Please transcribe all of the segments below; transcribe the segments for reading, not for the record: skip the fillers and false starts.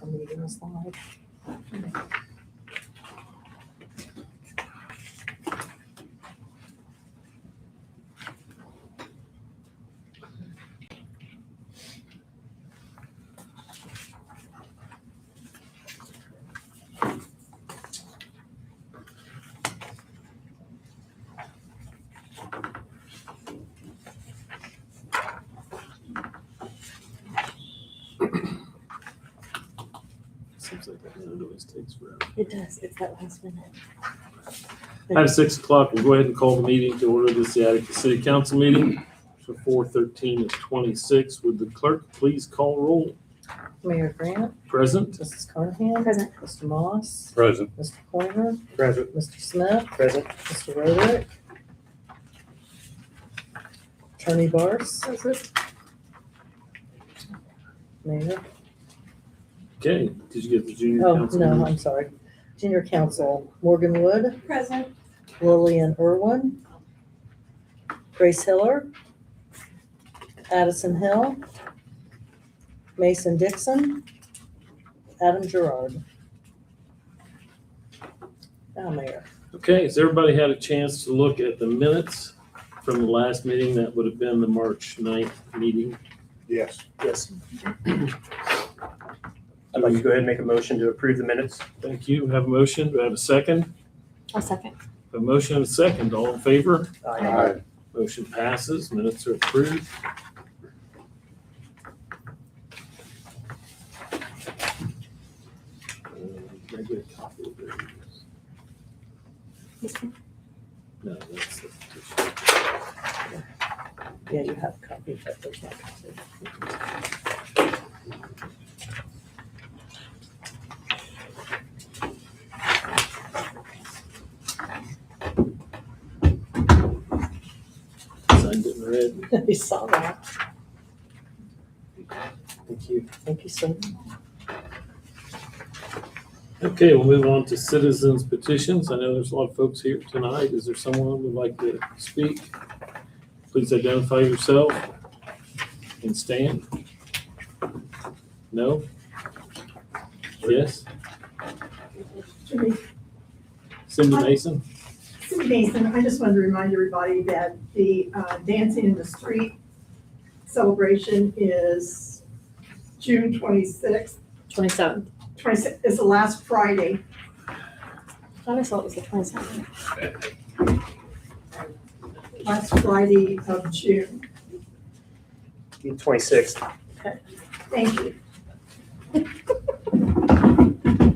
meeting is live. Seems like that minute always takes forever. It does, it's that last minute. At 6 o'clock, we'll go ahead and call the meeting to order. This is the Attica City Council meeting for 4/13/26. Would the clerk please call roll? Mayor Grant, Present? Mrs. Carnahan. Present. Mr. Moss, Present. Mr. Pointer, Present. Mr. Smith, Present. Mr. Roderick. Attorney Bars, Mayor. Okay, did you get the junior Oh, council? no, meeting? I'm sorry. Junior Council, Morgan Wood, Present. Lillian Irwin, Grace Hiller, Addison Hill, Mason Dixon, Adam Gerard. Now, Mayor. Okay, has everybody had a chance to look at the minutes from the last meeting? That would have been the March 9th meeting. Yes. Yes. I'd like to go ahead and make a motion to approve the minutes. Thank you. Have a motion. Do I have a second? I'll second. A motion and a second. All in favor? Aye. Motion passes. Minutes are approved. Can I get a copy of this? This one? No, that's the petition. Yeah, you have a copy, but there's no copy. Signed it in red. You saw that. Thank you. Thank you, sir. Okay, we'll move on to citizens petitions. I know there's a lot of folks here tonight. Is there someone who would like to speak? Please identify yourself and stand. No? Yes? Cindy Mason? Cindy Mason, I just wanted to remind everybody that the Dancing in the Street celebration is June 26th. 27th. 26th is the last Friday. I thought I saw it was the 27th. Last Friday of June. 26th. Thank you.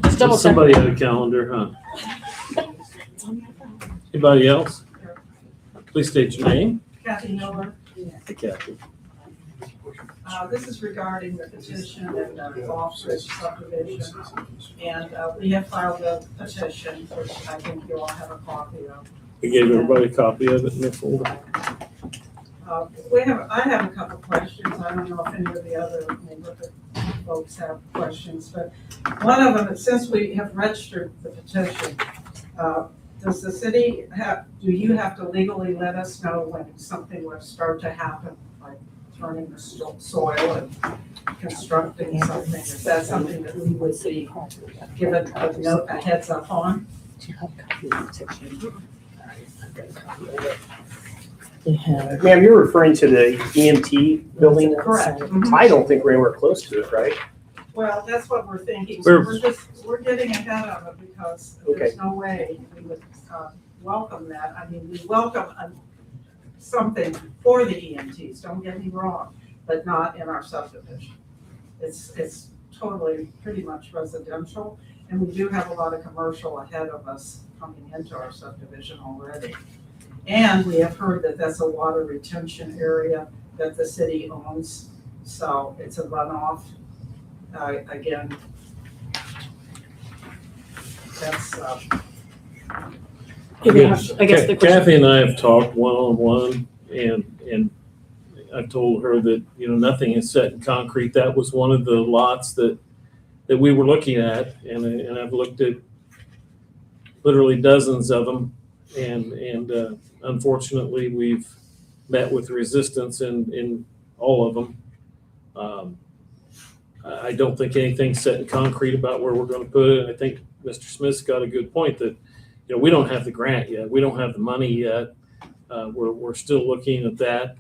Just double check. Somebody had a calendar, huh? It's on my phone. Anybody else? Please state your name. Kathy Miller. Hey, Kathy. This is regarding the petition and Falls Ridge subdivision. And we have filed a petition, which I think you all have a copy of. I gave everybody a copy of it in their folder. I have a couple questions. I don't know if any of the other neighborhood folks have questions, but one of them, since we have registered the petition, does the city do you have to legally let us know when something would start to happen, like turning the soil and constructing something? Is that something that we would see, give it a heads up on? Do you have a copy of the petition? All right, I've got a copy of it. You have. Ma'am, you're referring to the EMT building? Correct. I don't think we're anywhere close to it, right? Well, that's what we're thinking. So we're getting ahead of it because there's no way we would welcome that. I mean, we welcome something for the EMTs, don't get me wrong, but not in our subdivision. It's totally pretty much residential, and we do have a lot of commercial ahead of us coming into our subdivision already. And we have heard that that's a water retention area that the city owns, so it's a runoff. Again, that's, I guess the question. Kathy and I have talked one-on-one, and I've told her that, nothing is set in concrete. That was one of the lots that we were looking at, and I've looked at literally dozens of them, and unfortunately, we've met with resistance in all of them. I don't think anything's set in concrete about where we're going to put it. And I think Mr. Smith's got a good point that, we don't have the grant yet. We don't have the money yet. We're still looking at that.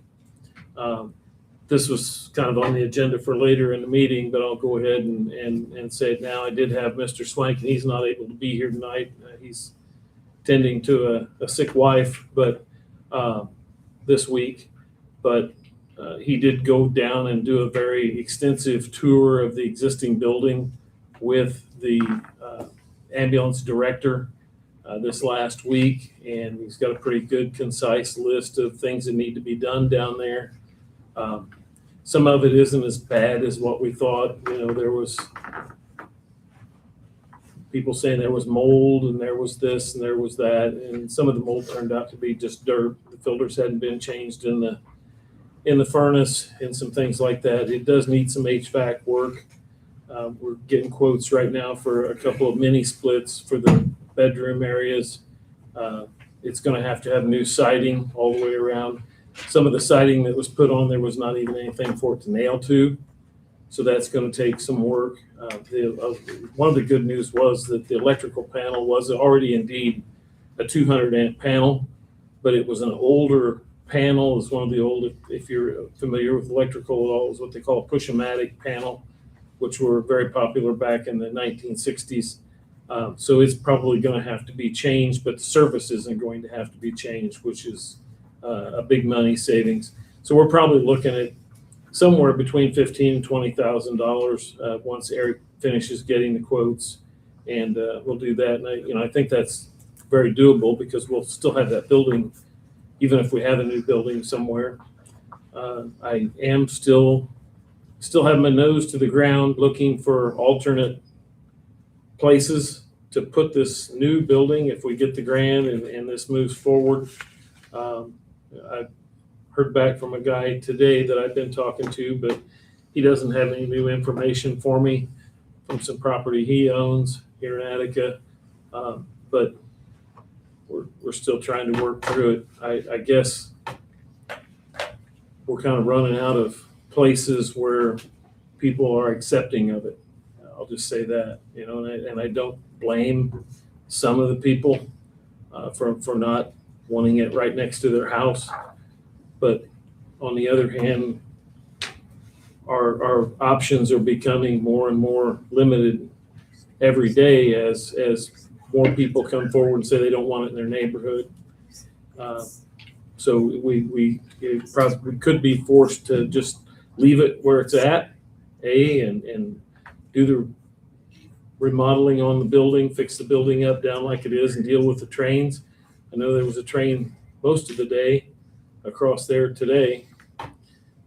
This was kind of on the agenda for later in the meeting, but I'll go ahead and say it now. I did have Mr. Swank, and he's not able to be here tonight. He's tending to a sick wife, but this week. But he did go down and do a very extensive tour of the existing building with the ambulance director this last week, and he's got a pretty good, concise list of things that need to be done down there. Some of it isn't as bad as what we thought. There was people saying there was mold and there was this and there was that, and some of the mold turned out to be just dirt. The filters hadn't been changed in the furnace and some things like that. It does need some HVAC work. We're getting quotes right now for a couple of mini splits for the bedroom areas. It's going to have new siding all the way around. Some of the siding that was put on there was not even anything for it to nail to. So that's going to take some work. One of the good news was that the electrical panel was already indeed a 200 amp panel, but it was an older panel. It's one of the old, if you're familiar with electrical at all, is what they call a push-o-matic panel, which were very popular back in the 1960s. So it's probably going to have to be changed, but the service isn't going to have to be changed, which is a big money savings. So we're probably looking at somewhere between $15,000 and $20,000 once Eric finishes getting the quotes, and we'll do that. And I think that's very doable because we'll still have that building, even if we have a new building somewhere. I am still have my nose to the ground looking for alternate places to put this new building if we get the grant and this moves forward. I heard back from a guy today that I've been talking to, but he doesn't have any new information for me from some property he owns here in Attica. But we're still trying to work through it. I guess we're kind of running out of places where people are accepting of it. I'll just say that, and I don't blame some of the people for not wanting it right next to their house. But on the other hand, our options are becoming more and more limited every day as more people come forward and say they don't want it in their neighborhood. So we could be forced to just leave it where it's at, and do the remodeling on the building, fix the building up down like it is, and deal with the trains. I know there was a train most of the day across there today.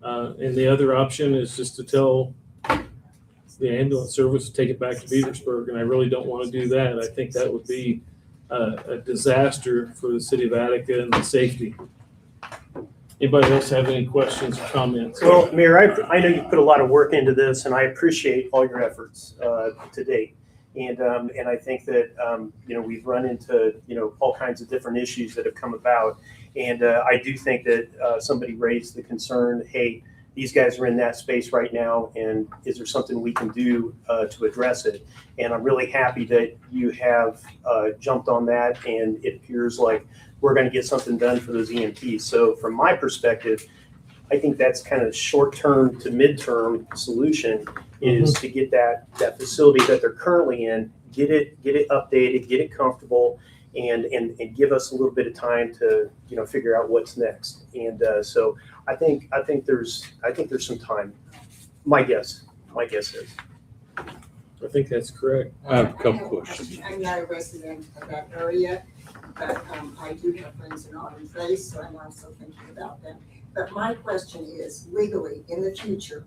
And the other option is just to tell the ambulance service to take it back to Petersburg, and I really don't want to do that. I think that would be a disaster for the city of Attica and the safety. Anybody else have any questions or comments? Well, Mayor, I know you put a lot of work into this, and I appreciate all your efforts to date. And I think that we've run into all kinds of different issues that have come about, and I do think that somebody raised the concern, hey, these guys are in that space right now, and is there something we can do to address it? And I'm really happy that you have jumped on that, and it appears like we're going to get something done for those EMTs. So from my perspective, I think that's kind of short-term to mid-term solution is to get that facility that they're currently in, get it updated, get it comfortable, and give us a little bit of time to figure out what's next. And so I think there's some time. My guess is. I think that's correct. I have a couple questions. I'm not a resident of that area, but I do have friends in Autumn Place, so I'm also thinking about them. But my question is, legally, in the future,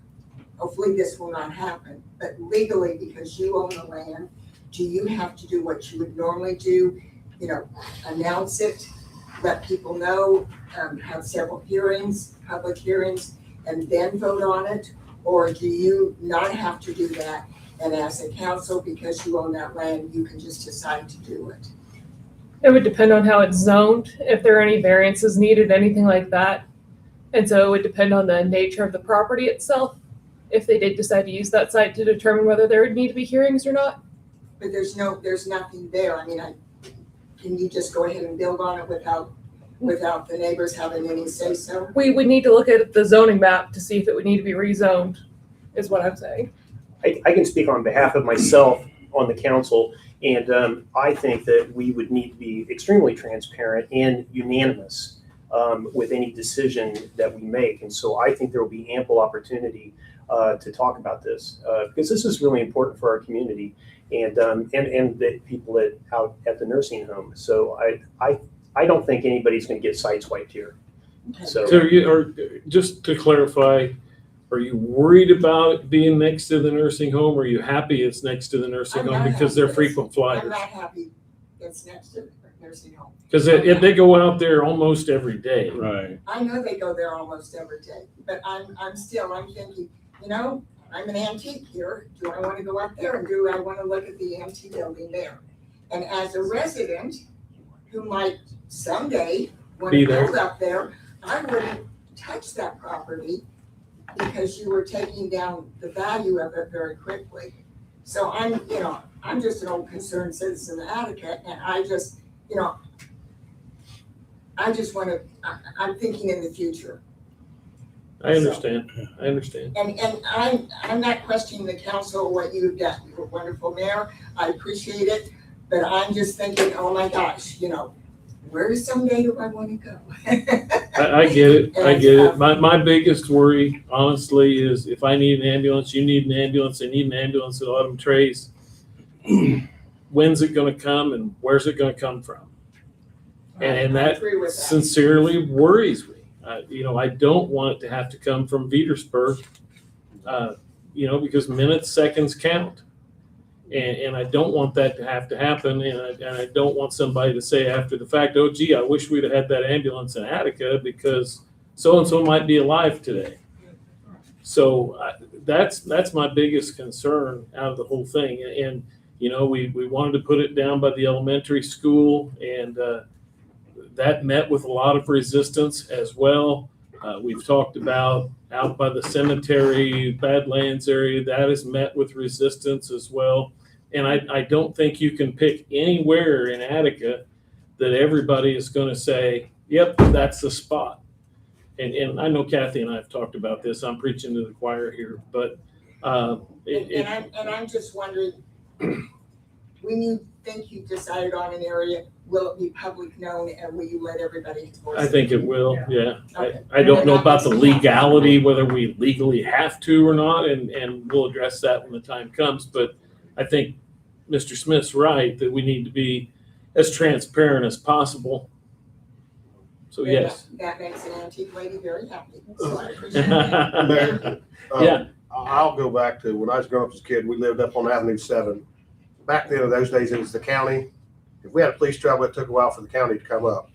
hopefully this will not happen, but legally, because you own the land, do you have to do what you would normally do? Announce it, let people know, have several hearings, public hearings, and then vote on it? Or do you not have to do that? And as a council, because you own that land, you can just decide to do it? It would depend on how it's zoned, if there are any variances needed, anything like that. And so it would depend on the nature of the property itself. if they did decide to use that site to determine whether there would need to be hearings or not. But there's nothing there. I mean, can you just go ahead and build on it without the neighbors having any say so? We would need to look at the zoning map to see if it would need to be rezoned, is what I'm saying. I can speak on behalf of myself on the council, and I think that we would need to be extremely transparent and unanimous with any decision that we make. And so I think there will be ample opportunity to talk about this because this is really important for our community and the people out at the nursing home. So I don't think anybody's going to get sideswiped here. So or just to clarify, are you worried about it being next to the nursing home, or are you happy it's next to the nursing I'm home not because happy they're it's- frequent I'm flyers? not happy it's next to the nursing home. Because they go out there almost every day. Right. I know they go there almost every day, but I'm thinking, I'm an antique here. Do I want to go out there and do I want to look at the antique building there? And as a resident who might someday want Be to there. build up there, I wouldn't touch that property because you were taking down the value of it very quickly. So I'm just an old concerned citizen of Attica, and I just want to, I'm thinking in the future. I understand. I understand. And I'm not questioning the council or what you've done. You're a wonderful mayor. I appreciate it. But I'm just thinking, oh my gosh, where someday do I want to go? I get it. I get it. My biggest worry, honestly, is if I need an ambulance, you need an ambulance, I need an ambulance at Autumn Trace. When's it going to come and where's it going to come from? And I that agree with that. sincerely worries me. I don't want it to have to come from Petersburg, because minutes, seconds count. And I don't want that to have to happen. And I don't want somebody to say after the fact, oh, gee, I wish we'd have had that ambulance in Attica because so-and-so might be alive today. So that's my biggest concern out of the whole thing. And, we wanted to put it down by the elementary school, and that met with a lot of resistance as well. We've talked about out by the cemetery, Badlands area, that has met with resistance as well. And I don't think you can pick anywhere in Attica that everybody is going to say, yep, that's the spot. And I know Kathy and I have talked about this. I'm preaching to the choir here, but I'm just wondering, when you think you've decided on an area, will it be public known and will you let everybody voice I think it will, yeah. Okay. I don't know about the legality, whether we legally have to or not, and we'll address that when the time comes. But I think Mr. Smith's right that we need to be as transparent as possible. So And yes. That makes an antique lady very happy, so I appreciate that. Mayor, Yeah. I'll go back to when I was growing up as a kid, we lived up on Avenue 7. Back then, in those days, it was the county. If we had a police trouble, it took a while for the county to come up.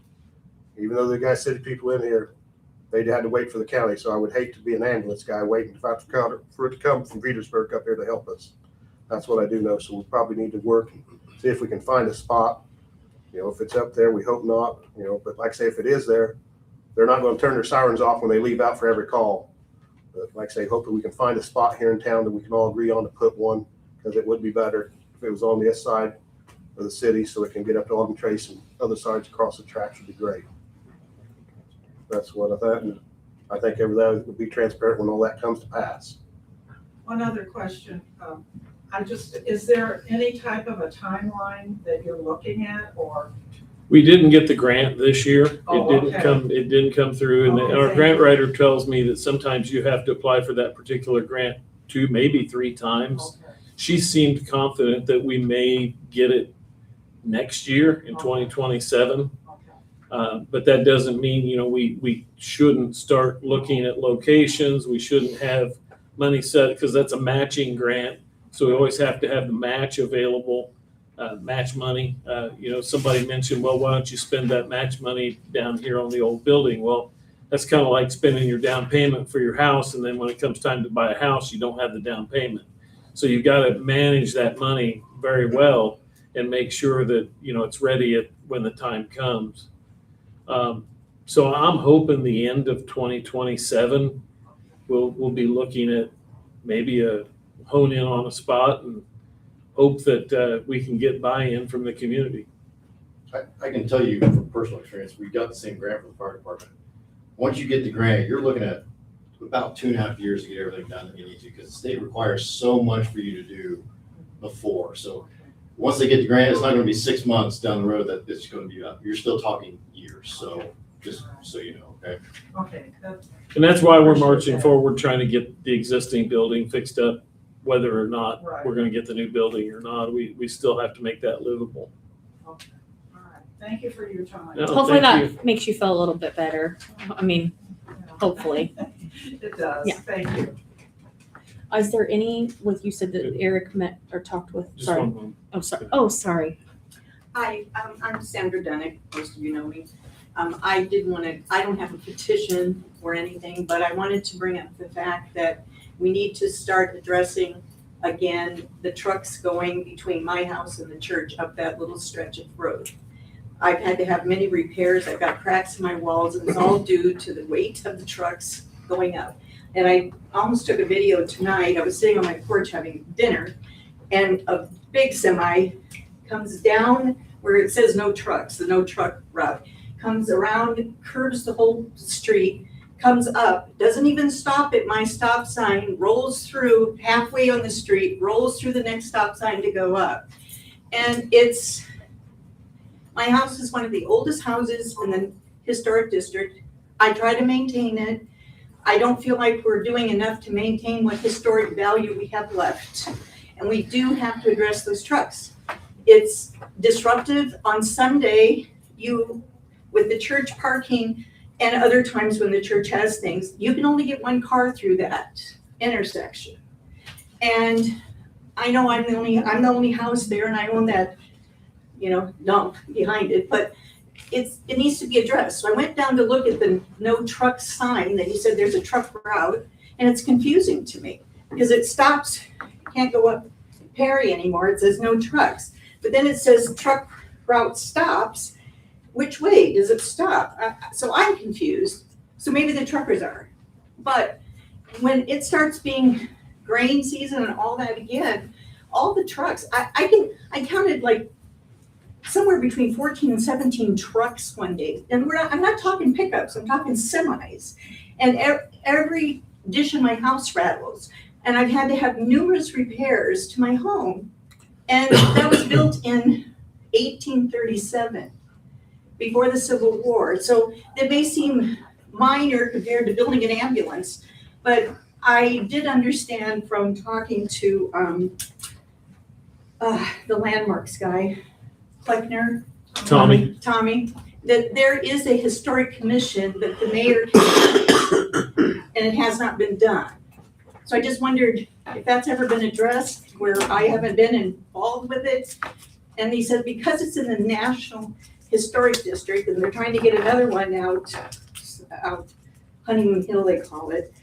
Even though they got city people in here, they had to wait for the county. So I would hate to be an ambulance guy waiting for it to come from Petersburg up here to help us. That's what I do know. So we probably need to work, see if we can find a spot. If it's up there, we hope not. But like I say, if it is there, they're not going to turn their sirens off when they leave out for every call. But like I say, hopefully we can find a spot here in town that we can all agree on to put one, because it would be better if it was on the east side of the city so it can get up to Autumn Trace, and other sides across the tracks would be great. That's what I thought, and I think everything would be transparent when all that comes to pass. One other question, is there any type of a timeline that you're looking at, or? We didn't get the grant this year. Oh, It didn't okay. it didn't come through. And Oh, our thank grant you. writer tells me that sometimes you have to apply for that particular grant 2, maybe 3 times. Okay. She seemed confident that we may get it next year in 2027. Okay. But that doesn't mean, we shouldn't start looking at locations. We shouldn't have money set because that's a matching grant. So we always have to have the match available, match money. Somebody mentioned, well, why don't you spend that match money down here on the old building? Well, that's kind of like spending your down payment for your house. And then when it comes time to buy a house, you don't have the down payment. So you've got to manage that money very well and make sure that, it's ready when the time comes. So I'm hoping the end of 2027, we'll be looking at maybe hone in on a spot and hope that we can get buy-in from the community. I can tell you from personal experience, we got the same grant for the fire department. Once you get the grant, you're looking at about 2.5 years to get everything done that you need to, because the state requires so much for you to do before. So once they get the grant, it's not gonna be 6 months down the road that it's gonna be up. You're still talking years, so just so you know, okay? Okay, that's, And that's why we're marching forward, trying to get the existing building fixed up, whether or not Right. we're gonna get the new building or not. We still have to make that livable. okay, all right, thank you for your time. No, Hopefully thank that makes you feel a little bit better. I mean, hopefully. It does, Yeah. thank you. Is there any, you said that Eric met or talked with, Just sorry. one moment. Oh, sorry. Oh, sorry. Hi, I'm Sandra Dunick, most of you know me. I don't have a petition or anything, but I wanted to bring up the fact that we need to start addressing again the trucks going between my house and the church up that little stretch of road. I've had to have many repairs, I've got cracks in my walls, and it's all due to the weight of the trucks going up. And I almost took a video tonight, I was sitting on my porch having dinner, and a big semi comes down where it says no trucks, the no truck route, comes around, curves the whole street, comes up, doesn't even stop at my stop sign, rolls through halfway on the street, rolls through the next stop sign to go up. And my house is one of the oldest houses in the historic district. I try to maintain it. I don't feel like we're doing enough to maintain what historic value we have left. And we do have to address those trucks. It's disruptive on Sunday, with the church parking and other times when the church has things, you can only get one car through that intersection. And I know I'm the only house there and I own that, dump behind it, but it needs to be addressed. So I went down to look at the no truck sign that he said there's a truck route, and it's confusing to me because it stops, you can't go up Perry anymore, it says no trucks. But then it says truck route stops. Which way does it stop? So I'm confused. So maybe the truckers are. But when it starts being grain season and all that again, all the trucks, I counted like somewhere between 14 and 17 trucks one day. And I'm not talking pickups, I'm talking semis. And every dish in my house rattles. And I've had to have numerous repairs to my home. And that was built in 1837, before the Civil War. So it may seem minor compared to building an ambulance, but I did understand from talking to the landmarks guy, Kleckner. Tommy. That there is a historic commission that the mayor can, and it has not been done. So I just wondered if that's ever been addressed, where I haven't been involved with it. And he said because it's in the National Historic District, and they're trying to get another one out Honeymoon Hill, they call it,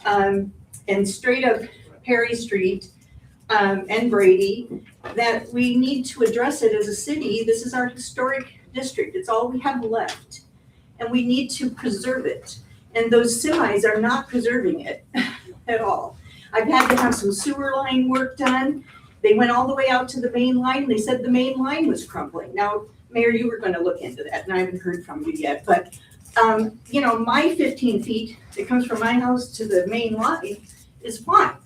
and straight up Perry Street and Brady, that we need to address it as a city. This is our historic district. It's all we have left, and we need to preserve it. And those semis are not preserving it at all. I've had to have some sewer line work done. They went all the way out to the main line. They said the main line was crumbling. Now, Mayor, you were going to look into that, and I haven't heard from you yet. But, my 15 feet that comes from my house to the main line is fine.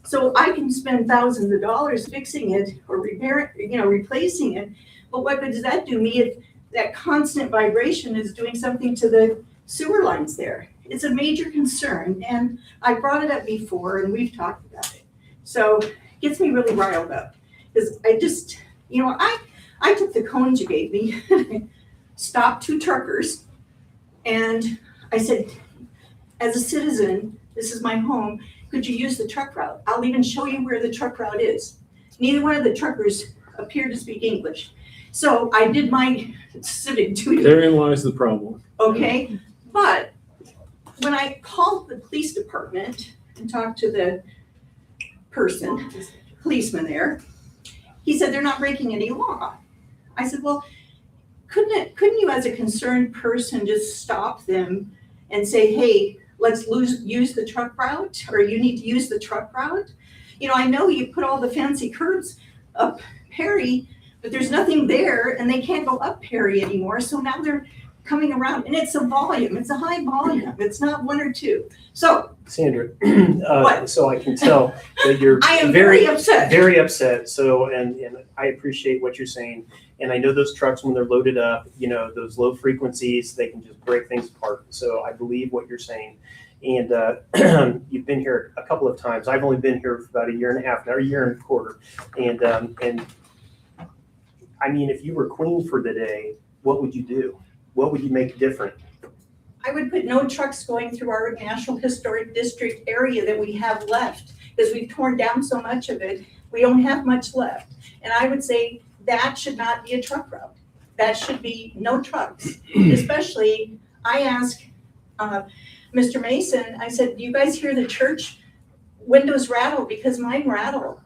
So I can spend thousands of dollars fixing it or replacing it. But what good does that do me if that constant vibration is doing something to the sewer lines there? It's a major concern, and I brought it up before, and we've talked about it. So it gets me really riled up because I just, I took the cones you gave me, stopped 2 truckers, and I said, as a citizen, this is my home, could you use the truck route? I'll even show you where the truck route is. Neither one of the truckers appeared to speak English. So I did my civic duty. Therein lies the problem. Okay, but when I called the police department and talked to the policeman there, he said they're not breaking any law. I said, well, couldn't you as a concerned person just stop them and say, hey, use the truck route, or you need to use the truck route. You know, I know you put all the fancy curbs up Perry, but there's nothing there and they can't go up Perry anymore. So now they're coming around, and it's a volume, it's a high volume. It's not one or two. So Sandra, What? so I can tell that you're I am very upset. very upset. So, and I appreciate what you're saying. And I know those trucks, when they're loaded up, you know, those low frequencies, they can just break things apart. So I believe what you're saying. And you've been here a couple of times. I've only been here for about a year and a half now, a year and a quarter. And I mean, if you were queen for the day, what would you do? What would you make different? I would put no trucks going through our National Historic District area that we have left, because we've torn down so much of it. We don't have much left. And I would say that should not be a truck route. That should be no trucks. Especially, I asked Mr. Mason, I said, do you guys hear the church windows rattle? Because mine rattle.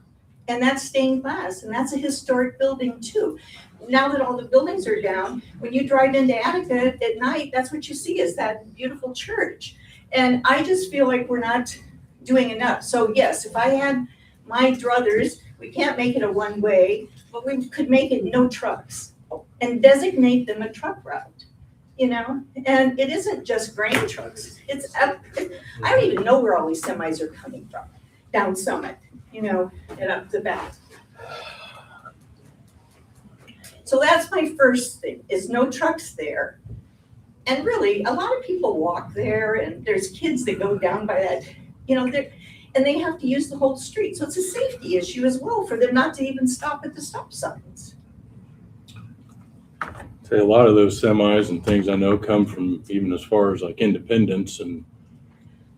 And that's stained glass, and that's a historic building too. Now that all the buildings are down, when you drive into Attica at night, that's what you see is that beautiful church. And I just feel like we're not doing enough. So yes, if I had my druthers, we can't make it a one-way, but we could make it no trucks and designate them a truck route, you know? And it isn't just grain trucks. I don't even know where all these semis are coming from, down Summit, you know, and up the back. So that's my first thing, is no trucks there. And really, a lot of people walk there, and there's kids that go down by that, you know, and they have to use the whole street. So it's a safety issue as well for them not to even stop at the stop signs. Say a lot of those semis and things I know come from even as far as like Independence, and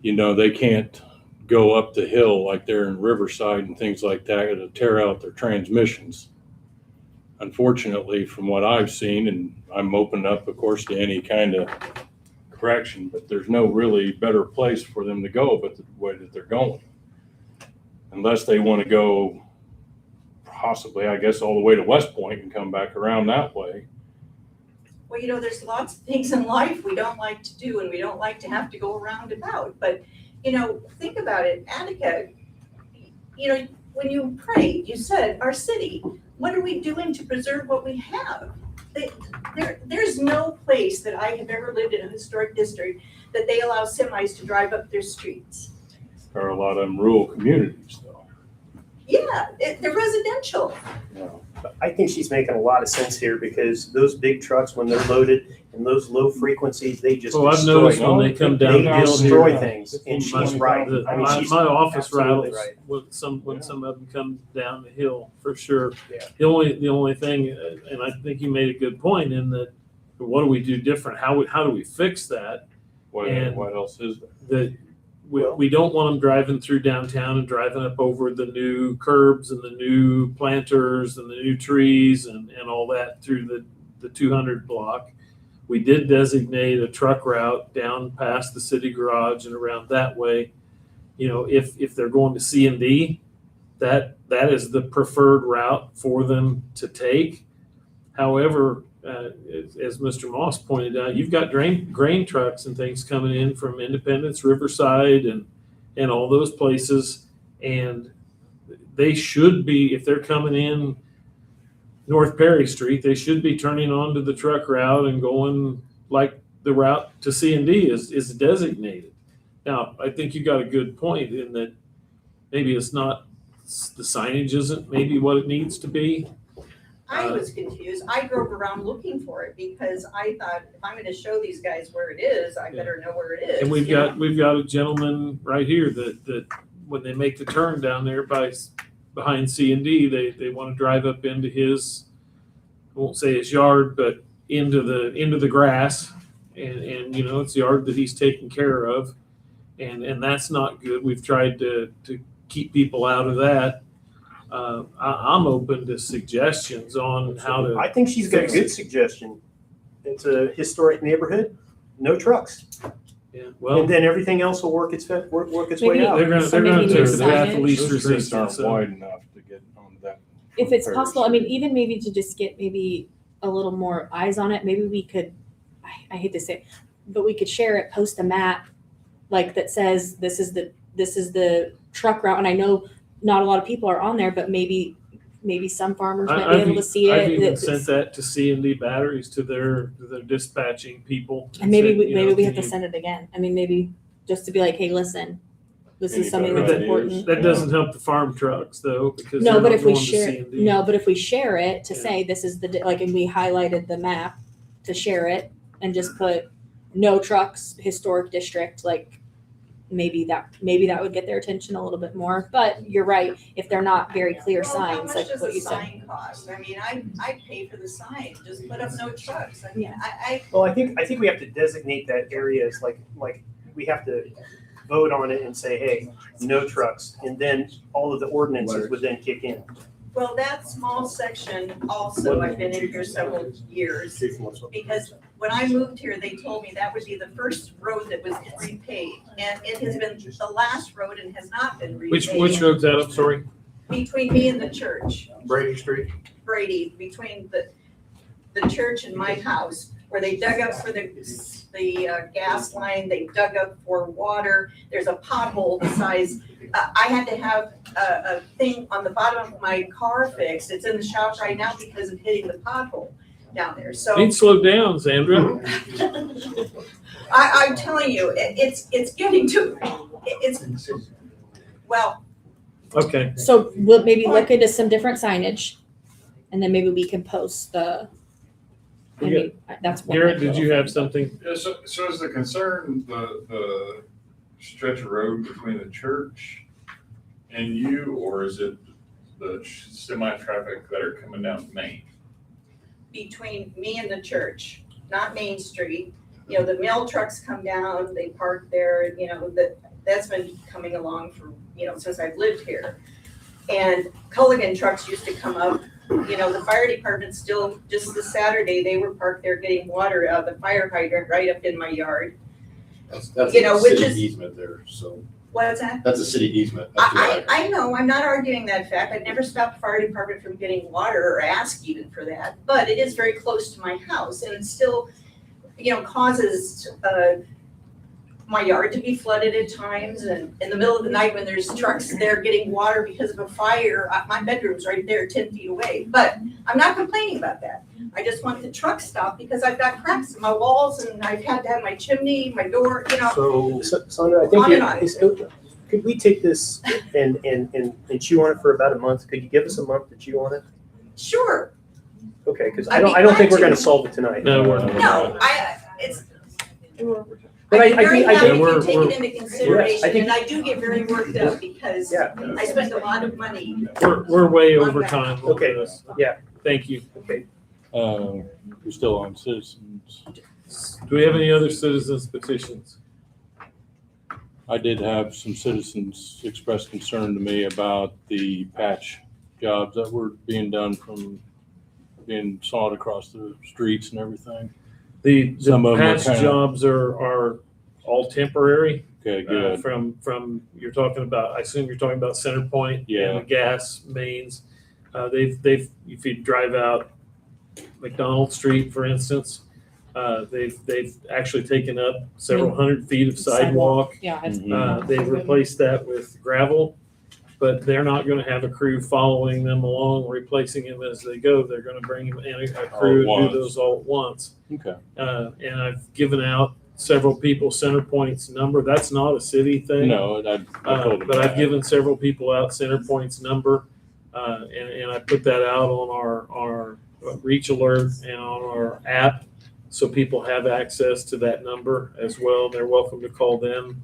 you know, they can't go up the hill like they're in Riverside and things like that to tear out their transmissions. Unfortunately, from what I've seen, and I'm open up, of course, to any kind of correction, but there's no really better place for them to go but the way that they're going. Unless they want to go possibly, I guess, all the way to West Point and come back around that way. Well, you know, there's lots of things in life we don't like to do, and we don't like to have to go around about. But, you know, think about it. Attica, you know, when you prayed, you said, our city, what are we doing to preserve what we have? There's no place that I have ever lived in a historic district that they allow semis to drive up their streets. There are a lot of them rural communities, though. Yeah, they're residential. Yeah. I think she's making a lot of sense here, because those big trucks, when they're loaded and those low frequencies, they just Well, I've destroy. noticed when they come down They the hill destroy here, things, and she's right. I mean, she's my office absolutely rattles right. when some of them come down the hill, for sure. Yeah. The only thing, and I think you made a good point in that, what do we do different? How do we fix that? What else is there? That we don't want them driving through downtown and driving up over the new curbs and the new planters and the new trees and all that through the 200 block. We did designate a truck route down past the city garage and around that way. You know, if they're going to C&D, that is the preferred route for them to take. However, as Mr. Moss pointed out, you've got grain trucks and things coming in from Independence, Riverside, and all those places, and they should be, if they're coming in North Perry Street, they should be turning onto the truck route and going like the route to C&D is designated. Now, I think you got a good point in that maybe it's not, the signage isn't maybe what it needs to be. I was confused. I drove around looking for it because I thought, if I'm gonna show these guys where it is, I better know where it is. And we've you know? got a gentleman right here that when they make the turn down there behind C&D, they want to drive up into his, I won't say his yard, but into the grass, and you know, it's the yard that he's taking care of, and that's not good. We've tried to keep people out of that. I'm open to suggestions on how to. I think she's got a fix good it. suggestion. It's a historic neighborhood, no trucks, Yeah, well, and then everything else will work its way Maybe- out. they're So gonna maybe take the the path of signage- least Those streets aren't resistance. wide enough to get on that. If it's Perry possible, I mean, Street. even maybe to just get maybe a little more eyes on it, maybe we could, I hate to say it, but we could share it, post a map like that says this is the truck route, and I know not a lot of people are on there, but maybe some farmers might be able to see it. I've even It's- sent that to C&D Batteries to their dispatching people. And maybe said, we, you know, maybe we can have to you- send it again. I mean, maybe just to be like, hey, listen, this Any is something better that's ideas? important. That doesn't help the farm trucks though, because No, they're but not if we going to share, C&D. no, but if we share it to Yeah. say this is the, like, and we highlighted the map to share it and just put no trucks, historic district, like, maybe that would get their attention a little bit more. But you're right, if they're not very clear Well, signs, like how much what you does a said. sign cost? I mean, I pay for the sign, just put up no trucks. I mean, Yeah. I, I think we have to designate that area as like we have to vote on it and say, hey, no trucks, and then all of the ordinances would then kick in. well, that small section also, I've been in here several years. Because when I moved here, they told me that would be the first road that was repaved. And it has been the last road and has not been repaved. Which road's that? I'm sorry. Between me and the church, Brady Street. Brady, between the church and my house, where they dug up for the gas line, they dug up for water. There's a pothole the size, I had to have a thing on the bottom of my car fixed. It's in the shop right now because of hitting the pothole down there. So Need to slow down, Sandra. I'm telling you, it's getting to, well, Okay. So we'll maybe look into some different signage, and then maybe we can post the. I We mean, that's one. Garrett, thing. did you have something? Yeah, so is the concern the stretch of road between the church and you, or is it the semi-traffic that are coming down Main? between me and the church, not Main Street. You know, the mail trucks come down, they park there, you know, that's been coming along for, you know, since I've lived here. And Culligan trucks used to come up, you know, the fire department still, just this Saturday, they were parked there getting water out of the fire hydrant right up in my yard. That's You know, a which city is- easement there, so What's that? that's a city easement. up to that. I know, I'm not arguing that fact. I've never stopped the fire department from getting water or asked even for that. But it is very close to my house and it still, you know, causes, my yard to be flooded at times, and in the middle of the night when there's trucks there getting water because of a fire, my bedroom's right there 10 feet away. But I'm not complaining about that. I just want the truck stopped because I've got cracks in my walls and I've had to have my chimney, my door, you know. So, Sandra, I On and on. think could we take this and chew on it for about a month? Could you give us a month to chew on it? Sure, Okay, because I'd I be don't think we're glad gonna to. solve it tonight. No, we're no, it's, But I'd be very I happy think- if you we're- take it into consideration, think- and I do get very worked up because Yeah. I spend a lot of money. We're way over time. on Okay. this. Yeah. Thank you. Okay. We're still on citizens. Do we have any other citizens petitions? I did have some citizens express concern to me about the patch jobs that were being done from being sawed across the streets and everything. The Some of them are patch kinda- jobs are all temporary. Okay, good. From, you're talking about, I assume you're talking about Center Point Yeah. and the gas mains. They've, if you drive out McDonald Street, for instance, they've actually taken up several hundred feet of sidewalk. Yeah. it's- Mhm. They've replaced that with gravel, but they're not gonna have a crew following them along, replacing them as they go. They're gonna bring them in a crew and once. do those all at once. Okay. And I've given out several people Center Point's number. That's not a city thing. No, I told them But I've that. given several people out Center Point's number, and I put that out on our Reach Alert and on our app, so people have access to that number as well. They're welcome to call them.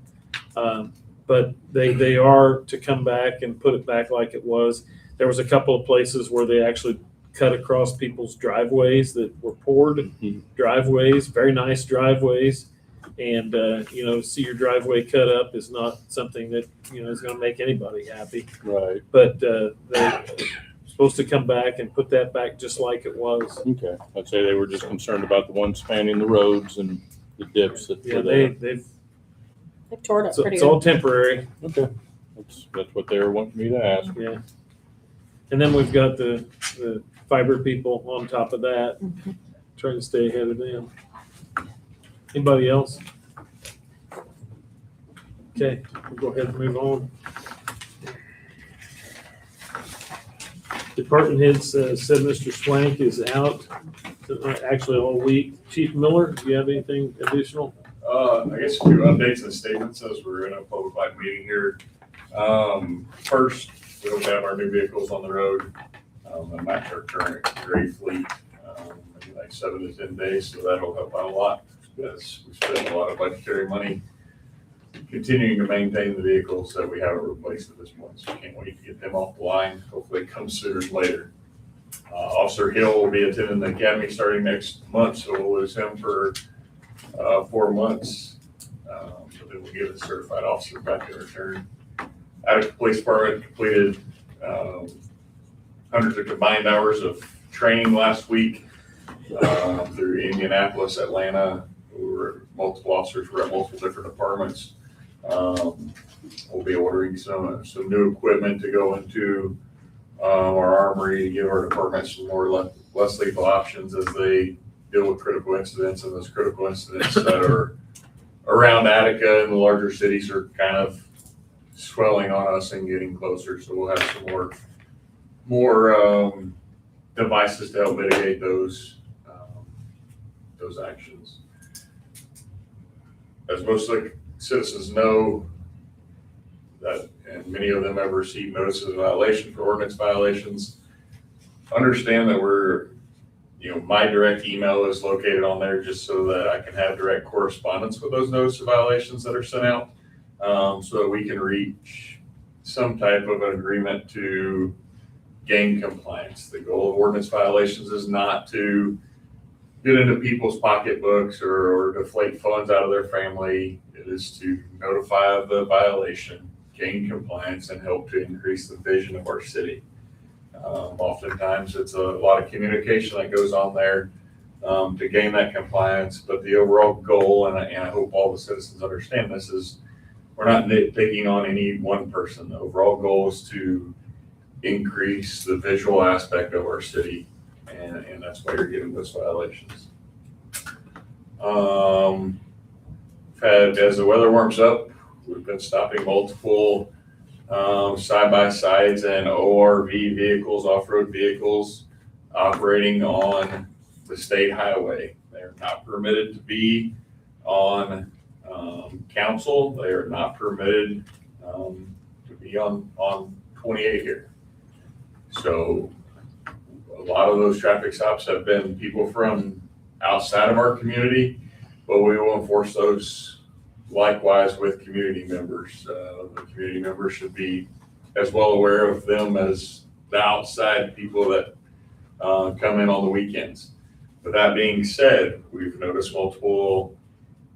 But they are to come back and put it back like it was. There was a couple of places where they actually cut across people's driveways that were poured Mhm. driveways, very nice driveways. And, see your driveway cut up is not something that, is gonna make anybody happy. Right. But, they're supposed to come back and put that back just like it was. Okay. I'd say they were just concerned about the ones spanning the roads and the dips that Yeah, were there. they've, They've tore it up pretty it's all good. temporary, Okay. That's what they were wanting me to ask. yeah. And then we've got the fiber people on top of that, Mhm. trying to stay ahead of them. Anybody else? Okay, we'll go ahead and move on. Department heads said Mr. Swank is out, actually all week. Chief Miller, do you have anything additional? I guess a few updates and statements as we're in a public meeting here. First, we hope to have our new vehicles on the road, and match our current gray fleet, maybe like 7 to 10 days, so that'll help out a lot. Because we spent a lot of budgetary money continuing to maintain the vehicles that we haven't replaced at this point, so we can't wait to get them off the line. Hopefully it comes sooner than later. Officer Hill will be attending the academy starting next month, so we'll lose him for 4 months. But then we'll give the certified officer back in return. Attica Police Department completed hundreds of combined hours of training last week through Indianapolis, Atlanta. Multiple officers were at multiple different departments. We'll be ordering some new equipment to go into our armory to give our departments some more less lethal options as they deal with critical incidents, and those critical incidents that are around Attica and the larger cities are kind of swelling on us and getting closer. So we'll have some more devices to help mitigate those actions. As most of the citizens know, that, and many of them have received notices of violation for ordinance violations, understand that my direct email is located on there just so that I can have direct correspondence with those notices of violations that are sent out, so that we can reach some type of an agreement to gain compliance. The goal of ordinance violations is not to get into people's pocketbooks or deflate funds out of their family. It is to notify the violation, gain compliance, and help to increase the vision of our city. Oftentimes it's a lot of communication that goes on there to gain that compliance, but the overall goal, and I hope all the citizens understand this, is we're not nitpicking on any one person. The overall goal is to increase the visual aspect of our city, and that's why you're getting those violations. As the weather warms up, we've been stopping multiple side-by-sides and ORV vehicles, off-road vehicles operating on the state highway. They're not permitted to be on council. They are not permitted to be on 28 here. So a lot of those traffic stops have been people from outside of our community, but we will enforce those likewise with community members. The community members should be as well aware of them as the outside people that come in on the weekends. With that being said, we've noticed multiple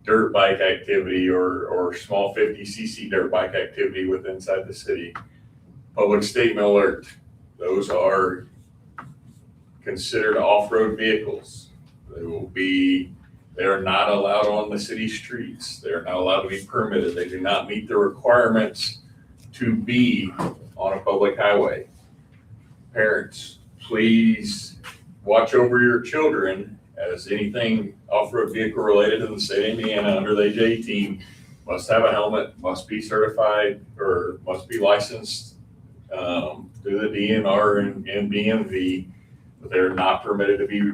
dirt bike activity or small 50cc dirt bike activity within inside the city. Public statement alert, those are considered off-road vehicles. They are not allowed on the city streets. They're not allowed to be permitted. They do not meet the requirements to be on a public highway. Parents, please watch over your children, as anything off-road vehicle related in the state of Indiana under the age of 18 must have a helmet, must be certified, or must be licensed through the DNR and BMV, but they're not permitted to be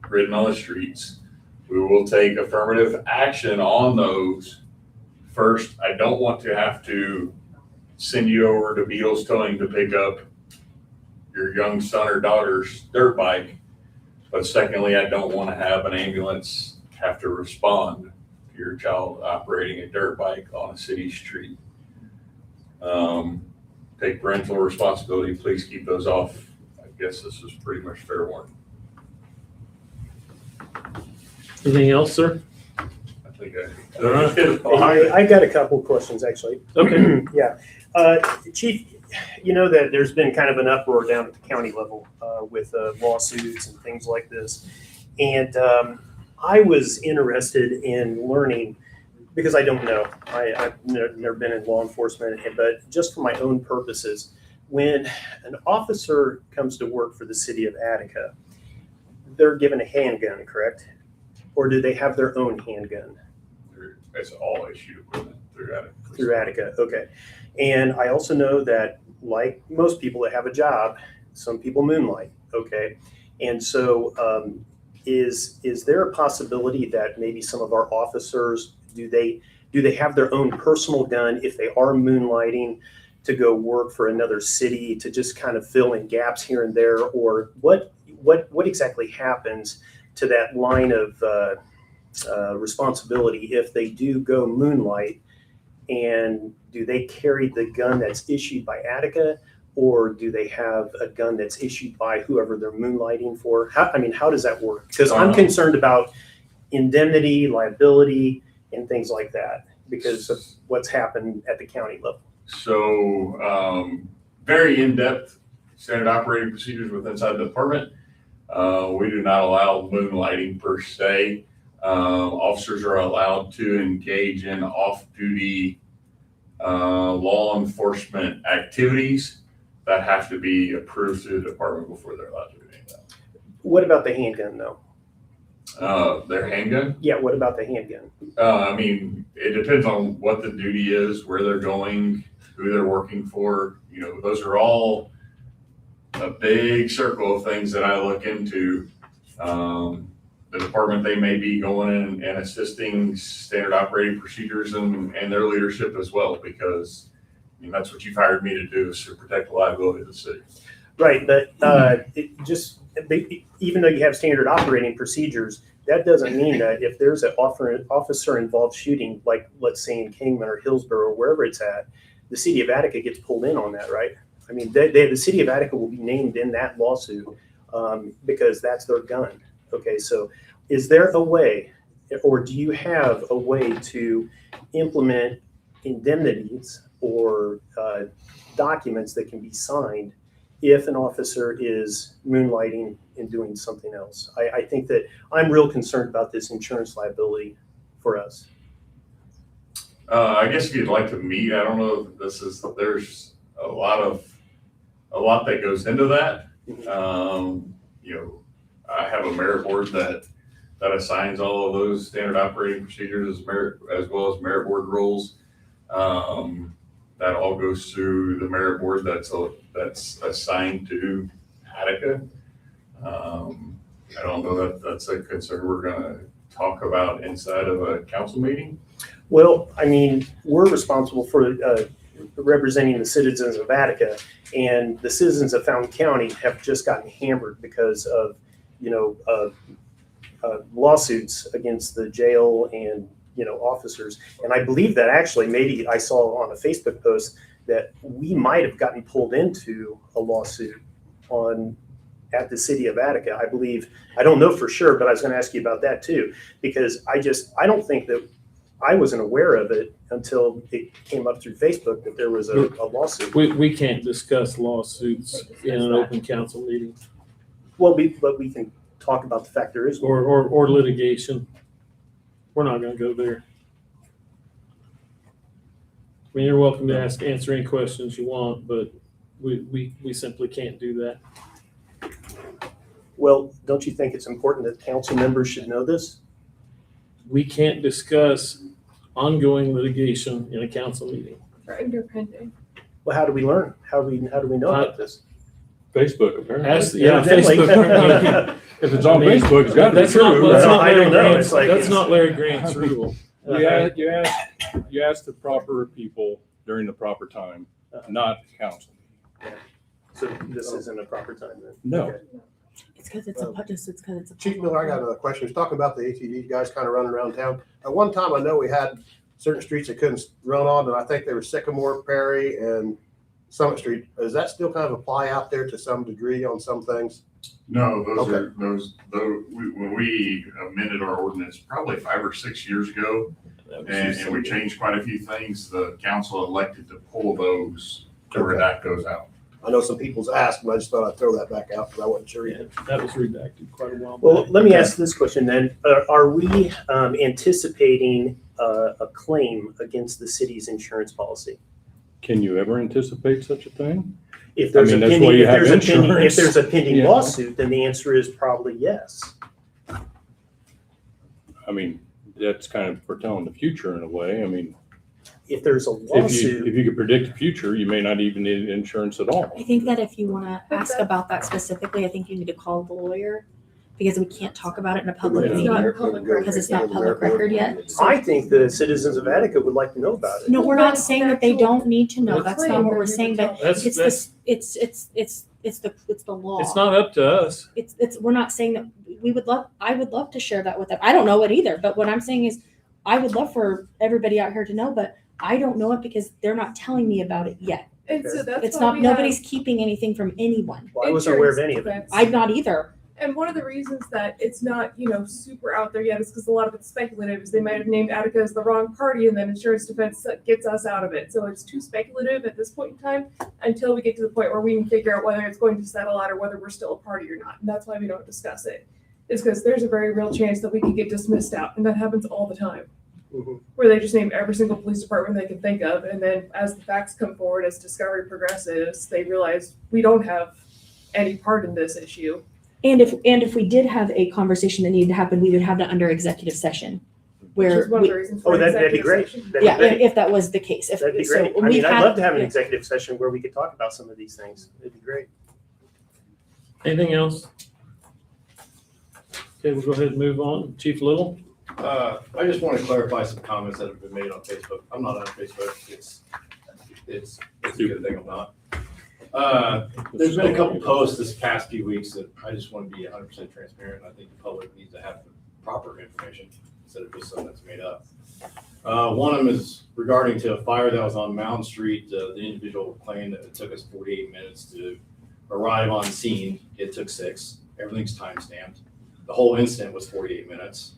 ridden on the streets. We will take affirmative action on those. First, I don't want to have to send you over to Beatles Towing to pick up your young son or daughter's dirt bike. But secondly, I don't want to have an ambulance have to respond to your child operating a dirt bike on a city street. Take parental responsibility. Please keep those off. I guess this is pretty much fair warning. Anything else, sir? I think I I got a couple of questions, actually. Okay. Yeah. Chief, you know that there's been kind of an uproar down at the county level with lawsuits and things like this. And I was interested in learning, because I don't know, I've never been in law enforcement, but just for my own purposes, when an officer comes to work for the city of Attica, they're given a handgun, correct? Or do they have their own handgun? It's all issued equipment through through Attica. Through Attica, okay. And I also know that, like most people that have a job, some people moonlight, okay? And so is there a possibility that maybe some of our officers, do they have their own personal gun if they are moonlighting to go work for another city to just kind of fill in gaps here and there? Or what exactly happens to that line of responsibility if they do go moonlight? And do they carry the gun that's issued by Attica, or do they have a gun that's issued by whoever they're moonlighting for? How does that work? Because I'm concerned about indemnity, liability, and things like that because of what's happened at the county level. So, very in-depth standard operating procedures with inside the department. We do not allow moonlighting per se. Officers are allowed to engage in off-duty law enforcement activities that have to be approved through the department before they're allowed to do anything. What about the handgun, though? Their handgun? Yeah, what about the handgun? It depends on what the duty is, where they're going, who they're working for. Those are all a big circle of things that I look into. The department, they may be going in and assisting standard operating procedures and their leadership as well, because that's what you've hired me to do, is to protect the liability of the city. Right, but even though you have standard operating procedures, that doesn't mean that if there's an officer involved shooting, like let's say in Kingman or Hillsborough or wherever it's at, the city of Attica gets pulled in on that, right? The city of Attica will be named in that lawsuit because that's their gun. Okay, so is there a way, or do you have a way to implement indemnities or documents that can be signed if an officer is moonlighting and doing something else? I think that I'm real concerned about this insurance liability for us. I guess if you'd like to meet, I don't know if there's a lot that goes into that. I have a merit board that assigns all of those standard operating procedures as well as merit board rules. That all goes through the merit board that's assigned to Attica. I don't know that that's a concern we're gonna talk about inside of a council meeting. Well, we're responsible for representing the citizens of Attica, and the citizens of Fountain County have just gotten hammered because of lawsuits against the jail and officers. And I believe that actually, maybe I saw on a Facebook post that we might have gotten pulled into a lawsuit at the city of Attica. I believe, I don't know for sure, but I was going to ask you about that too, because I don't think that I wasn't aware of it until it came up through Facebook that there was a lawsuit. We can't discuss lawsuits in an open council meeting. Well, but we can talk about the fact there is one. Or litigation. We're not gonna go there. You're welcome to answer any questions you want, but we simply can't do that. Well, don't you think it's important that council members should know this? We can't discuss ongoing litigation in a council meeting. Or independent. Well, how do we learn? How do we know about this? Facebook, apparently. Facebook. If it's on Facebook, it's got to be That's true. not Larry Grant's rule. You ask the proper people during the proper time, not the council. So this isn't a proper time then? No. Okay. It's because it's a. Chief Miller, I got another question. He's talking about the ATV guys kind of running around town. At one time, I know we had certain streets that couldn't run on, and I think they were Sycamore, Perry, and Summit Street. Does that still kind of apply out there to some degree on some things? No, Okay. when we amended our ordinance probably 5 or 6 years ago, and we changed quite a few things, the council elected to pull those to redact those out. I know some people's asked, and I just thought I'd throw that back out because I wasn't sure Yeah, either. that was redacted quite a while back. Well, let me ask this question then. Are we anticipating a claim against the city's insurance policy? Can you ever anticipate such a thing? If there's I mean, a that's why pending, you have insurance. if there's a pending Yeah. lawsuit, then the answer is probably yes. I mean, that's kind of foretelling the future in a way. I mean, if there's a If lawsuit. you could predict the future, you may not even need insurance at all. I think that if you want to ask about that specifically, I think you need to call the lawyer because we can't talk about it in a public It's meeting not public because it's not public record yet. So- I think the citizens of Attica would like to know about it. No, we're not saying that they don't need to know. That's not what we're saying, but That's, it's that's, the law. it's not up to us. We're not saying that I would love to share that with them. I don't know it either, but what I'm saying is I would love for everybody out here to know, but I don't know it because they're not telling me about it yet. And so that's It's why not, we nobody's have keeping anything from anyone. Well, I wasn't aware of any of it. insurance I'm not either. And one of the reasons that it's not, super out there yet is because a lot of it's speculative, is they might have named Attica as the wrong party and then insurance defense gets us out of it. So it's too speculative at this point in time until we get to the point where we can figure out whether it's going to settle out or whether we're still a party or not. And that's why we don't discuss it. Is because there's a very real chance that we could get dismissed out. And that happens all the time. Mhm. Where they just name every single police department they can think of. And then as the facts come forward, as discovery progresses, they realize we don't have any part in this issue. And if we did have a conversation that needed to happen, we would have that under executive session. Which Where is one of the reasons for Oh, that'd be executive great. session. That'd be yeah, great. if that was the case. That'd be So great. I we've mean, I'd had- love to have an yeah. executive session where we could talk about some of these things. It'd be great. Anything else? Okay, we'll go ahead and move on. Chief Little? I just want to clarify some comments that have been made on Facebook. I'm not on Facebook. It's a good thing I'm not. There's been a couple posts this past few weeks that I just want to be 100% transparent. I think the public needs to have the proper information instead of just something that's made up. One of them is regarding to a fire that was on Mountain Street. The individual claimed that it took us 48 minutes to arrive on scene. It took 6. Everything's time stamped. The whole incident was 48 minutes.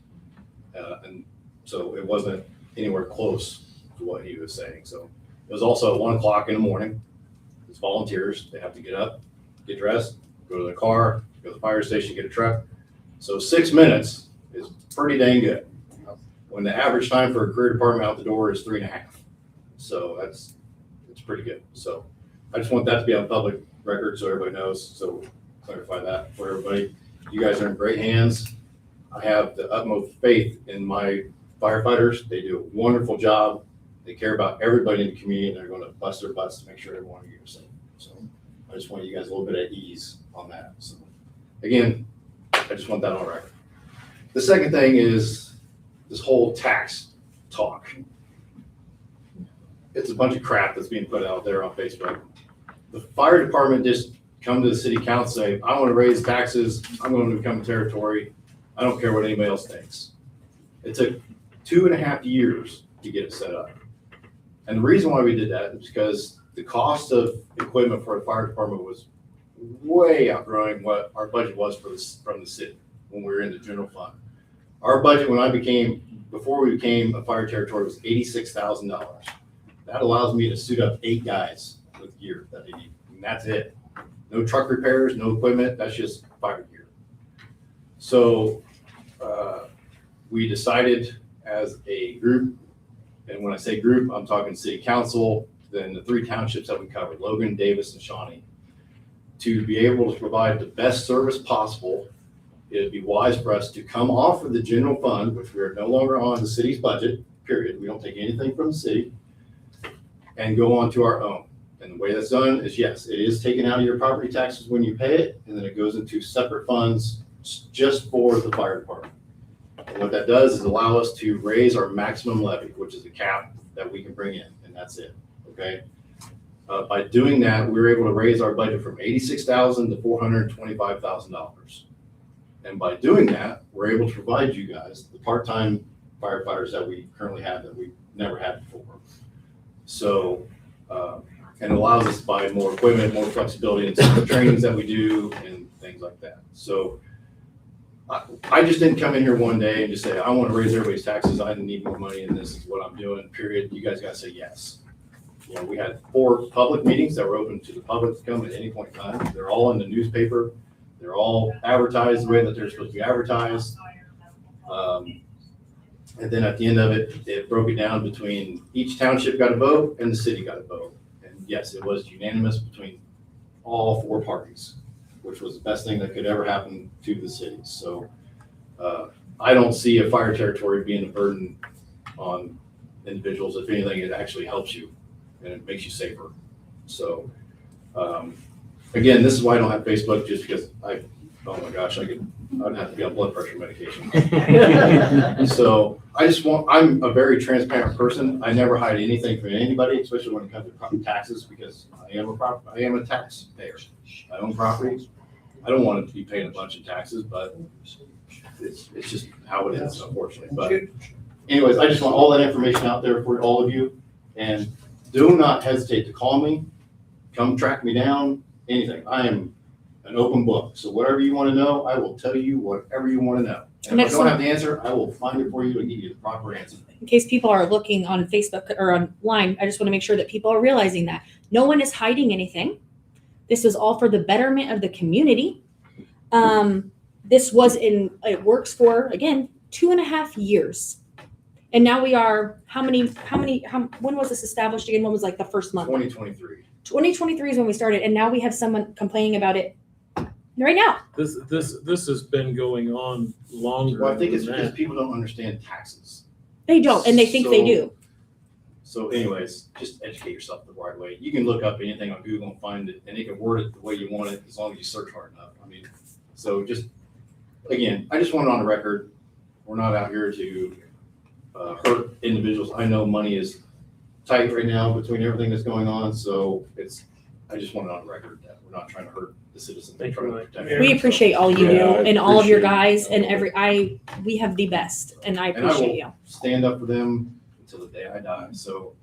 And so it wasn't anywhere close to what he was saying. So it was also at 1 o'clock in the morning. It's volunteers. They have to get up, get dressed, go to their car, go to the fire station, get a truck. So 6 minutes is pretty dang good. When the average time for a career department out the door is 3.5. So it's pretty good. So I just want that to be on public record so everybody knows. So clarify that for everybody. You guys are in great hands. I have the utmost faith in my firefighters. They do a wonderful job. They care about everybody in the community, and they're going to bust their butts to make sure everyone of you are safe. So I just want you guys a little bit at ease on that. So again, I just want that on record. The second thing is this whole tax talk. It's a bunch of crap that's being put out there on Facebook. The fire department just come to the city council, say, I want to raise taxes. I'm going to become a territory. I don't care what anybody else thinks. It took 2.5 years to get it set up. And the reason why we did that is because the cost of equipment for the fire department was way outgrowing what our budget was from the city when we were in the general fund. Our budget before we became a fire territory was $86,000. That allows me to suit up 8 guys with gear that they need, and that's it. No truck repairs, no equipment, that's just fire gear. So we decided as a group, and when I say group, I'm talking city council, then the 3 townships that we covered, Logan, Davis, and Shawnee, to be able to provide the best service possible. It'd be wise for us to come off of the general fund, which we are no longer on the city's budget, period. We don't take anything from the city, and go on to our own. And the way that's done is, yes, it is taken out of your property taxes when you pay it, and then it goes into separate funds just for the fire department. And what that does is allow us to raise our maximum levy, which is the cap that we can bring in, and that's it, okay? By doing that, we were able to raise our budget from $86,000 to $425,000. And by doing that, we're able to provide you guys the part-time firefighters that we currently have that we've never had before. So, and it allows us to buy more equipment, more flexibility in some of the trainings that we do and things like that. So I just didn't come in here one day and just say, I want to raise everybody's taxes. I need more money and this is what I'm doing, period. You guys got to say yes. You know, we had 4 public meetings that were open to the public to come at any point in time. They're all in the newspaper. They're all advertised the way that they're supposed to be advertised. And then at the end of it, it broke it down between each township got a vote and the city got a vote. And yes, it was unanimous between all 4 parties, which was the best thing that could ever happen to the city. So I don't see a fire territory being a burden on individuals. If anything, it actually helps you and it makes you safer. So, again, this is why I don't have Facebook, just because oh my gosh, I'd have to be on blood pressure medication. So I'm a very transparent person. I never hide anything from anybody, especially when it comes to property taxes, because I am a taxpayer. I own property. I don't want to be paying a bunch of taxes, but it's just how it is, unfortunately. But anyways, I just want all that information out there for all of you. And do not hesitate to call me, come track me down, anything. I am an open book. So whatever you want to know, I will tell you whatever you want to know. And if I don't have the answer, I will find it for you and give you the proper answer. In case people are looking on Facebook or online, I just want to make sure that people are realizing that no one is hiding anything. This is all for the betterment of the community. This it works for, again, 2.5 years. And now we are, when was this established again? When was like the first month? 2023. 2023 is when we started. And now we have someone complaining about it right now. This has been going on longer. Well, I think it's than because that. people don't understand taxes. They don't, and they think they do. So anyways, just educate yourself the right way. You can look up anything on Google and find it, and you can word it the way you want it as long as you search hard enough. I mean, so just, again, I just want it on the record. We're not out here to hurt individuals. I know money is tight right now between everything that's going on, so I just want it on the record that we're not trying to hurt the citizens. We're trying to protect them. We appreciate all you Yeah, do I and all of your appreciate guys and we have the best, and I And I appreciate will you. stand up for them until the day I die. So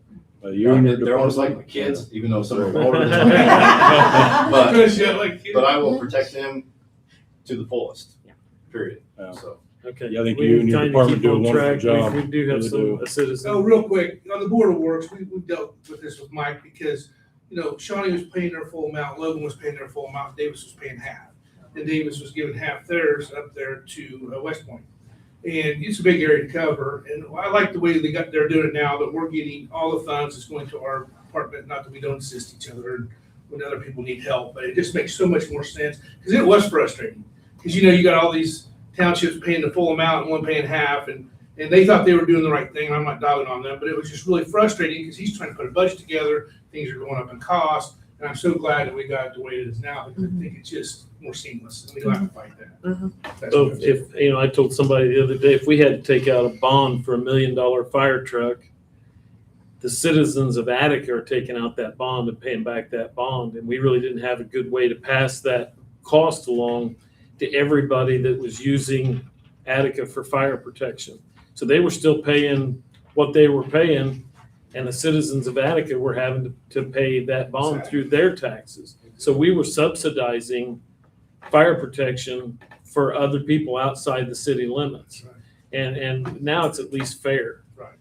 You and your they're almost like department. my kids, even though some of them are older than me. But I will protect them to the fullest. Yeah. Period. Yeah. So. Okay. Yeah, I think We you and your kinda department keep do a on wonderful track. job. We do have Really a citizen. Oh, real quick, on the Board of Works, we've dealt with this with Mike because, Shawnee was paying their full amount, Logan was paying their full amount, Davis was paying half. And Davis was giving half theirs up there to West Point. And it's a big area to cover, and I like the way they're doing it now, that we're getting all the funds that's going to our department, not that we don't assist each other when other people need help, but it just makes so much more sense, because it was frustrating. Because, you got all these townships paying the full amount and one paying half, and they thought they were doing the right thing, and I'm not dogging on them, but it was just really frustrating, because he's trying to put a budget together, things are going up in cost, and I'm so glad that we got it the way it is now, because I think it's just more seamless, and we don't have to fight that. That's So what I'm saying. if, I told somebody the other day, if we had to take out a bond for $1 million fire truck, the citizens of Attica are taking out that bond and paying back that bond. And we really didn't have a good way to pass that cost along to everybody that was using Attica for fire protection. So they were still paying what they were paying, and the citizens of Attica were having to pay that bond through their taxes. So we were subsidizing fire protection for other people outside the city limits. And now it's at least fair. Right.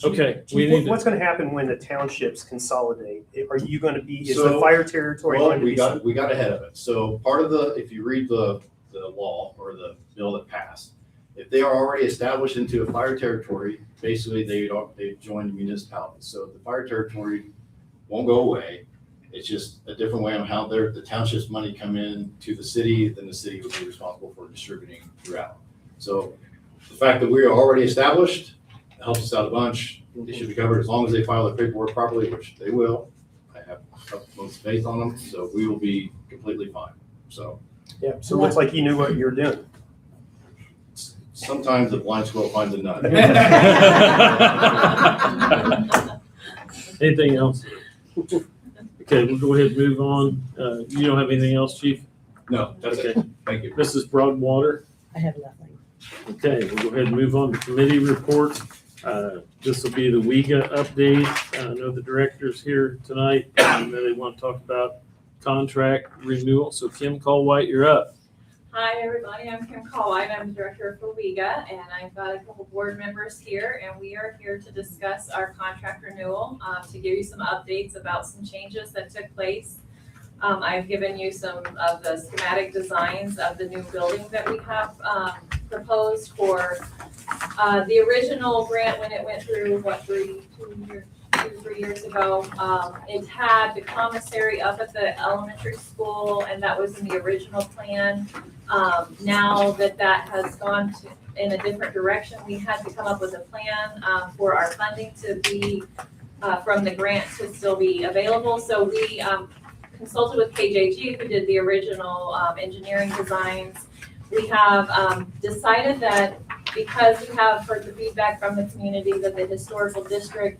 Okay, Chief, we need what's to, going to happen when the townships consolidate? Are you going to be, is So, the fire territory Well, going to we be? got ahead of it. So part of if you read the law or the bill that passed, if they are already established into a fire territory, basically they've joined the municipality. So the fire territory won't go away. It's just a different way on how the township's money come in to the city, then the city would be responsible for distributing throughout. So the fact that we are already established helps us out a bunch. They should be covered as long as they file their paperwork properly, which they will. I have utmost faith on them, so we will be completely fine. So Yeah, so it looks like you knew what you were doing. sometimes the blind squirrel finds a nut. anything else? Okay, we'll go ahead and move on. You don't have anything else, Chief? No, that's it. Okay. Thank you. Mrs. Broadwater? I have nothing. Okay, we'll go ahead and move on to committee reports. This will be the WEGA update. I know the director's here tonight. I know they want to talk about contract renewal. So Kim Colwhite, you're up. Hi, everybody. I'm Kim Colwhite. I'm the director of WEGA, and I've got a couple board members here, and we are here to discuss our contract renewal, to give you some updates about some changes that took place. I've given you some of the schematic designs of the new building that we have proposed for the original grant when it went through, 2 years? 2-3 years ago. It had the commissary up at the elementary school, and that was in the original plan. Now that that has gone in a different direction, we had to come up with a plan for our funding to be, from the grant to still be available. So we consulted with KJG, who did the original engineering designs. We have decided that because we have heard the feedback from the community that the historical district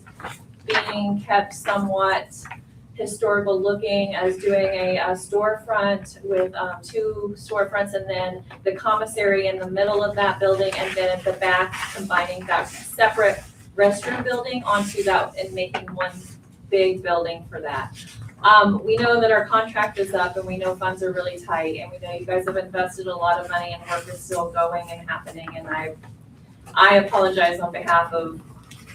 being kept somewhat historical looking, as doing a storefront with 2 storefronts, and then the commissary in the middle of that building, and then at the back combining that separate restroom building onto that and making one big building for that. We know that our contract is up and we know funds are really tight, and we know you guys have invested a lot of money and work is still going and happening, and I apologize on behalf of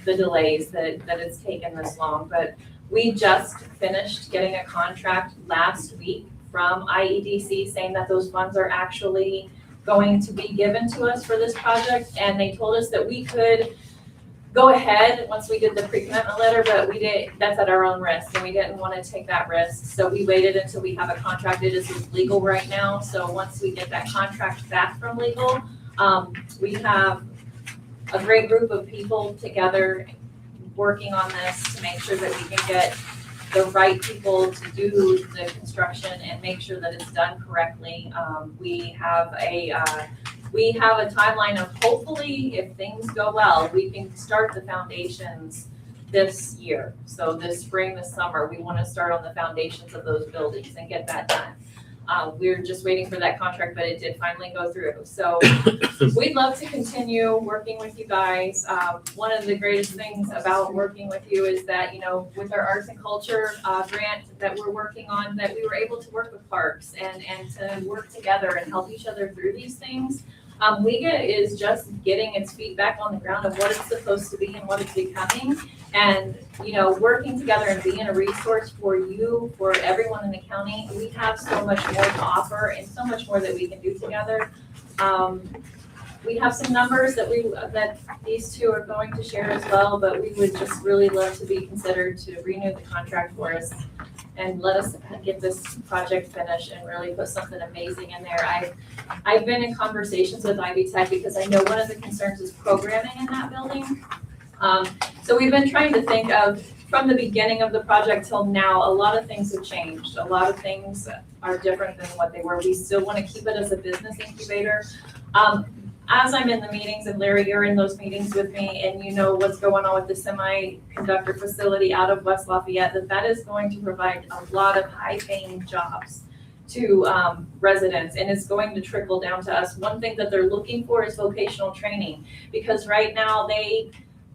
the delays that it's taken this long, but we just finished getting a contract last week from IEDC saying that those funds are actually going to be given to us for this project, and they told us that we could go ahead once we did the pre-commitment letter, but that's at our own risk, and we didn't want to take that risk. So we waited until we have a contract. It is with legal right now. So once we get that contract back from legal, we have a great group of people together working on this to make sure that we can get the right people to do the construction and make sure that it's done correctly. We have a timeline of, hopefully, if things go well, we can start the foundations this year. So this spring, this summer, we want to start on the foundations of those buildings and get that done. We're just waiting for that contract, but it did finally go through. So we'd love to continue working with you guys. One of the greatest things about working with you is that, with our arts and culture grant that we're working on, that we were able to work with parks and to work together and help each other through these things. WIGA is just getting its feet back on the ground of what it's supposed to be and what it's becoming. And, working together and being a resource for you, for everyone in the county, we have so much more to offer and so much more that we can do together. We have some numbers that these two are going to share as well, but we would just really love to be considered to renew the contract for us and let us get this project finished and really put something amazing in there. I've been in conversations with Ivy Tech because I know one of the concerns is programming in that building. So we've been trying to think of, from the beginning of the project till now, a lot of things have changed. A lot of things are different than what they were. We still want to keep it as a business incubator. As I'm in the meetings, and Larry, you're in those meetings with me, and you know what's going on with the semiconductor facility out of West Lafayette, that is going to provide a lot of high-paying jobs to residents, and it's going to trickle down to us. One thing that they're looking for is vocational training, because right now they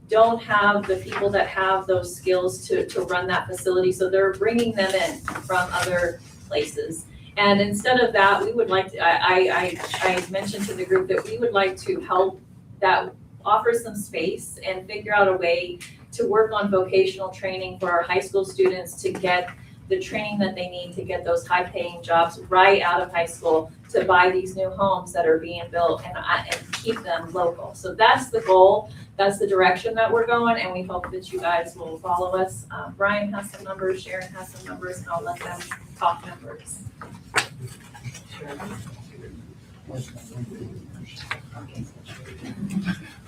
don't have the people that have those skills to run that facility, so they're bringing them in from other places. And instead of that, we would like to, I mentioned to the group that we would like to help that offer some space and figure out a way to work on vocational training for our high school students to get the training that they need to get those high-paying jobs right out of high school to buy these new homes that are being built and keep them local. So that's the goal. That's the direction that we're going, and we hope that you guys will follow us. Brian has some numbers, Sharon has some numbers, and I'll let them talk numbers.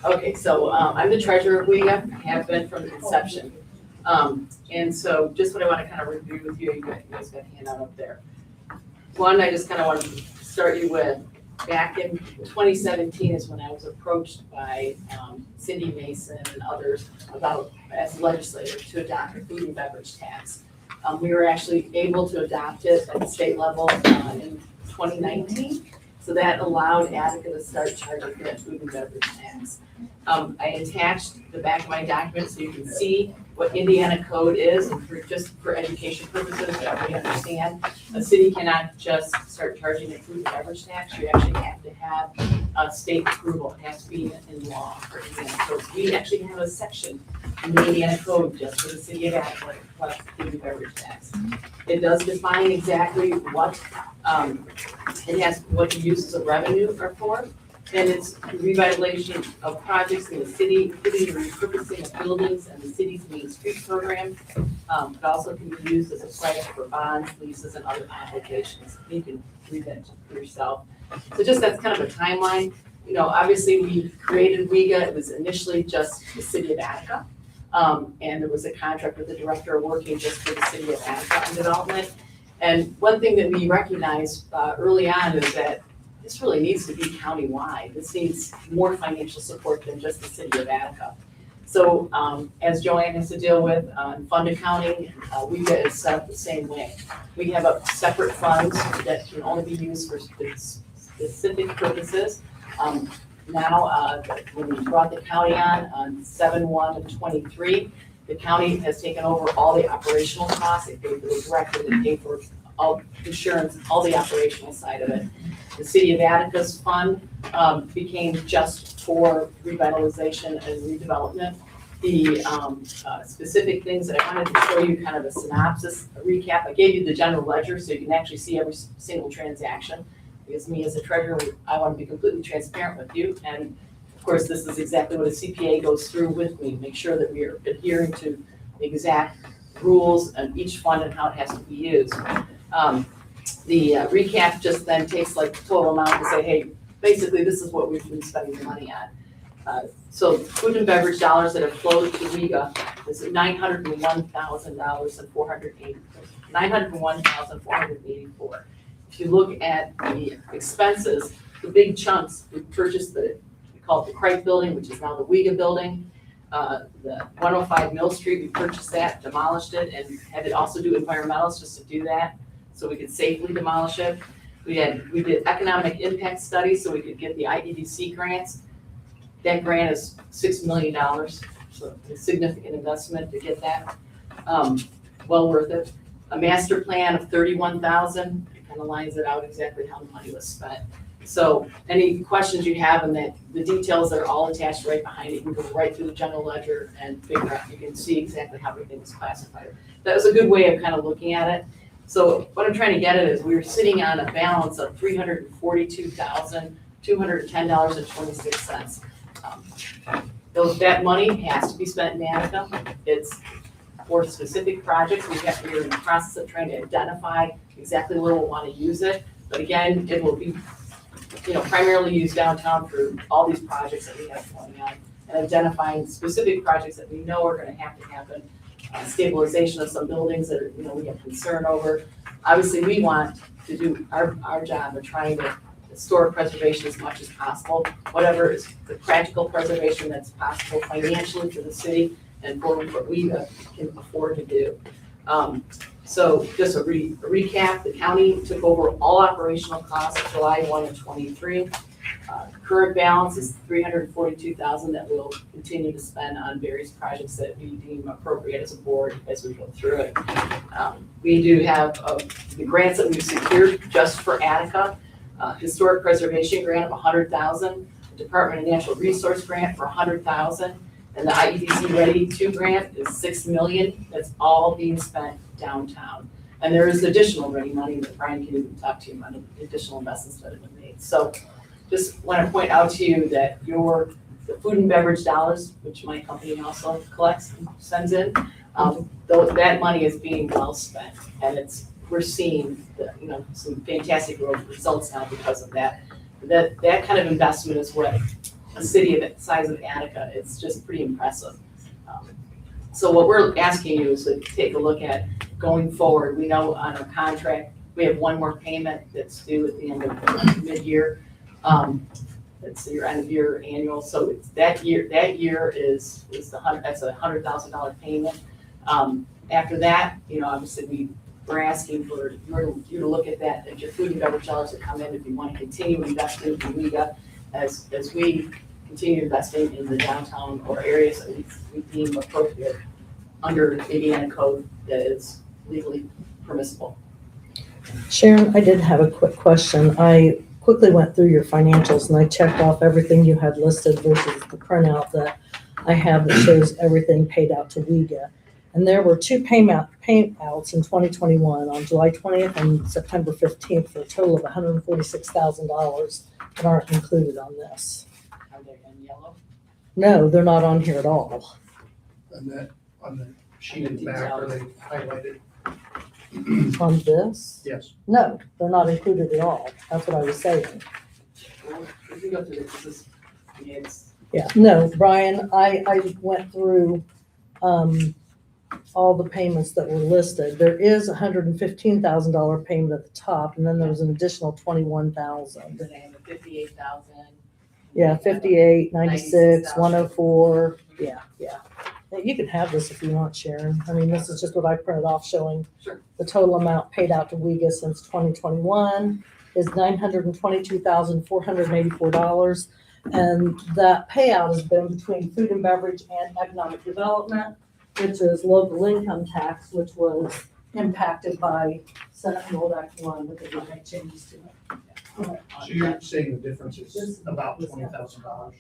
Okay, so I'm the treasurer of WIGA, have been from inception. And so just what I want to kind of review with you, you guys got a handout up there. One, I just kind of want to start you with, back in 2017 is when I was approached by Cindy Mason and others about, as a legislator, to adopt a food and beverage tax. We were actually able to adopt it at the state level in 2019. So that allowed Attica to start charging that food and beverage tax. I attached the back of my document so you can see what Indiana code is, and just for education purposes, that we understand. A city cannot just start charging a food and beverage tax. You actually have to have a state approval. It has to be in law for Indiana code. We actually have a section in the Indiana code just for the city of Attica plus food and beverage tax. It does define exactly what it has, what the uses of revenue are for. And it's revitalization of projects in the city, including the repurposing of buildings and the city's main street program. It also can be used as a pledge for bonds, leases, and other applications. You can read that for yourself. So just that's kind of a timeline. You know, obviously we created WEGA. It was initially just the city of Attica. And there was a contract with the director working just for the city of Attica on development. And one thing that we recognized early on is that this really needs to be countywide. This needs more financial support than just the city of Attica. So as Joanne has to deal with fund accounting, WEGA is set up the same way. We have a separate funds that can only be used for specific purposes. Now, when we brought the county on 7/1/23, the county has taken over all the operational costs. They pay for the director, they pay for all insurance, all the operational side of it. The city of Attica's fund became just for revitalization and redevelopment. The specific things that I wanted to show you, kind of a synopsis, a recap. I gave you the general ledger so you can actually see every single transaction. Because me as a treasurer, I want to be completely transparent with you. And of course, this is exactly what a CPA goes through with me. Make sure that we are adhering to the exact rules of each fund and how it has to be used. The recap just then takes like the total amount to say, hey, basically this is what we've been spending the money on. So food and beverage dollars that have flowed to WEGA is $901,484. $901,484. If you look at the expenses, the big chunks, we purchased we call it the Cripe building, which is now the WEGA building. The 105 Mill Street, we purchased that, demolished it, and had to also do environmentals just to do that, so we could safely demolish it. We did economic impact studies so we could get the IEDC grants. That grant is $6 million, so a significant investment to get that. Well worth it. A master plan of $31,000. Kind of lines it out exactly how the money was spent. So any questions you have, and that the details are all attached right behind it. You can go right through the general ledger and figure out, you can see exactly how everything was classified. That was a good way of kind of looking at it. So what I'm trying to get at is we were sitting on a balance of $342,210.26. That money has to be spent in Attica. It's for specific projects. We're in the process of trying to identify exactly where we'll want to use it. But again, it will be, primarily used downtown for all these projects that we have going on, and identifying specific projects that we know are going to happen. Stabilization of some buildings that we have concern over. Obviously, we want to do our job of trying to historic preservation as much as possible, whatever is the practical preservation that's possible financially for the city and for what we can afford to do. So just a recap, the county took over all operational costs July 1 of 23. Current balance is $342,000 that we'll continue to spend on various projects that we deem appropriate as a board as we go through it. We do have the grants that we've secured just for Attica, historic preservation grant of $100,000, Department of Natural Resource grant for $100,000, and the IEDC Ready 2 grant is $6 million. That's all being spent downtown. And there is additional ready money that Brian can even talk to you about, additional investments that have been made. So just want to point out to you that the food and beverage dollars, which my company also collects and sends in, that money is being well spent. And we're seeing some fantastic results now because of that. That kind of investment is what a city of the size of Attica, it's just pretty impressive. So what we're asking you is to take a look at going forward. We know on our contract, we have one more payment that's due at the end of mid-year. That's your end of year annual. So it's that year is that's a $100,000 payment. After that, obviously we're asking for you to look at that, at your food and beverage dollars that come in, if you want to continue investing in WEGA as we continue investing in the downtown or areas that we deem appropriate under Indiana code that is legally permissible. Sharon, I did have a quick question. I quickly went through your financials and I checked off everything you had listed versus the printout that I have that shows everything paid out to WEGA. And there were two payouts in 2021 on July 20th and September 15th for a total of $146,000 that aren't included on this. Are they in yellow? No, they're not on here at all. On the sheet in the back, are they highlighted? On this? Yes. No, they're not included at all. That's what I was saying. Well, if you go through this is, I mean, it's, Yeah, no, Brian, I went through, all the payments that were listed. There is $115,000 payment at the top, and then there was an additional 21,000. then they have a 58,000. Yeah, 58, 96, 104, yeah. You can have this if you want, Sharon. I mean, this is just what I printed off showing Sure. the total amount paid out to WEGA since 2021 is $922,484. And that payout has been between food and beverage and economic development, which is local income tax, which was impacted by Senate Rule Act 1, but they did make changes to it. So you're saying the difference is about $20,000?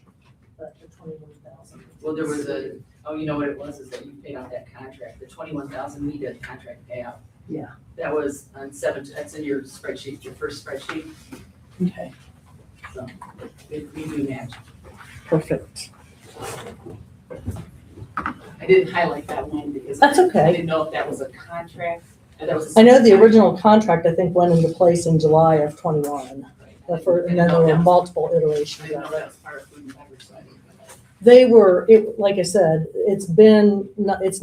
But the 21,000. Well, there was you know what it was, is that you paid out that contract, the 21,000 we did contract payout. Yeah. That was on that's in your spreadsheet, your first spreadsheet, Okay, so we do match. perfect. I didn't highlight that one because. That's okay. I didn't know if that was a contract, or that was. I know the original contract, I think, went into place in July of 21. And then there were multiple I iterations didn't know of that it. was part of food and beverage, so I didn't know that. They were, like I said, it's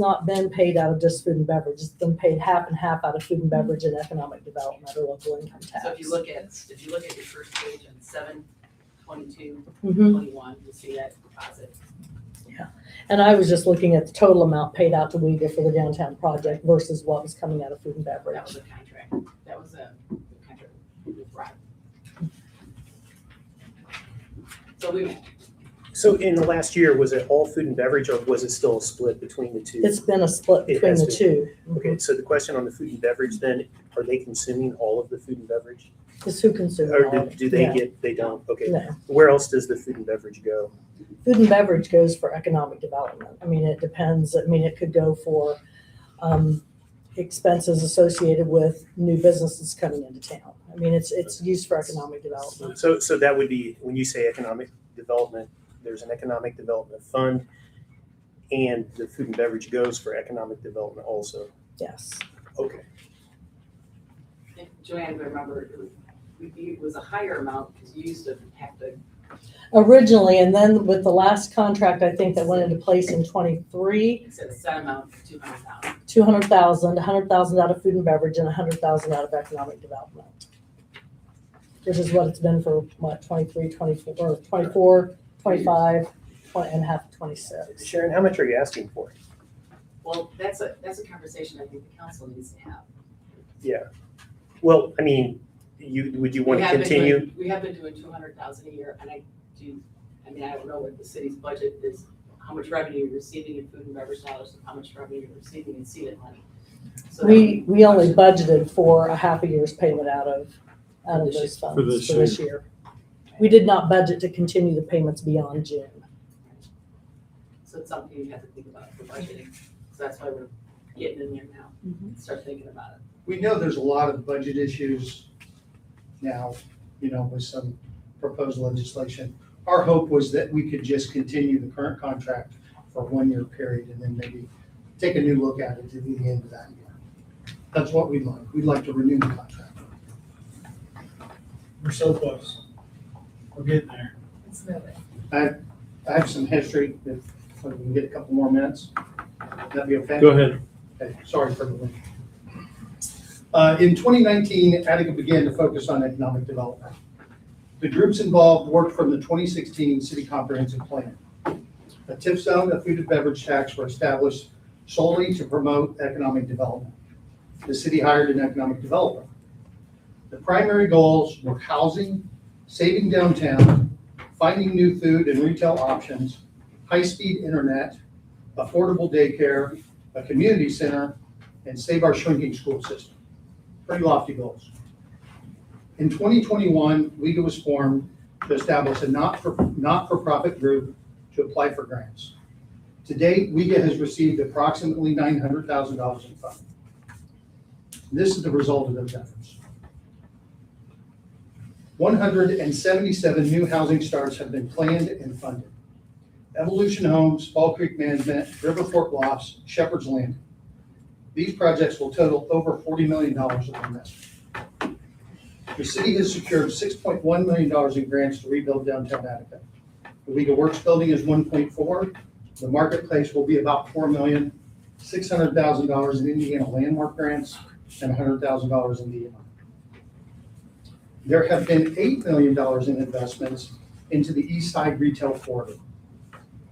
not been paid out of just food and beverage. It's been paid half and half out of food and beverage and economic development or local income tax. So if you look at your first page on 7/22/21, Mhm. you'll see that deposit. And I was just looking at the total amount paid out to WEGA for the downtown project versus what was coming out of food and That beverage. was a contract, that was a contract with Rod. So we, So in the last year, was it all food and beverage, or was it still a split between the two? It's been a split It between has the been. two. Okay, so the question on the food and beverage then, are they consuming all of the food and beverage? It's who consumes Or all do of it. do they No, get, they don't? Okay. No. Where else does the food and beverage go? Food and beverage goes for economic development. I mean, it depends. I mean, it could go for expenses associated with new businesses coming into town. I mean, it's used for economic development. So that would be, when you say economic development, there's an economic development fund, and the food and beverage goes for economic development also. Yes. Okay. and Joanne, remember, it was a higher amount because you used to have to. Originally, and then with the last contract, I think that went into place in 23, Set a set amount for 200,000. 200,000, 100,000 out of food and beverage and 100,000 out of economic development. Which is what it's been for, 23, 24, 24, 25, 20, and half 26. Sharon, how much are you asking for? Well, that's a conversation I think the council needs to have. Yeah. Well, I mean, would you want to continue? We have been doing 200,000 a year, and I don't know what the city's budget is, how much revenue you're receiving in food and beverage dollars, and how much revenue you're receiving in CEDAT money. So We only budgeted for a half a year's payment out of those funds For this for this year. We did not budget to continue the payments beyond June. So it's something you have to think about for budgeting, so that's why we're getting in there now, start thinking about it. We know there's a lot of budget issues now, with some proposed legislation. Our hope was that we could just continue the current contract for a 1-year period and then maybe take a new look at it to the end of that year. That's what we'd like. We'd like to renew the contract. We're so close. We're getting there. It's moving. I have some history, if we can get a couple more minutes. That'd be okay? Go ahead. Okay, sorry for the wait. In 2019, Attica began to focus on economic development. The groups involved worked from the 2016 City Comprehensive Plan. A TIF zone, a food and beverage tax were established solely to promote economic development. The city hired an economic developer. The primary goals were housing, saving downtown, finding new food and retail options, high-speed internet, affordable daycare, a community center, and save our shrinking school system. Pretty lofty goals. In 2021, WEGA was formed to establish a not-for-profit group to apply for grants. To date, WEGA has received approximately $900,000 in funds. This is the result of those efforts. 177 new housing starts have been planned and funded. Evolution Homes, Fall Creek Management, River Fork Lofts, Shepherd's Landing. These projects will total over $40 million of investment. The city has secured $6.1 million in grants to rebuild downtown Attica. The Liga Works building is 1.4. The marketplace will be about $4 million, $600,000 in Indiana landmark grants, and $100,000 in DMI. There have been $8 million in investments into the East Side retail corridor,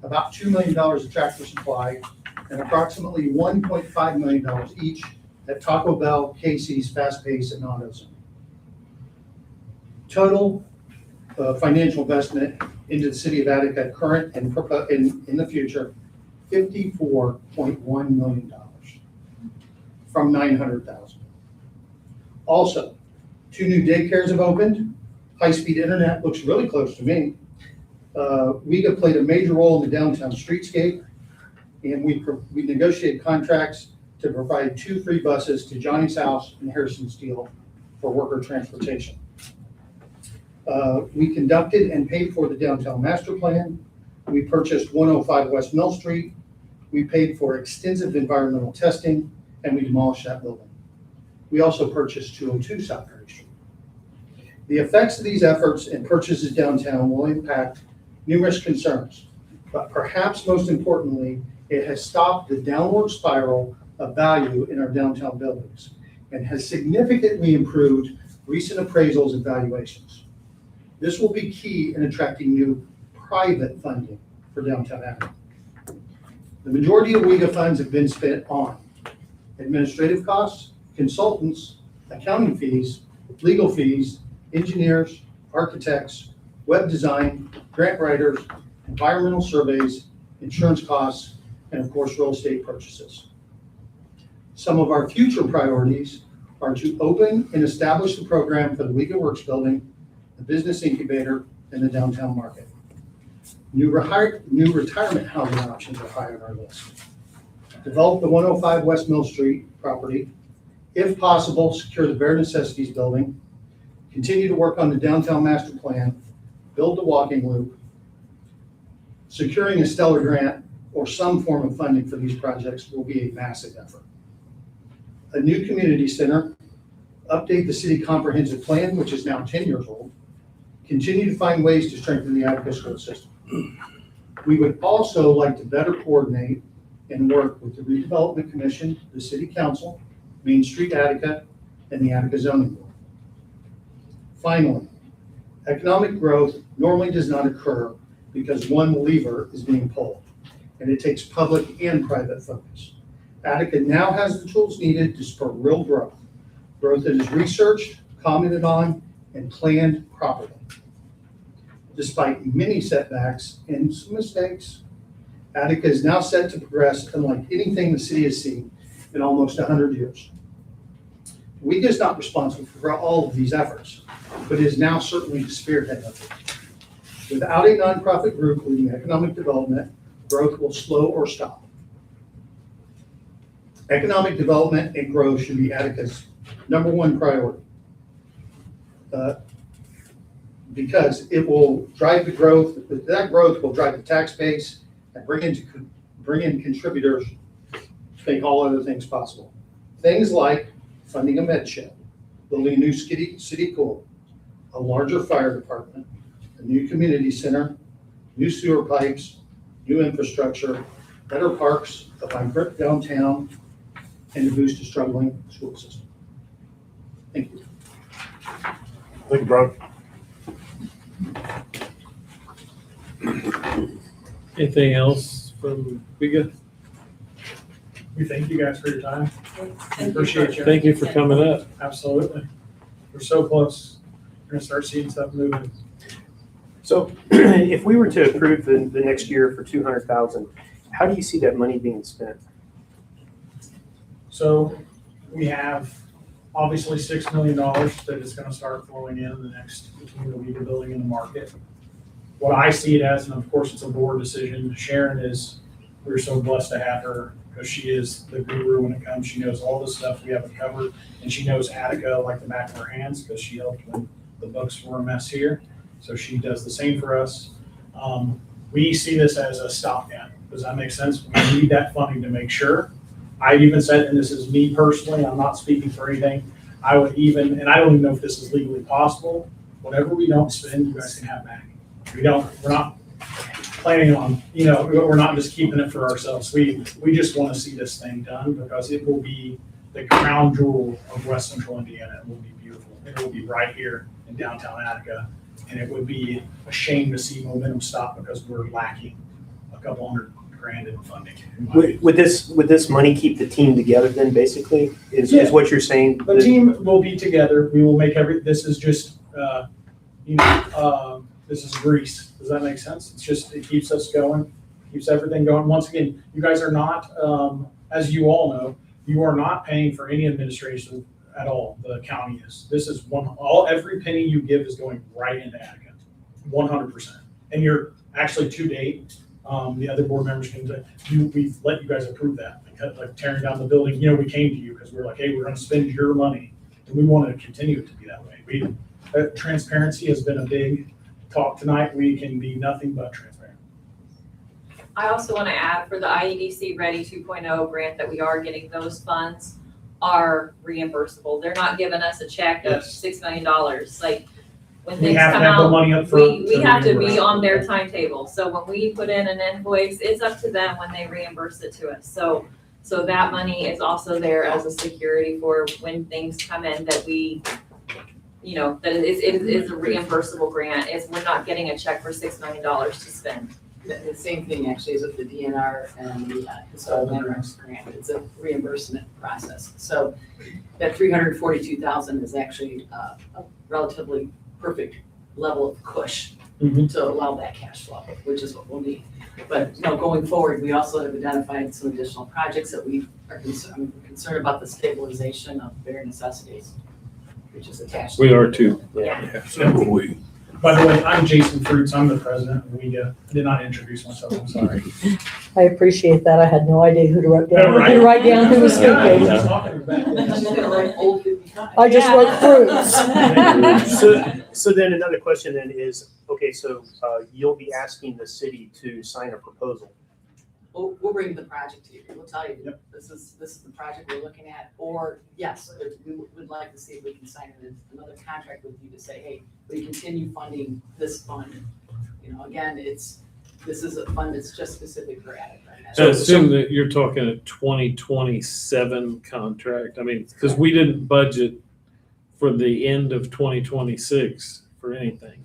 about $2 million of Tractor Supply, and approximately $1.5 million each at Taco Bell, Casey's, Fast Pace, and AutoZone. Total financial investment into the city of Attica, current and in the future, $54.1 million from $900,000. Also, 2 new daycares have opened. High-speed internet looks really close to me. WEGA played a major role in the downtown streetscape, and we negotiated contracts to provide 2 free buses to Johnny's House and Harrison Steel for worker transportation. We conducted and paid for the downtown master plan. We purchased 105 West Mill Street. We paid for extensive environmental testing, and we demolished that building. We also purchased 202 South Perry Street. The effects of these efforts and purchases downtown will impact numerous concerns, but perhaps most importantly, it has stopped the downward spiral of value in our downtown buildings and has significantly improved recent appraisals and valuations. This will be key in attracting new private funding for downtown Attica. The majority of WEGA funds have been spent on administrative costs, consultants, accounting fees, legal fees, engineers, architects, web design, grant writers, environmental surveys, insurance costs, and of course, real estate purchases. Some of our future priorities are to open and establish the program for the WEGA Works building, the business incubator, and the downtown market. New retirement housing options are high on our list. Develop the 105 West Mill Street property. If possible, secure the bare necessities building. Continue to work on the downtown master plan. Build the walking loop. Securing a stellar grant or some form of funding for these projects will be a massive effort. A new community center. Update the city comprehensive plan, which is now 10 years old. Continue to find ways to strengthen the Attica school system. We would also like to better coordinate and work with the Redevelopment Commission, the City Council, Main Street Attica, and the Attica Zoning Board. Finally, economic growth normally does not occur because one lever is being pulled, and it takes public and private focus. Attica now has the tools needed to spur real growth, growth that is researched, commented on, and planned properly. Despite many setbacks and some mistakes, Attica is now set to progress unlike anything the city has seen in almost 100 years. WEGA is not responsible for all of these efforts, but is now certainly the spearhead of it. Without a nonprofit group leading economic development, growth will slow or stop. Economic development and growth should be Attica's #1 priority. Because it will drive the growth, that growth will drive the tax base and bring in contributors to make all other things possible. Things like funding a med shed, building a new city pool, a larger fire department, a new community center, new sewer pipes, new infrastructure, better parks, a vibrant downtown, and to boost a struggling school system. Thank you. Thank you, Brian. Anything else from WEGA? We thank you guys for your time. We appreciate you. Thank you for coming up. Absolutely. We're so close. We're gonna start seeing stuff moving. So if we were to approve the next year for 200,000, how do you see that money being spent? So we have obviously $6 million that is gonna start flowing in the next, between the WEGA building and the market. What I see it as, and of course it's a board decision, Sharon is, we're so blessed to have her because she is the guru when it comes. She knows all the stuff we haven't covered, and she knows Attica like the back of her hands because she helped when the books were a mess here, so she does the same for us. We see this as a stopgap. Does that make sense? We need that funding to make sure. I've even said, and this is me personally, I'm not speaking for anything, I would even, and I don't even know if this is legally possible, whatever we don't spend, you guys can have back. We're not planning on, we're not just keeping it for ourselves. We just want to see this thing done because it will be the crown jewel of West Central Indiana. It will be beautiful. It will be right here in downtown Attica. And it would be a shame to see momentum stop because we're lacking a couple $100,000 in funding. Would this money keep the team together then, basically, is what you're saying? The team will be together. We will make this is just, this is grease. Does that make sense? It keeps us going, keeps everything going. Once again, you guys are not, as you all know, you are not paying for any administration at all. The county is. This is every penny you give is going right into Attica, 100%. And you're actually to date, the other board members can say, we've let you guys approve that. Like tearing down the building, we came to you because we're like, hey, we're going to spend your money, and we want to continue it to be that way. Transparency has been a big talk tonight. We can be nothing but transparent. I also want to add for the IEDC Ready 2.0 grant that we are getting, those funds are reimbursable. They're not giving us a check of $6 million. Like when things come out, we have to be on their timetable. So when we put in an invoice, it's up to them when they reimburse it to us. So that money is also there as a security for when things come in that we, that it is a reimbursable grant. We're not getting a check for $6 million to spend. The same thing actually is with the DNR and the historic landmarks grant. It's a reimbursement process. So that $342,000 is actually a relatively perfect level of cush to allow that cash flow, which is what we'll need. But going forward, we also have identified some additional projects that we are concerned about the stabilization of bare necessities, which is attached. We are too. Yeah. By the way, I'm Jason Fruits. I'm the president. We did not introduce myself. I'm sorry. I appreciate that. I had no idea who to write down who was speaking. I just wrote Fruits. So then another question then is, okay, so you'll be asking the city to sign a proposal. We'll bring the project to you. We'll tell you, this is the project we're looking at, or yes, we would like to see if we can sign another contract with you to say, hey, we continue funding this fund. Again, this is a fund that's just specific for Attica right now. So assume that you're talking a 2027 contract. I mean, because we didn't budget for the end of 2026 for anything.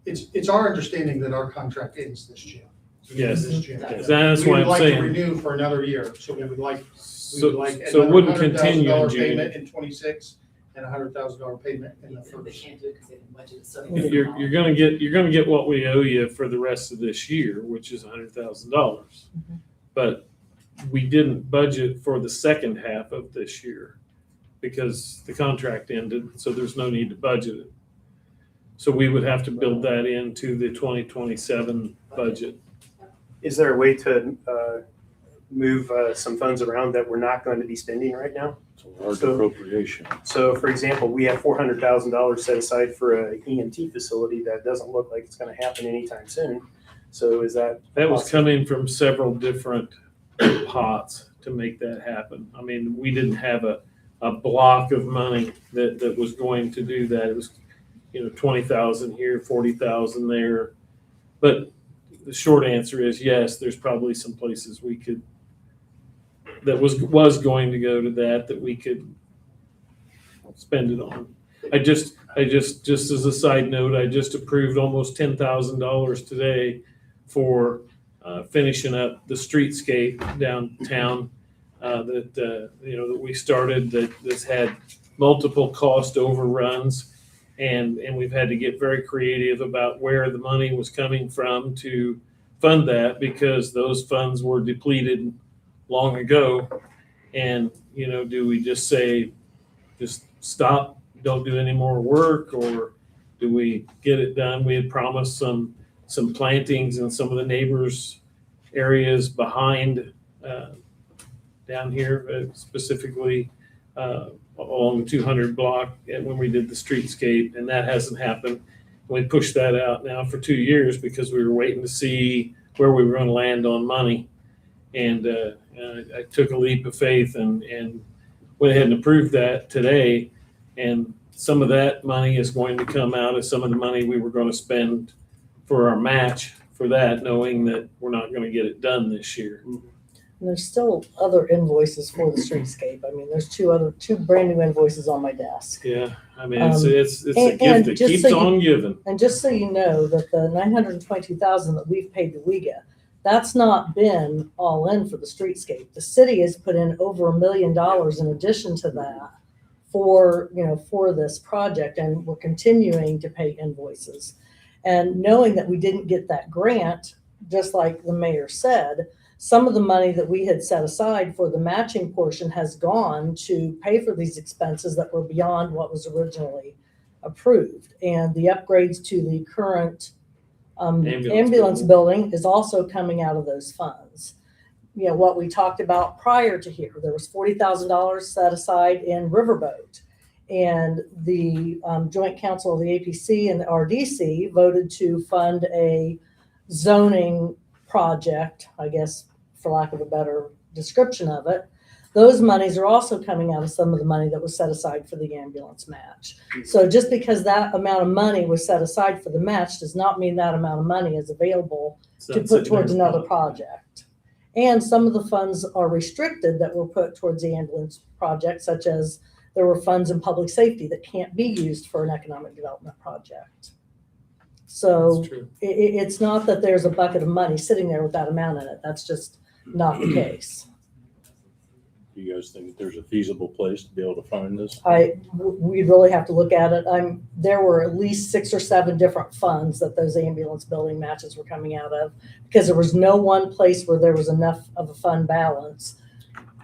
It's our understanding that our contract ends this June. Yes, This June. that's We what would I'm like to saying. renew for another year, so we would like So it wouldn't continue in $100,000 June. payment in 26 and $100,000 payment in the They first. can't do it because they didn't budget it. So You're gonna get what we owe you for the rest of this year, which is $100,000. But we didn't budget for the second half of this year because the contract ended, so there's no need to budget it. So we would have to build that into the 2027 budget. Is there a way to move some funds around that we're not going to be spending right now? It's a large appropriation. So for example, we have $400,000 set aside for an EMT facility that doesn't look like it's going to happen anytime soon. So is that? That was coming from several different pots to make that happen. I mean, we didn't have a block of money that was going to do that. It was, 20,000 here, 40,000 there. But the short answer is yes, there's probably some places we could, that was going to go to that we could spend it on. I just as a side note, I just approved almost $10,000 today for finishing up the streetscape downtown that we started that's had multiple cost overruns. And we've had to get very creative about where the money was coming from to fund that because those funds were depleted long ago. And, do we just say, just stop, don't do any more work, or do we get it done? We had promised some plantings in some of the neighbors' areas behind down here, specifically along the 200 block and when we did the streetscape, and that hasn't happened. We pushed that out now for 2 years because we were waiting to see where we were going to land on money. And I took a leap of faith and went ahead and approved that today. And some of that money is going to come out of some of the money we were going to spend for our match for that, knowing that we're not going to get it done this year. And there's still other invoices for the streetscape. I mean, there's two brand new invoices on my desk. Yeah, I mean, it's a and gift that just keeps so you- on giving. And just so you know, that the $922,000 that we've paid to WEGA, that's not been all in for the streetscape. The city has put in over $1 million in addition to that for this project, and we're continuing to pay invoices. And knowing that we didn't get that grant, just like the mayor said, some of the money that we had set aside for the matching portion has gone to pay for these expenses that were beyond what was originally approved. And the upgrades to the current ambulance building is also coming out of those funds. You know, what we talked about prior to here, there was $40,000 set aside in Riverboat. And the Joint Council of the APC and the RDC voted to fund a zoning project, I guess, for lack of a better description of it. Those monies are also coming out of some of the money that was set aside for the ambulance match. So just because that amount of money was set aside for the match does not mean that amount of money is available to put towards another project. And some of the funds are restricted that were put towards the ambulance project, such as there were funds in public safety that can't be used for an economic development project. So it's not that there's a bucket of money sitting there with that amount in it. That's just not the case. Do you guys think that there's a feasible place to be able to find this? We really have to look at it. There were at least 6 or 7 different funds that those ambulance building matches were coming out of, because there was no one place where there was enough of a fund balance,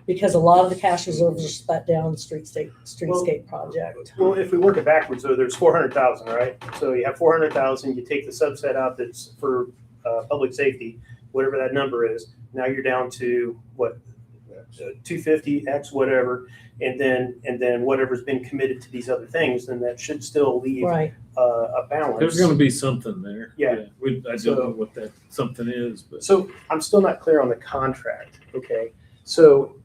because a lot of the cash reserves are spent down in the streetscape project. Well, if we work it backwards, though, there's 400,000, right? So you have 400,000, you take the subset out that's for public safety, whatever that number is. Now you're down to what, 250 X whatever, and then whatever's been committed to these other things, then that should still leave Right. A balance. There's going to be something there. Yeah. I don't know what that something is, but So I'm still not clear on the contract. Okay, so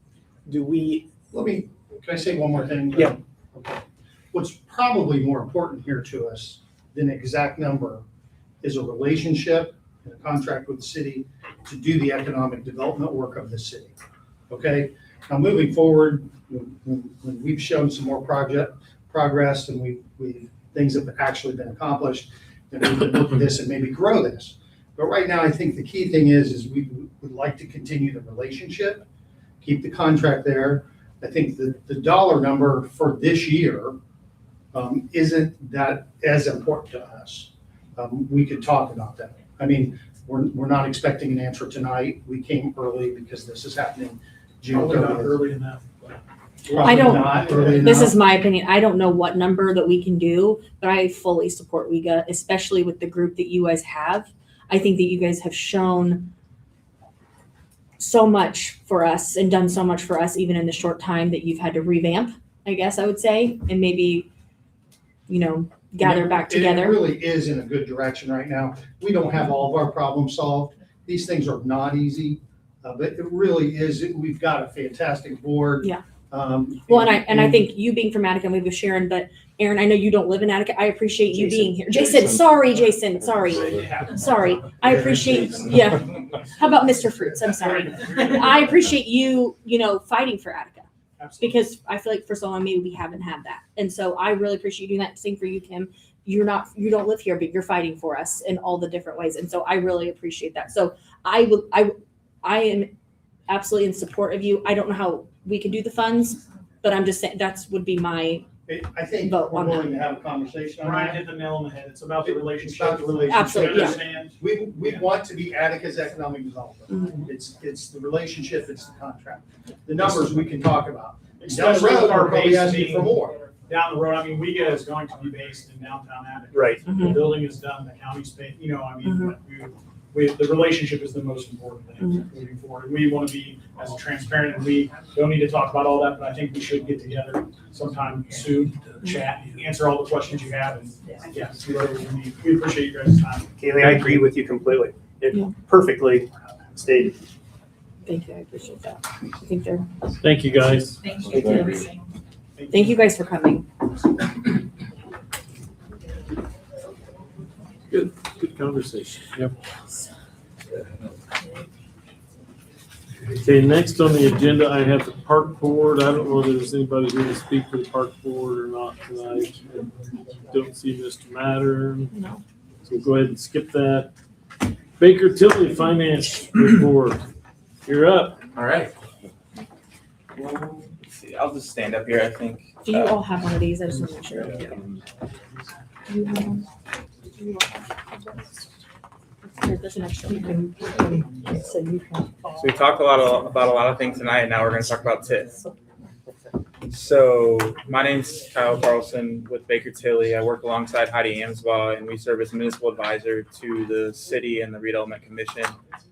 do we? Can I say one more thing? Yeah. Okay. What's probably more important here to us than an exact number is a relationship and a contract with the city to do the economic development work of the city. Okay, now moving forward, when we've shown some more progress and we things have actually been accomplished, then we can look at this and maybe grow this. But right now, I think the key thing is we would like to continue the relationship, keep the contract there. I think the dollar number for this year isn't that as important to us. We could talk about that. I mean, we're not expecting an answer tonight. We came early because this is happening June Probably not 30th. early enough. I don't- Not early This enough. is my opinion. I don't know what number that we can do, but I fully support WEGA, especially with the group that you guys have. I think that you guys have shown so much for us and done so much for us, even in the short time that you've had to revamp, I guess I would say, and maybe, gather back together. It really is in a good direction right now. We don't have all of our problems solved. These things are not easy, but it really is. We've got a fantastic board. Yeah. Well, and I think you being from Attica, maybe with Sharon, but Aaron, I know you don't live in Attica. I appreciate you being here. Jason, sorry. Sorry. I appreciate, yeah. How about Mr. Fruits? I'm sorry. I appreciate you, fighting for Attica. Because I feel like for so long, maybe we haven't had that. And so I really appreciate you doing that. Same for you, Kim. You don't live here, but you're fighting for us in all the different ways. And so I really appreciate that. So I am absolutely in support of you. I don't know how we can do the funds, but I'm just saying would be my I think vote we're on willing that. to have a conversation on Ryan that. hit the nail on the head. It's about the It's relationship. about the relationship. Absolutely, yeah. Understand. We want to be Attica's economic development. Mhm. It's the relationship, it's the contract. The numbers we can talk about. Down the Especially road, with our we're probably base asking being for more. down the road. I mean, WEGA is going to be based in downtown Attica. Right. The building is done, the county's paid, Mhm. the relationship is the most important thing moving forward. And we want to be as transparent, and we don't need to talk about all that, but I think we should get together sometime soon to chat, answer all the questions you have, and yeah, see whatever we need. We appreciate you guys' time. Kaylee, I agree with you completely. Perfectly stated. Thank you, I appreciate that. I think they're, Thank you, guys. Thank Thank you. thank you guys for coming. Good conversation. Yep. Okay, next on the agenda, I have the park board. I don't know whether there's anybody here to speak for the park board or not tonight. Don't see Mr. Matter. No. So we'll go ahead and skip that. Baker Tilly Finance Report. You're up. All right. Let's see, I'll just stand up here, I think. Do you all have one of these? I just want to make sure. Yeah. Do you have one? Do you all have one? Here, there's an extra one. So you can. So we talked about a lot of things tonight, and now we're going to talk about TIF. So my name's Kyle Carlson with Baker Tilly. I work alongside Heidi Amsbaugh, and we serve as municipal advisor to the city and the Redevelopment Commission.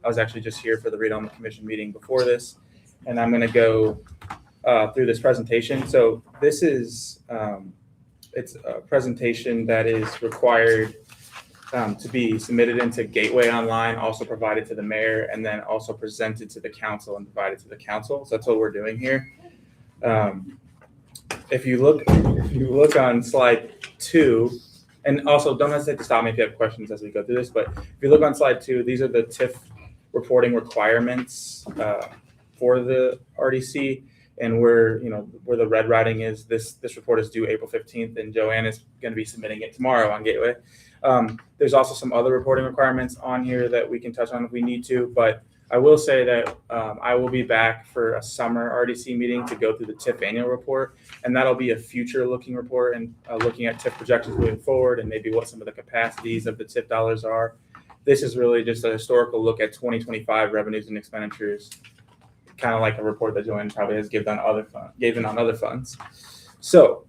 I was actually just here for the Redevelopment Commission meeting before this, and I'm going to go through this presentation. So this is it's a presentation that is required to be submitted into Gateway Online, also provided to the mayor, and then also presented to the council and provided to the council. So that's what we're doing here. If you look on slide 2, and also don't hesitate to stop me if you have questions as we go through this, but if you look on slide 2, these are the TIF reporting requirements for the RDC, and where the red writing is, this report is due April 15th, and Joanne is going to be submitting it tomorrow on Gateway. There's also some other reporting requirements on here that we can touch on if we need to, but I will say that I will be back for a summer RDC meeting to go through the TIF annual report, and that'll be a future-looking report and looking at TIF projections moving forward and maybe what some of the capacities of the TIF dollars are. This is really just a historical look at 2025 revenues and expenditures, kind of like a report that Joanne probably has given on other funds. So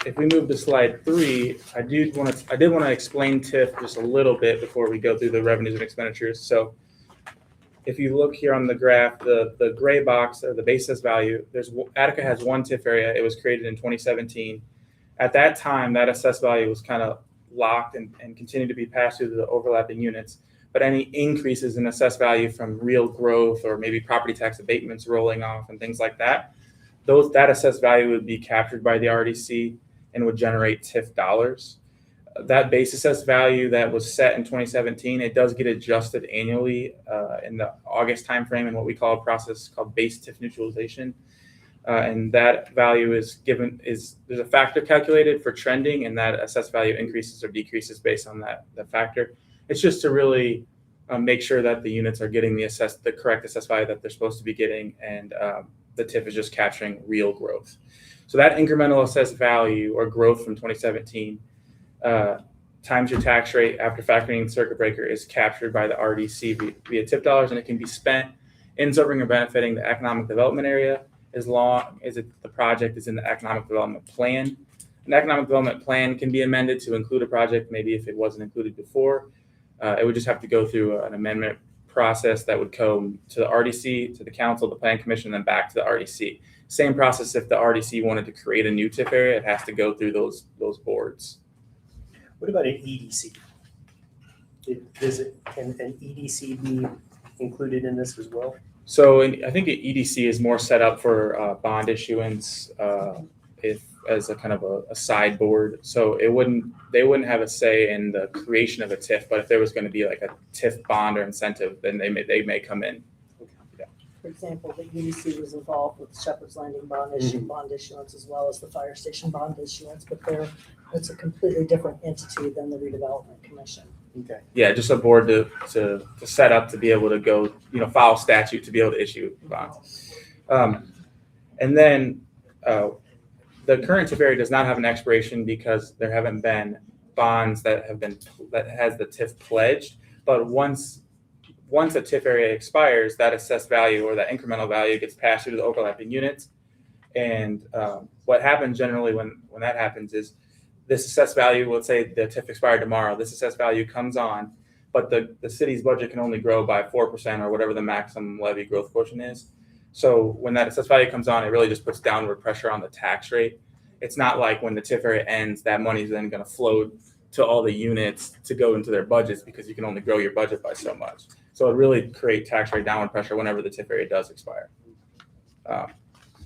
if we move to slide 3, I did want to explain TIF just a little bit before we go through the revenues and expenditures. So if you look here on the graph, the gray box or the basis value, Attica has one TIF area. It was created in 2017. At that time, that assessed value was kind of locked and continued to be passed through the overlapping units. But any increases in assessed value from real growth or maybe property tax abatements rolling off and things like that, that assessed value would be captured by the RDC and would generate TIF dollars. That base assessed value that was set in 2017, it does get adjusted annually in the August timeframe in what we call a process called base TIF neutralization. And that value there's a factor calculated for trending, and that assessed value increases or decreases based on that factor. It's just to really make sure that the units are getting the correct assessed value that they're supposed to be getting, and the TIF is just capturing real growth. So that incremental assessed value or growth from 2017 times your tax rate after factoring circuit breaker is captured by the RDC via TIF dollars, and it can be spent in serving or benefiting the economic development area as long as the project is in the economic development plan. An economic development plan can be amended to include a project, maybe if it wasn't included before. It would just have to go through an amendment process that would come to the RDC, to the council, the plan commission, and then back to the RDC. Same process if the RDC wanted to create a new TIF area, it has to go through those boards. What about an EDC? Can an EDC be included in this as well? So I think an EDC is more set up for bond issuance as a kind of a sideboard. So they wouldn't have a say in the creation of a TIF, but if there was going to be like a TIF bond or incentive, then they may come in. Yeah. For example, the EDC was involved with Shepherd's Landing bond issuance as well as the fire station bond issuance, but it's a completely different entity than the redevelopment commission. Okay. Yeah, just a board to set up to be able to go, file statute to be able to issue bonds. And then the current TIF area does not have an expiration because there haven't been bonds that has the TIF pledged. But once a TIF area expires, that assessed value or that incremental value gets passed through to the overlapping units. And what happens generally when that happens is this assessed value, let's say the TIF expired tomorrow, this assessed value comes on, but the city's budget can only grow by 4% or whatever the maximum levy growth quotient is. So when that assessed value comes on, it really just puts downward pressure on the tax rate. It's not like when the TIF area ends, that money's then going to flow to all the units to go into their budgets because you can only grow your budget by so much. So it really creates tax rate downward pressure whenever the TIF area does expire. How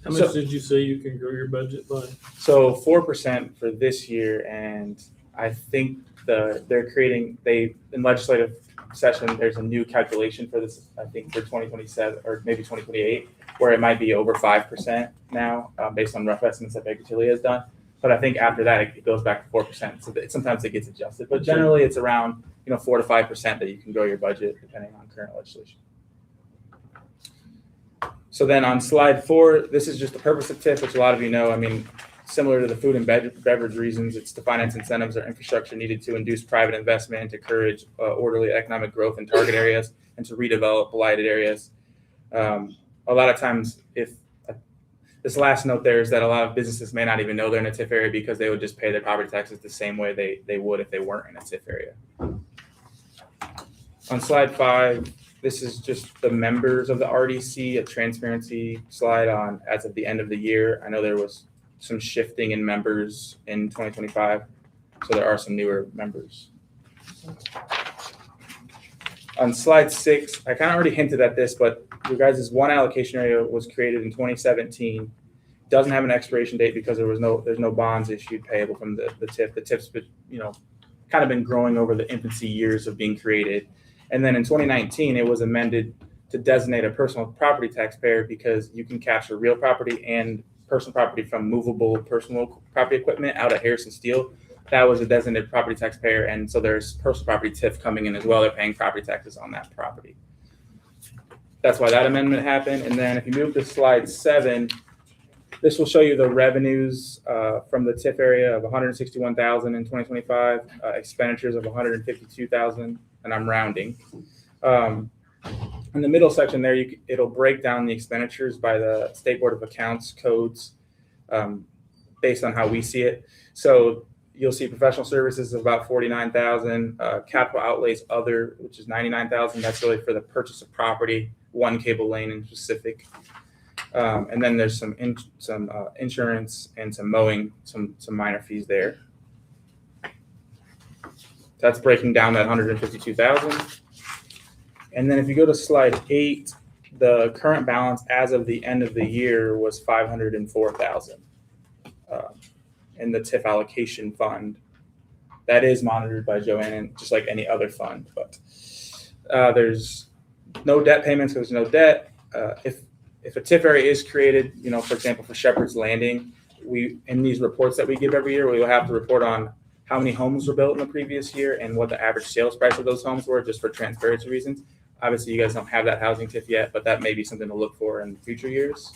much did you say you can grow your budget by? So 4% for this year, and I think in legislative session, there's a new calculation for this, I think for 2027 or maybe 2028, where it might be over 5% now, based on rough estimates that Baker Tilly has done. But I think after that, it goes back to 4%. So sometimes it gets adjusted, but generally it's around 4 to 5% that you can grow your budget depending on current legislation. So then on slide 4, this is just the purpose of TIF, which a lot of you know. I mean, similar to the food and beverage reasons, it's to finance incentives or infrastructure needed to induce private investment and to encourage orderly economic growth in target areas and to redevelop blighted areas. A lot of times, this last note there is that a lot of businesses may not even know they're in a TIF area because they would just pay their property taxes the same way they would if they weren't in a TIF area. On slide 5, this is just the members of the RDC, a transparency slide on as of the end of the year. I know there was some shifting in members in 2025, so there are some newer members. On slide 6, I kind of already hinted at this, but your guys' one allocation area was created in 2017. Doesn't have an expiration date because there's no bonds issued payable from the TIF. The TIF's been, kind of been growing over the infancy years of being created. And then in 2019, it was amended to designate a personal property taxpayer because you can capture real property and personal property from movable personal property equipment out of Harrison Steel. That was a designated property taxpayer, and so there's personal property TIF coming in as well. They're paying property taxes on that property. That's why that amendment happened. And then if you move to slide 7, this will show you the revenues from the TIF area of $161,000 in 2025, expenditures of $152,000, and I'm rounding. In the middle section there, it'll break down the expenditures by the State Board of Accounts codes based on how we see it. So you'll see professional services of about $49,000, capital outlays other, which is $99,000. That's really for the purchase of property, one cable lane in specific. And then there's some insurance and some mowing, some minor fees there. That's breaking down that $152,000. And then if you go to slide 8, the current balance as of the end of the year was $504,000 in the TIF allocation fund. That is monitored by Joanne, just like any other fund. But there's no debt payments. There's no debt. If a TIF area is created, for example, for Shepherd's Landing, in these reports that we give every year, we will have to report on how many homes were built in the previous year and what the average sales price of those homes were, just for transparency reasons. Obviously, you guys don't have that housing TIF yet, but that may be something to look for in future years.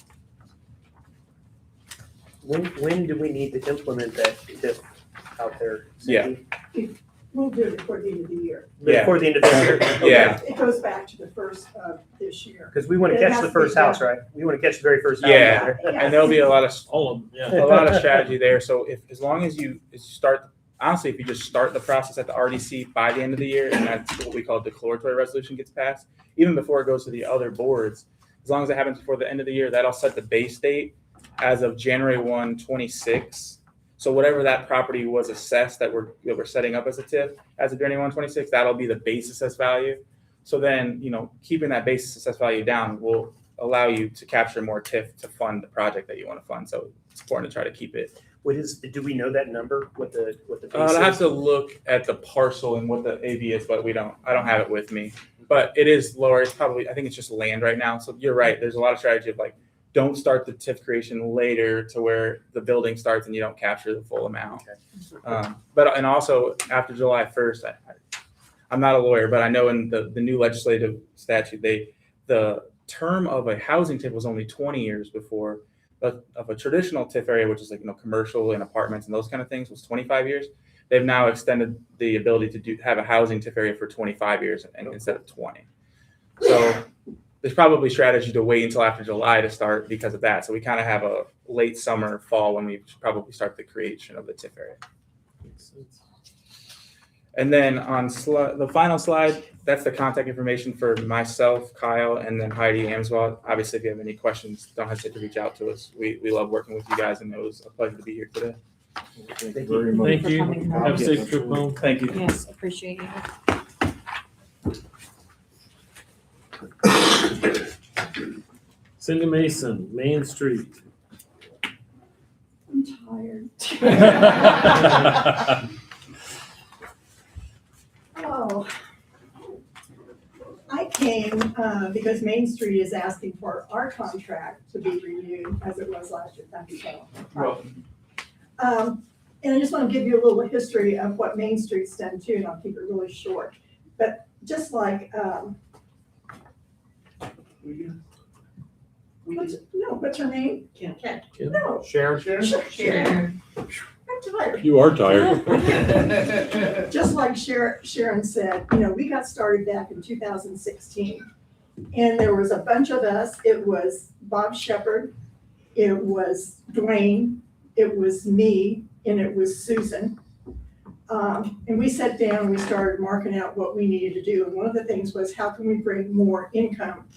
When do we need to implement that TIF out there? Yeah. We'll do it before the end of the year. Before the end of this year? Yeah. It goes back to the first of this year. Because we want to catch the first house, right? We want to catch the very first house. Yeah, and there'll be a lot of strategy there. So as long as you start, honestly, if you just start the process at the RDC by the end of the year, and that's what we call a declaratory resolution gets passed, even before it goes to the other boards, as long as it happens before the end of the year, that'll set the base date as of January 1, 26. So whatever that property was assessed that we're setting up as a TIF as of January 1, 26, that'll be the base assessed value. So then, keeping that base assessed value down will allow you to capture more TIF to fund the project that you want to fund. So it's important to try to keep it. Do we know that number? What the base I'll is? have to look at the parcel and what the AB is, but I don't have it with me. But it is lower. It's probably, I think it's just land right now. So you're right. There's a lot of strategy of don't start the TIF creation later to where the building starts and you don't capture the full amount. Okay. And also after July 1st, I'm not a lawyer, but I know in the new legislative statute, the term of a housing TIF was only 20 years before. But of a traditional TIF area, which is commercial and apartments and those kind of things, was 25 years. They've now extended the ability to have a housing TIF area for 25 years instead of 20. So there's probably strategy to wait until after July to start because of that. So we kind of have a late summer, fall when we should probably start the creation of the TIF area. And then on the final slide, that's the contact information for myself, Kyle, and then Heidi Amswell. Obviously, if you have any questions, don't hesitate to reach out to us. We love working with you guys, and it was a pleasure to be here today. Thank you very much. Thank for you. coming. Have a safe trip home. Thank you. Yes, appreciate it. Cindy Mason, Main Street. I'm tired. Oh. I came because Main Street is asking for our contract to be renewed as it was last year. Thank you, Carol. And I just want to give you a little history of what Main Street's done too, and I'll keep it really short. But just like, what's her name? Kim. No. Sharon? I'm tired. You are tired. Just like Sharon said, we got started back in 2016. And there was a bunch of us. It was Bob Shepherd, it was Dwayne, it was me, and it was Susan. And we sat down and we started marking out what we needed to do. And one of the things was, how can we bring more income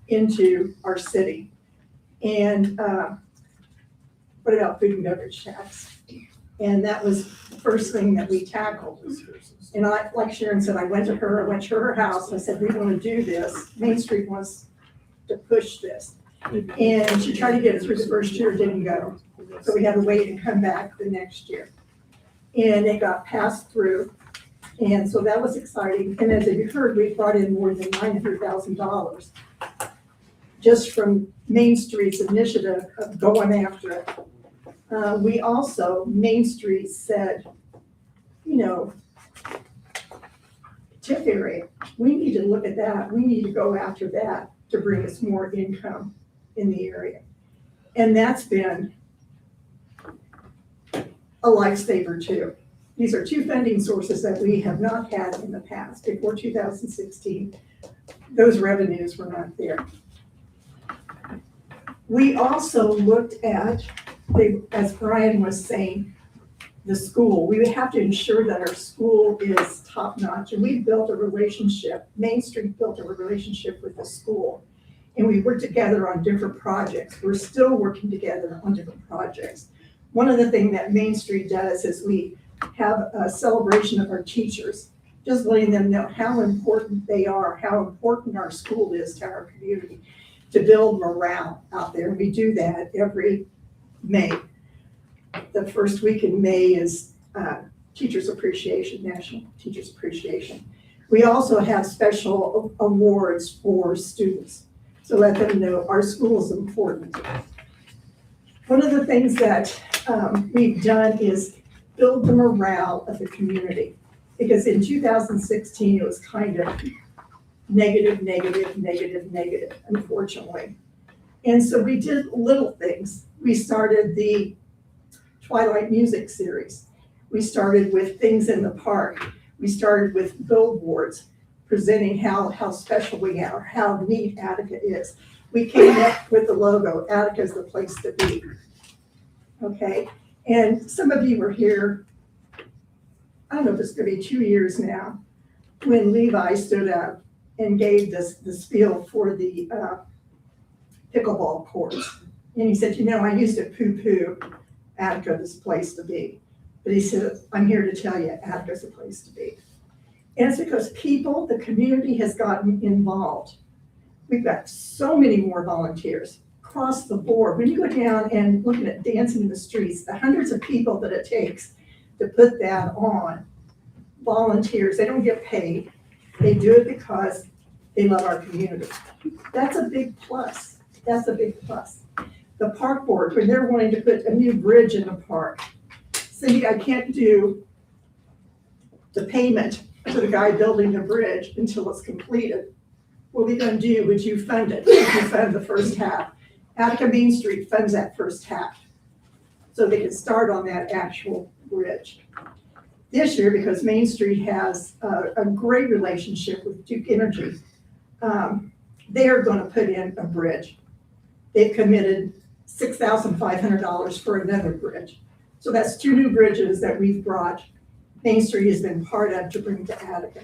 into our city? And what about food and beverage tax? And that was the first thing that we tackled. And like Sharon said, I went to her house, and I said, we want to do this. Main Street wants to push this. And she tried to get it through the first year, didn't go. So we had to wait and come back the next year. And it got passed through. And so that was exciting. And as you heard, we brought in more than $900,000 just from Main Street's initiative of going after it. We also, Main Street said, TIF area, we need to look at that. We need to go after that to bring us more income in the area. And that's been a lifesaver too. These are two funding sources that we have not had in the past. Before 2016, those revenues were not there. We also looked at, as Brian was saying, the school. We would have to ensure that our school is top notch. And we built a relationship, Main Street built a relationship with the school. And we worked together on different projects. We're still working together on different projects. One of the things that Main Street does is we have a celebration of our teachers, just letting them know how important they are, how important our school is to our community, to build morale out there. And we do that every May. The first week in May is Teachers Appreciation, National Teachers Appreciation. We also have special awards for students, so let them know our school is important. One of the things that we've done is build the morale of the community, because in 2016 it was kind of negative, unfortunately. And so we did little things. We started the Twilight Music Series. We started with things in the park. We started with billboards presenting how special we are, how neat Attica is. We came up with the logo, Attica is the place to be. Okay, and some of you were here, I don't know if it's gonna be 2 years now, when Levi stood up and gave the spiel for the pickleball courts. And he said, I used to poo-poo Attica, this place to be. But he said, I'm here to tell you, Attica's a place to be. And it's because people, the community has gotten involved. We've got so many more volunteers across the board. When you go down and look at dancing in the streets, the hundreds of people that it takes to put that on, volunteers, they don't get paid. They do it because they love our community. That's a big plus. That's a big plus. The park board, when they're wanting to put a new bridge in the park, Cindy, I can't do the payment to the guy building the bridge until it's completed. What are we gonna do? Would you fund it? Would you fund the first half? Attica Main Street funds that first half, so they can start on that actual bridge. This year, because Main Street has a great relationship with Duke Energy, they are gonna put in a bridge. They've committed $6,500 for another bridge. So that's 2 new bridges that we've brought Main Street has been part of to bring to Attica.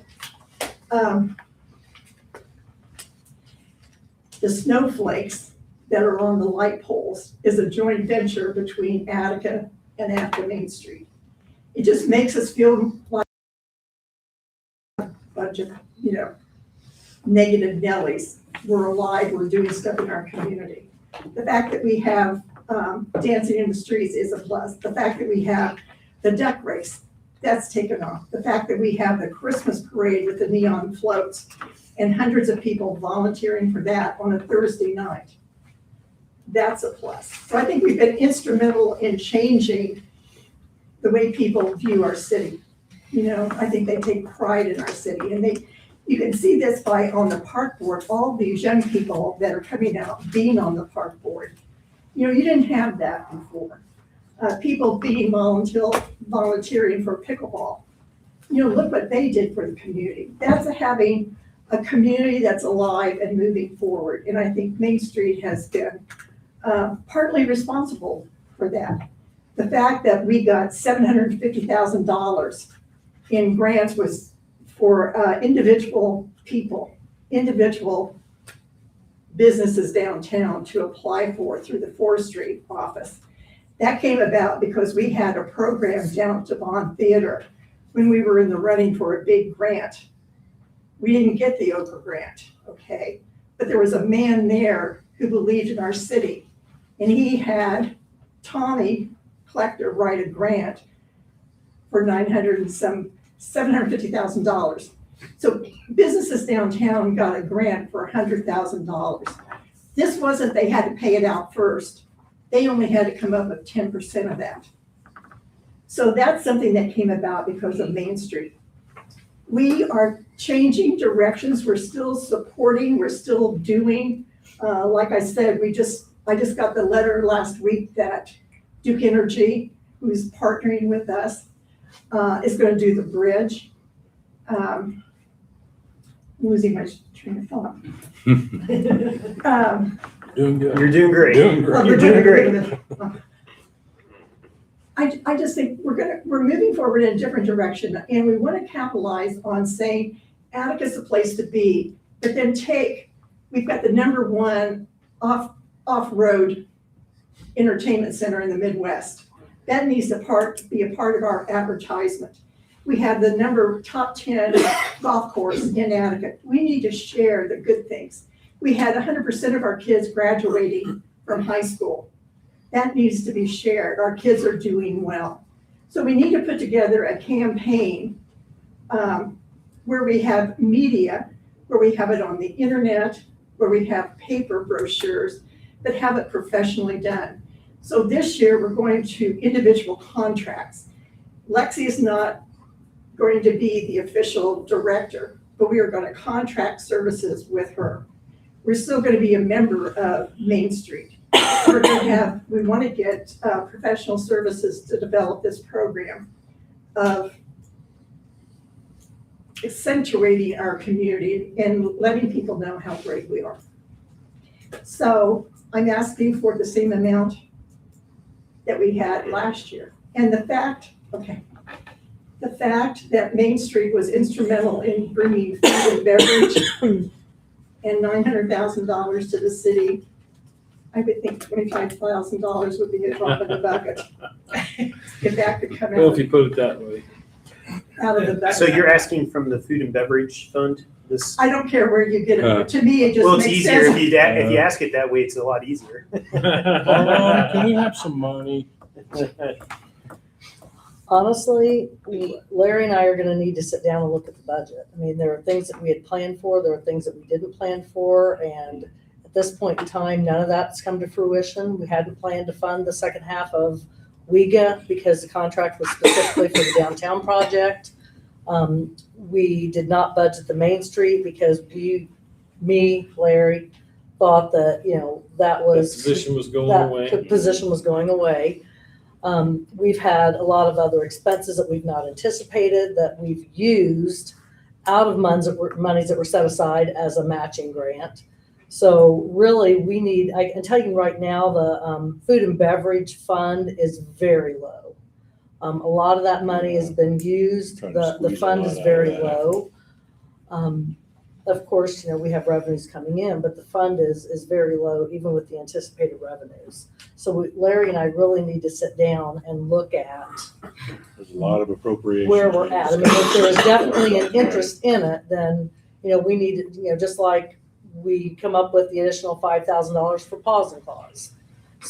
The snowflakes that are on the light poles is a joint venture between Attica and Attica Main Street. It just makes us feel like a bunch of, negative Nellies. We're alive, we're doing stuff in our community. The fact that we have dancing in the streets is a plus. The fact that we have the duck race, that's taken off. The fact that we have the Christmas parade with the neon floats and hundreds of people volunteering for that on a Thursday night, that's a plus. So I think we've been instrumental in changing the way people view our city. I think they take pride in our city, and you can see this on the park board, all these young people that are coming out being on the park board. You didn't have that before. People being volunteering for pickleball. Look what they did for the community. That's having a community that's alive and moving forward. And I think Main Street has been partly responsible for that. The fact that we got $750,000 in grants was for individual people, individual businesses downtown to apply for through the forestry office. That came about because we had a program down at Devon Theater when we were in the running for a big grant. We didn't get the Oprah grant, okay? But there was a man there who believed in our city, and he had Tommy Collector write a grant for $750,000. So businesses downtown got a grant for $100,000. This wasn't they had to pay it out first. They only had to come up with 10% of that. So that's something that came about because of Main Street. We are changing directions. We're still supporting, we're still doing. Like I said, I just got the letter last week that Duke Energy, who's partnering with us, is going to do the bridge. I'm losing my train of thought. Doing good. You're doing great. You're doing great. I just think we're moving forward in a different direction, and we want to capitalize on saying Attica's a place to be, but then we've got the #1 off-road entertainment center in the Midwest. That needs to be a part of our advertisement. We have the top 10 golf course in Attica. We need to share the good things. We had 100% of our kids graduating from high school. That needs to be shared. Our kids are doing well. So we need to put together a campaign where we have media, where we have it on the internet, where we have paper brochures, but have it professionally done. So this year we're going to individual contracts. Lexi is not going to be the official director, but we are going to contract services with her. We're still going to be a member of Main Street. We want to get professional services to develop this program of accentuating our community and letting people know how great we are. So I'm asking for the same amount that we had last year. And the fact that Main Street was instrumental in bringing food and beverage and $900,000 to the city, I would think $25,000 would be a drop in the bucket. If that could come Well, out if you put it that way. of the bucket. So you're asking from the food and beverage fund? I don't care where you get it. To me, it just Well, it's makes easier sense. if you ask it that way. It's a lot easier. Can we have some money? Honestly, Larry and I are gonna need to sit down and look at the budget. I mean, there are things that we had planned for, there are things that we didn't plan for, and at this point in time, none of that's come to fruition. We hadn't planned to fund the second half of WEGA because the contract was specifically for the downtown project. We did not budget the Main Street because Larry, thought that, that Position was going away. position was going away. We've had a lot of other expenses that we've not anticipated that we've used out of monies that were set aside as a matching grant. So really I can tell you right now, the food and beverage fund is very low. A lot of that money has been used. Trying to The squeeze a fund lot is out of very that. low. Of course, we have revenues coming in, but the fund is very low, even with the anticipated revenues. So Larry and I really need to sit down and look at There's a lot of appropriations. where we're at. I mean, if there is definitely an interest in it, then, we need to, just like we come up with the additional $5,000 for Pause and Cause.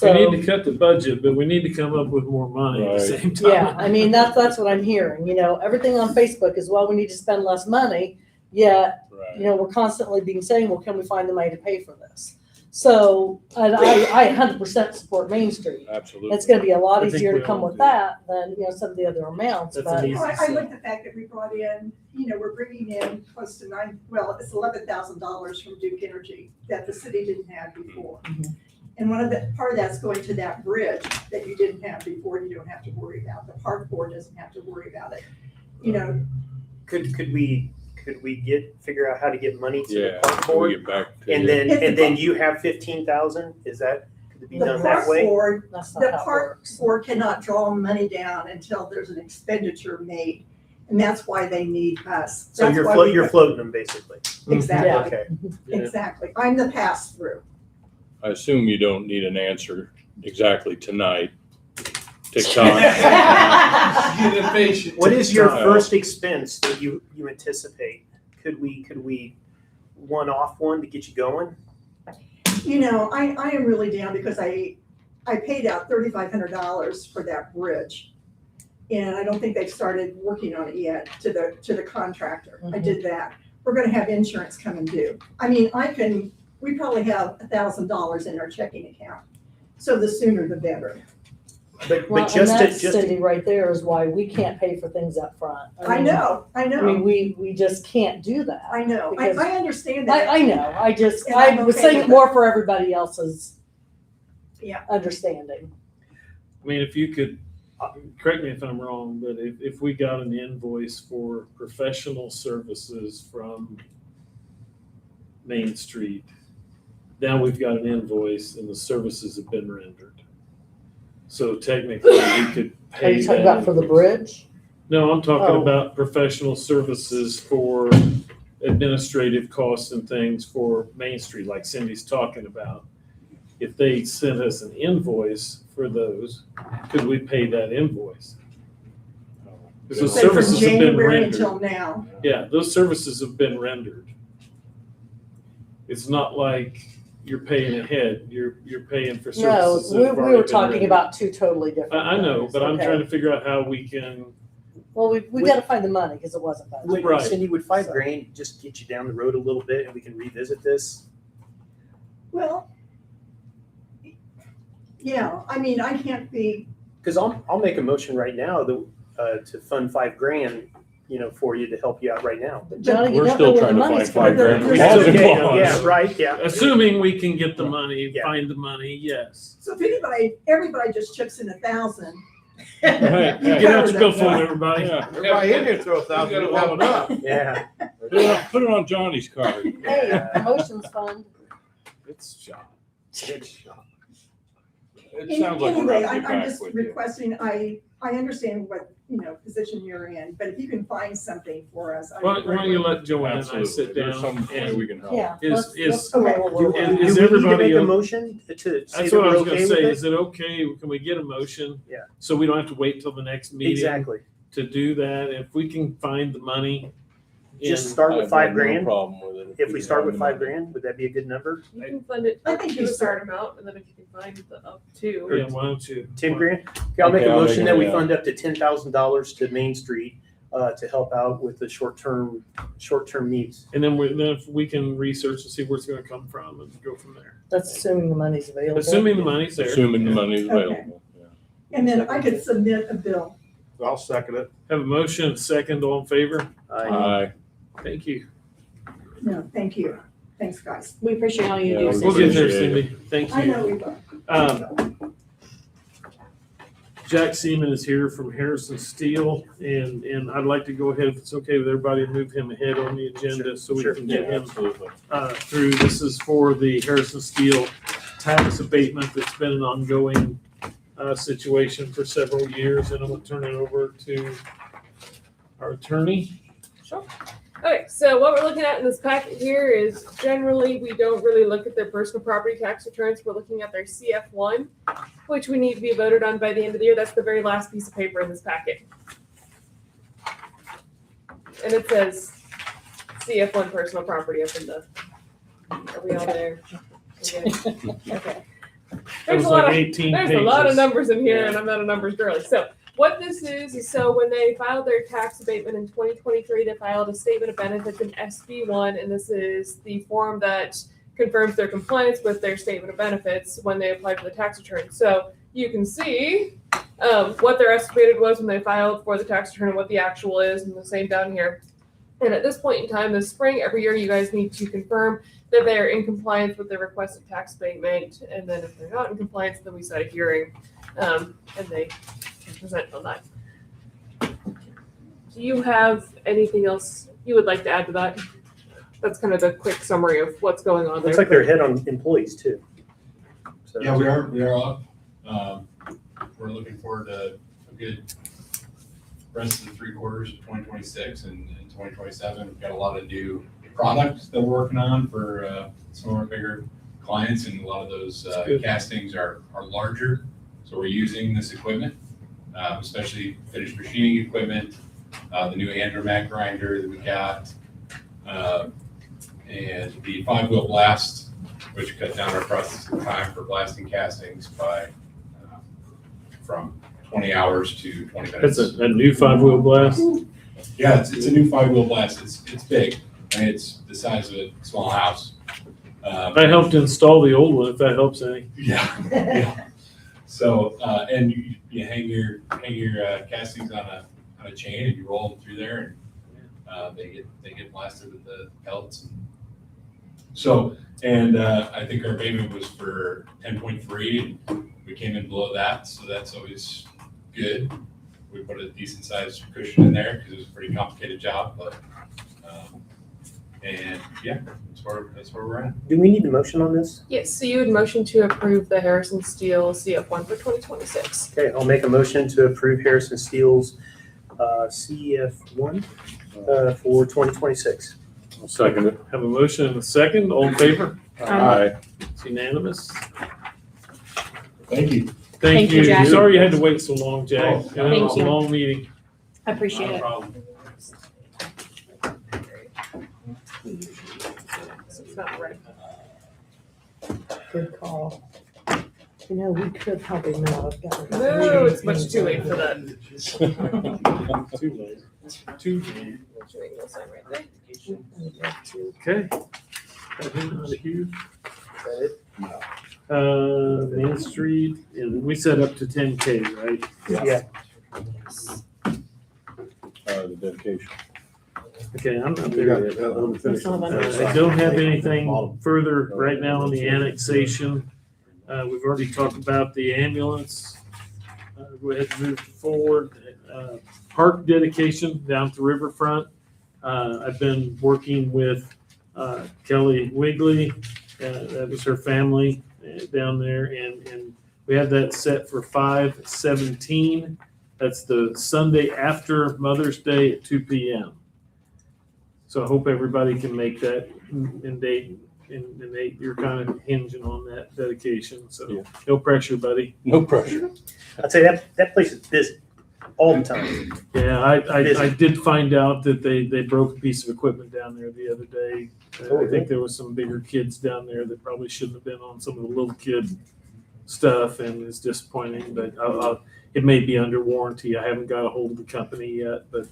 We need So, to cut the budget, but we need to come up with more money at the Right. same time. yeah, I mean, that's what I'm hearing, everything on Facebook is, well, we need to spend less money, yet, Right. we're constantly being saying, well, can we find the money to pay for this? So, and I 100% support Main Street. Absolutely. It's gonna be a lot I think easier to we come all with do. that than, some of the other amounts, That's but. an easy I sell. like the fact that we brought in, we're bringing in close to it's $11,000 from Duke Energy that the city didn't have before. Mhm. And part of that's going to that bridge that you didn't have before, you don't have to worry about. The park board doesn't have to worry about it. Could we figure out how to get money to the Yeah. park Can we board? get back to And you? then you have 15,000? Is that, could it be The done that park way? board, That's the not how it park works. board cannot draw money down until there's an expenditure made. And that's why they need us. So That's you're why we- you're floating them basically. Exactly, Okay. Yeah. exactly. I'm the pass-through. I assume you don't need an answer exactly tonight. TikTok. Get impatient. What is your No. first expense that you anticipate? Could we one-off one to get you going? I am really down because I paid out $3,500 for that bridge. And I don't think they've started working on it yet to the contractor. I did that. We're gonna have insurance come and due. I mean, we probably have $1,000 in our checking account. So the sooner the better. But Well, just and to, that's, just to, Cindy, right there is why we can't pay for things up front. I know. I mean, we just can't do that. I know. Because- I understand that. I know, I And I'm was okay saying with it more for everybody else's Yeah. understanding. I mean, if you could, correct me if I'm wrong, but if we got an invoice for professional services from Main Street, now we've got an invoice and the services have been rendered. So technically, we could Are pay you talking that about for the invoice. bridge? No, I'm talking Oh. about professional services for administrative costs and things for Main Street, like Cindy's talking about. If they sent us an invoice for those, could we pay that invoice? Because those Say from services have been January rendered. until now. Yeah, those services have been rendered. It's not like you're paying ahead, you're paying for No, services that we have were already been talking rendered. about two totally different. I know, things. but I'm Okay. trying to figure out how we can, Well, we gotta find the money because it wasn't budgeted. Right. Cindy, would $5 So- grand just get you down the road a little bit and we can revisit this? Well, yeah, I mean, I can't be, Because I'll make a motion right now to fund $5 grand, for you to help you out right now. But Johnny, you We're don't still know where the trying to money's find coming $5 from. grand. That's Pause and okay. pause. Yeah, right, yeah. assuming we can get the money, Yeah. find the money, yes. so if everybody just chips in 1,000. Hey, You get out your billfold, everybody. Yeah. Everybody in here throw 1,000. You gotta level it up. Yeah. Put it on Johnny's card. Hey, promotions fund. It's shot. It's shot. It sounds like we're Anyway, gonna I'm get back just with you. requesting, I understand what, position you're in, but if you can find something for us. I Why would don't you greatly- let Joanne and I Absolutely. sit There's down some way and we can help. Yeah. Is- let's- is- let's go Okay. where we're Do at. Is we need to everybody make a o- motion to say That's that what I we're was okay gonna with say, it? is it okay, can we get a motion? Yeah. So we don't have to wait till the next meeting Exactly. to do that, if we can find the money. Just in- start I with have 5 no grand. problem with it. If we start can with find 5 the money. grand, would that be a good number? You can fund it I think to you a certain start. amount, and then if you can find the up to. Yeah, why don't you? 10 grand? Okay, I'll make Okay, a I'll make motion it, that we yeah. fund up to $10,000 to Main Street to help out with the short-term needs. And then if we can research and see where it's gonna come from and go from there. That's assuming the money's available. Assuming the money's there. Assuming the Yeah. money's Okay. available. Yeah. And then I could submit a bill. I'll second it. Have a motion, second, all in favor? Aye. Thank you. No, thank you. Thanks, guys. We appreciate all you Yeah, do. we Cindy. We'll get there, Appreciate it. Cindy, thank I you. know we will. Jack Seaman is here from Harrison Steel, and I'd like to go ahead, if it's okay with everybody, and move him ahead on the agenda so we Sure. can Yeah, get him absolutely. through. This is for the Harrison Steel tax abatement that's been an ongoing situation for several years, and I'm gonna turn it over to our attorney. Sure. Okay, so what we're looking at in this packet here is generally, we don't really look at their personal property tax returns. We're looking at their CF1, which we need to be voted on by the end of the year. That's the very last piece of paper in this packet. And it says CF1 personal property up in the, are we all there? Okay. That There's was a lot like of, 18 there's a lot of pages. numbers in here, Yeah. and I'm not a numbers girly. So what this is so when they filed their tax abatement in 2023, they filed a statement of benefits in SB1, and this is the form that confirms their compliance with their statement of benefits when they applied for the tax return. So you can see what their estimated was when they filed for the tax return and what the actual is, and the same down here. And at this point in time, this spring, every year, you guys need to confirm that they are in compliance with their requested tax abatement. And then if they're not in compliance, then we set a hearing, and they can present on that. Do you have anything else you would like to add to that? That's kind of the quick summary of what's going on there. Looks like they're ahead on employees too. So- Yeah, we are up. We're looking forward to a good rest of the 3 quarters of 2026 and 2027. We've got a lot of new products that we're working on for some of our bigger clients, and a lot of those castings are larger. So we're using this equipment, especially finished machining equipment, the new Andromat grinder that we got, and the 5-wheel blast, which cut down our processing time for blasting castings by from 20 hours to 20 minutes. That's a new 5-wheel blast. Yeah, it's a new 5-wheel blast. It's big. I mean, it's the size of a small house. I helped install the old one, if that helps any. Yeah. Yeah. So and you hang your castings on a chain and you roll them through there, and they get blasted with the pellets. So I think our abatement was for 10.3, and we came in below that, so that's always good. We put a decent sized cushion in there because it was a pretty complicated job, but and yeah, that's where we're at. Do we need a motion on this? Yes, so you would motion to approve the Harrison Steel CF1 for 2026. Okay, I'll make a motion to approve Harrison Steel's CF1 for 2026. I'll second it. Have a motion and a second. All in favor? Aye. It's unanimous. Thank you. Thank you. Jack. Sorry you had to wait so long, Jack. Oh, I know it was thank a you. long meeting. I appreciate Not a it. problem. So it's not right. Good call. You know, we could probably not have gotten. No, it's much too late for that. Too late. Too late. You'll sign right there. Okay. Got him out of here. Main Street, and we set up to 10K, right? Yeah. The dedication. Okay, I'm not We there got yet. let me finish. I don't have anything further right now on the annexation. We've already talked about the ambulance. Go ahead and move forward. Park dedication down to Riverfront. I've been working with Kelly Wigley. That was her family down there, and we have that set for 5/17. That's the Sunday after Mother's Day at 2 p.m. So I hope everybody can make that in date. And Nate, you're kind of hinging on that dedication, so Yeah. no pressure, buddy. No pressure. I'd say that place is busy all the time. Yeah, I did find out that they broke a piece of equipment down there the other day. I think there was some bigger kids down there that probably shouldn't have been on some of the little kid stuff, and it's disappointing, but it may be under warranty. I haven't got a hold of the company yet, but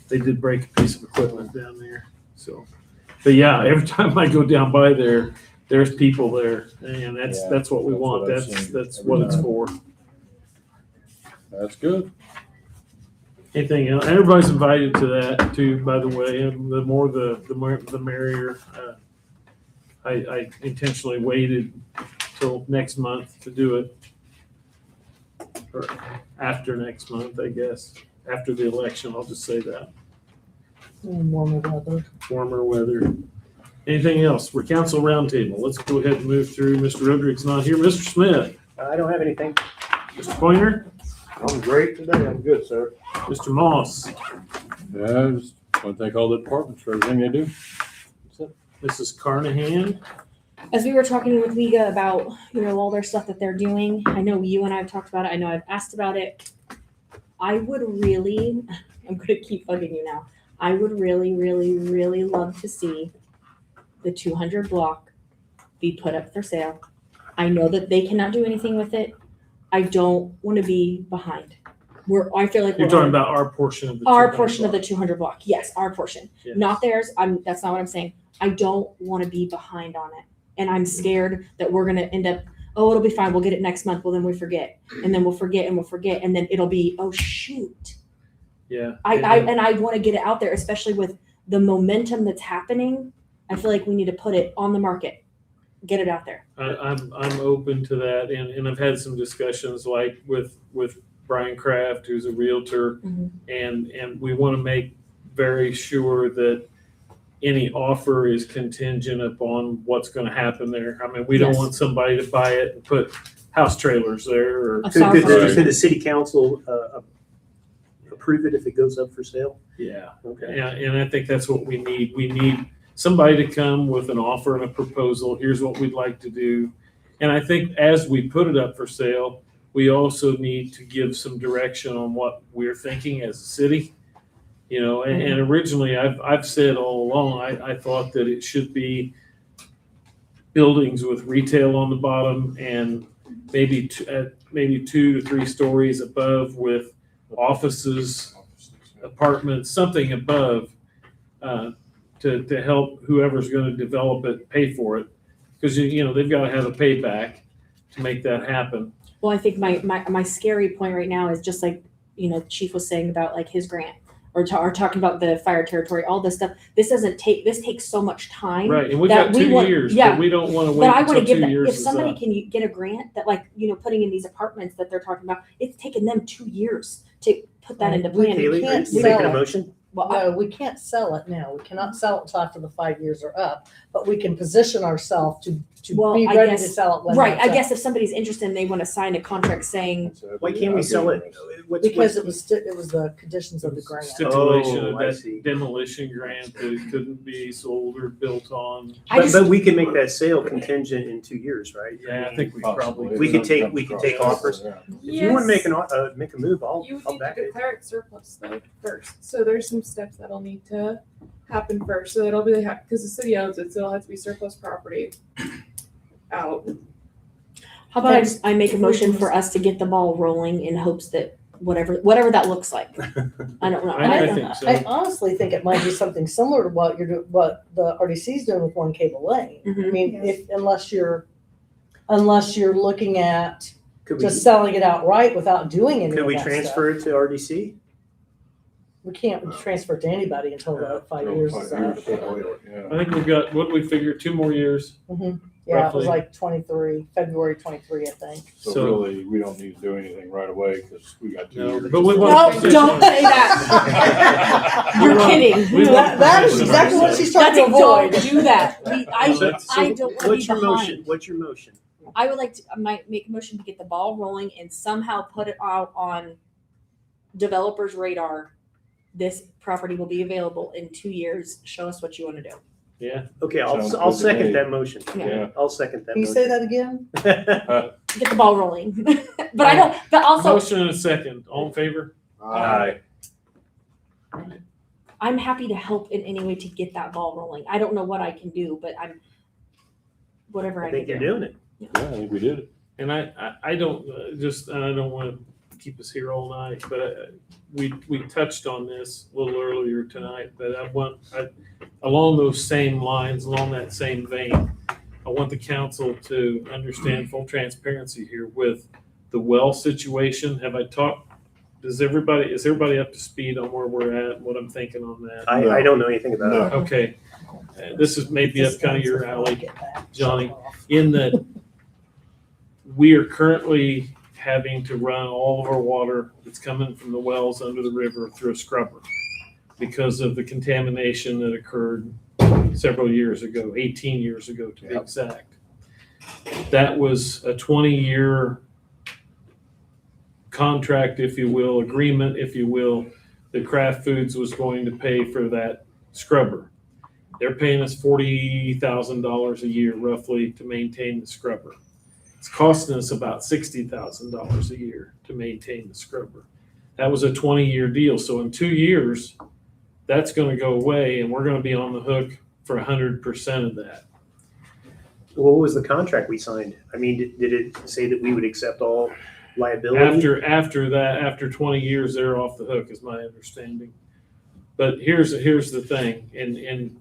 they did break a piece of equipment down there, so. But yeah, every time I go down by there, there's people there, and that's what we that's want. what I've That's seen that's every what it's time. for. That's good. Anything else? Everybody's invited to that too, by the way. And the more the merrier. I intentionally waited till next month to do it, or after next month, I guess. After the election, I'll just say that. Warmer weather. Warmer weather. Anything else? We're council roundtable. Let's go ahead and move through. Mr. Roderick's not here. Mr. Smith. I don't have anything. Mr. Pointer? I'm great today. I'm good, sir. Mr. Moss? Yeah, I just want to thank all the departments for everything they do. Mrs. Carnahan? As we were talking with Liga about, all their stuff that they're doing, I know you and I have talked about it. I know I've asked about it. I would really, I'm going to keep bugging you now. I would really, really, really love to see the 200 block be put up for sale. I know that they cannot do anything with it. I don't want to be behind. I feel like You're we're talking about our portion of the. our 200 portion of the block. 200 block. Yes, our portion, Yes. not theirs. That's not what I'm saying. I don't want to be behind on it. And I'm scared that we're going to end up, oh, it'll be fine. We'll get it next month. Well, then we forget. And then we'll forget and we'll forget. And then it'll be, oh, shoot. Yeah. I want to get it out there, especially with the momentum that's happening. I feel like we need to put it on the market, get it out there. I'm open to that, and I've had some discussions like with Brian Kraft, who's a realtor, and we want to make very sure that any offer is contingent upon what's going to happen there. I mean, we don't want somebody to buy it and put house trailers there. Or Could the city council approve it if it goes up for sale? Yeah. Okay. Yeah, and I think that's what we need. We need somebody to come with an offer and a proposal. Here's what we'd like to do. And I think as we put it up for sale, we also need to give some direction on what we're thinking as a city. And originally I've said all along, I thought that it should be buildings with retail on the bottom and maybe 2 to 3 stories above with offices, apartments, something above, to help whoever's going to develop it pay for it, because they've got to have a payback to make that happen. Well, I think my scary point right now is just like, Chief was saying about like his grant or talking about the fire territory, all this stuff. This takes so much time. Right, and we got 2 years, but we don't want to wait But I want to until give 2 years if is somebody up. can get a grant that putting in these apartments that they're talking about, it's taken them 2 years to put that into planning. Haley, can't you making a sell it. motion? No, we can't sell it now. We cannot sell it until after the 5 years are up, but we can position ourselves to be I ready to guess- sell it when Right, that's I up. guess if somebody's interested and they want to sign a contract saying, Why can't we sell it? Because it was the conditions of the grant. Stipulation of Oh, I that see. demolition grant that it couldn't be sold or built on. But we can make that sale contingent in 2 years, right? Yeah, I think we probably. We could take offers. If you want to make make a move, I'll You need back to it. declare it surplus though first. So there's some steps that'll need to happen first. So it'll be because the city owns it, so it'll have to be surplus property out. how about I make a motion for us to get the ball rolling in hopes that whatever that looks like. I don't know. I think so. I honestly think it might be something similar to what what the RDC's doing with One Cable Lane. I mean, unless you're looking at just selling it outright without doing any Could of we that transfer it to RDC? We can't transfer it to anybody until the 5 years is up. I think we've got, what do we figure, 2 more years? Yeah, it was roughly. like February 23, I think. So really, we don't need to do anything right away because we got 2 years. But we No, want. don't say that. You're kidding. We want- That is exactly what she's trying to avoid. Don't do that. I So don't want to what's be your behind. motion? What's your motion? I would like to, I might make a motion to get the ball rolling and somehow put it out on developers' radar. This property will be available in 2 years. Show us what you want to do. Yeah. Okay, Sounds I'll good to second me. that motion. Yeah. I'll second that Can you motion. say that again? Get the ball rolling. But I don't, but also, Motion and a second. All in favor? Aye. I'm happy to help in any way to get that ball rolling. I don't know what I can do, but whatever I I can think you're do. doing it. Yeah, I think we did it. And I don't I don't want to keep us here all night, but we touched on this a little earlier tonight, but along those same lines, along that same vein, I want the council to understand full transparency here with the well situation. Have I talked, is everybody up to speed on where we're at, and what I'm thinking on that? I don't know anything about it. Okay. This is maybe up kind of your alley, Johnny, in that we are currently having to run all of our water that's coming from the wells under the river through a scrubber because of the contamination that occurred several years ago, 18 years ago to be exact. That was a 20-year contract, if you will, agreement, if you will, that Kraft Foods was going to pay for that scrubber. They're paying us $40,000 a year roughly to maintain the scrubber. It's costing us about $60,000 a year to maintain the scrubber. That was a 20-year deal. So in 2 years, that's going to go away, and we're going to be on the hook for 100% of that. What was the contract we signed? I mean, did it say that we would accept all liability? After 20 years, they're off the hook, is my understanding. But here's the thing, and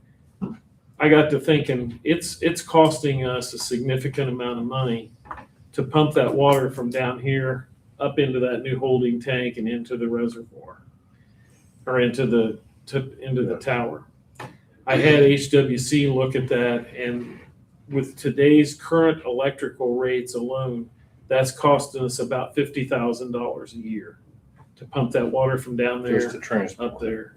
I got to thinking, it's costing us a significant amount of money to pump that water from down here up into that new holding tank and into the reservoir, or into the tower. I had HWC look at that, and with today's current electrical rates alone, that's costing us about $50,000 a year to pump that water from down there Just to transport. up there.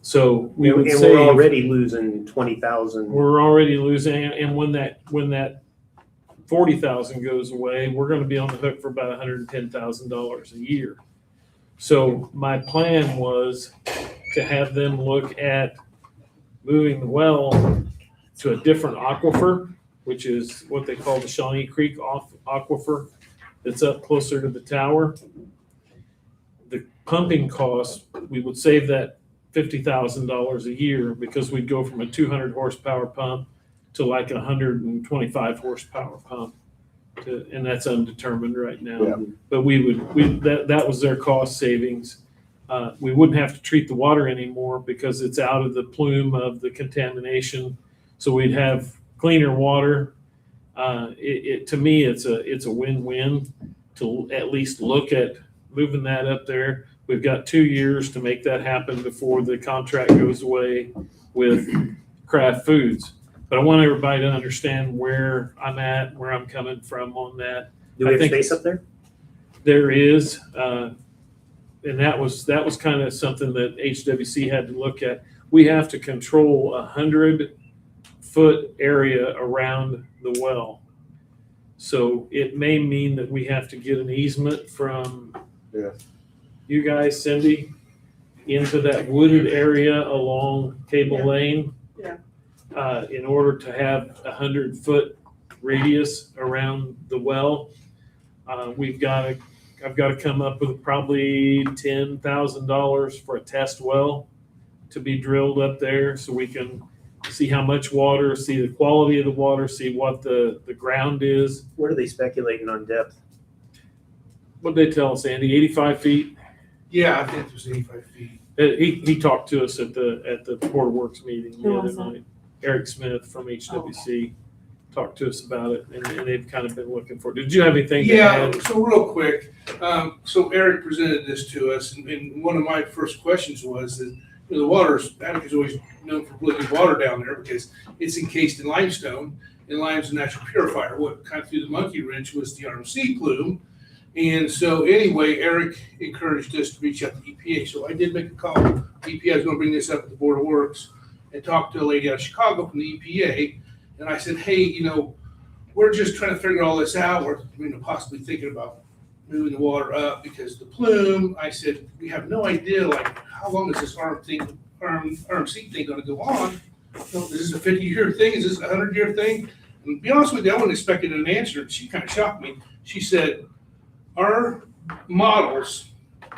So we would and save, we're already losing 20,000. we're already losing, and when that 40,000 goes away, we're going to be on the hook for about $110,000 a year. So my plan was to have them look at moving the well to a different aquifer, which is what they call the Shawnee Creek aquifer that's up closer to the tower. The pumping cost, we would save that $50,000 a year because we'd go from a 200 horsepower pump to like a 125 horsepower pump, and that's undetermined right now. Yeah. But that was their cost savings. We wouldn't have to treat the water anymore because it's out of the plume of the contamination. So we'd have cleaner water. To me, it's a win-win to at least look at moving that up there. We've got 2 years to make that happen before the contract goes away with Kraft Foods. But I want everybody to understand where I'm at, where I'm coming from on that. Do we have space up there? There is, and that was kind of something that HWC had to look at. We have to control 100-foot area around the well. So it may mean that we have to get an easement from you guys, Cindy, into that wooded area along Table Lane. In order to have 100-foot radius around the well. I've got to come up with probably $10,000 for a test well to be drilled up there so we can see how much water, see the quality of the water, see what the ground is. What are they speculating on depth? What'd they tell us, Andy? 85 feet? Yeah, I think it was 85 feet. He talked to us at the Port Works meeting Who the other was that? night. Eric Smith from HWC talked to us about it, and they've kind of been looking for it. Did you have anything to add? So real quick, so Eric presented this to us, and one of my first questions was that, you know, the water's, Attica's always known for really good water down there because it's encased in limestone, and lime's a natural purifier. What kind of threw the monkey wrench was the RMC plume. And so anyway, Eric encouraged us to reach out to EPA. So I did make a call. EPA is going to bring this up at the Board of Works, and talked to a lady out of Chicago from the EPA. And I said, hey, you know, we're just trying to figure all this out. We're possibly thinking about moving the water up because the plume. I said, we have no idea, like, how long is this RMC thing going to go on? So is this a 50-year thing? Is this a 100-year thing? And to be honest with you, I wasn't expecting an answer. She kind of shocked me. She said, our models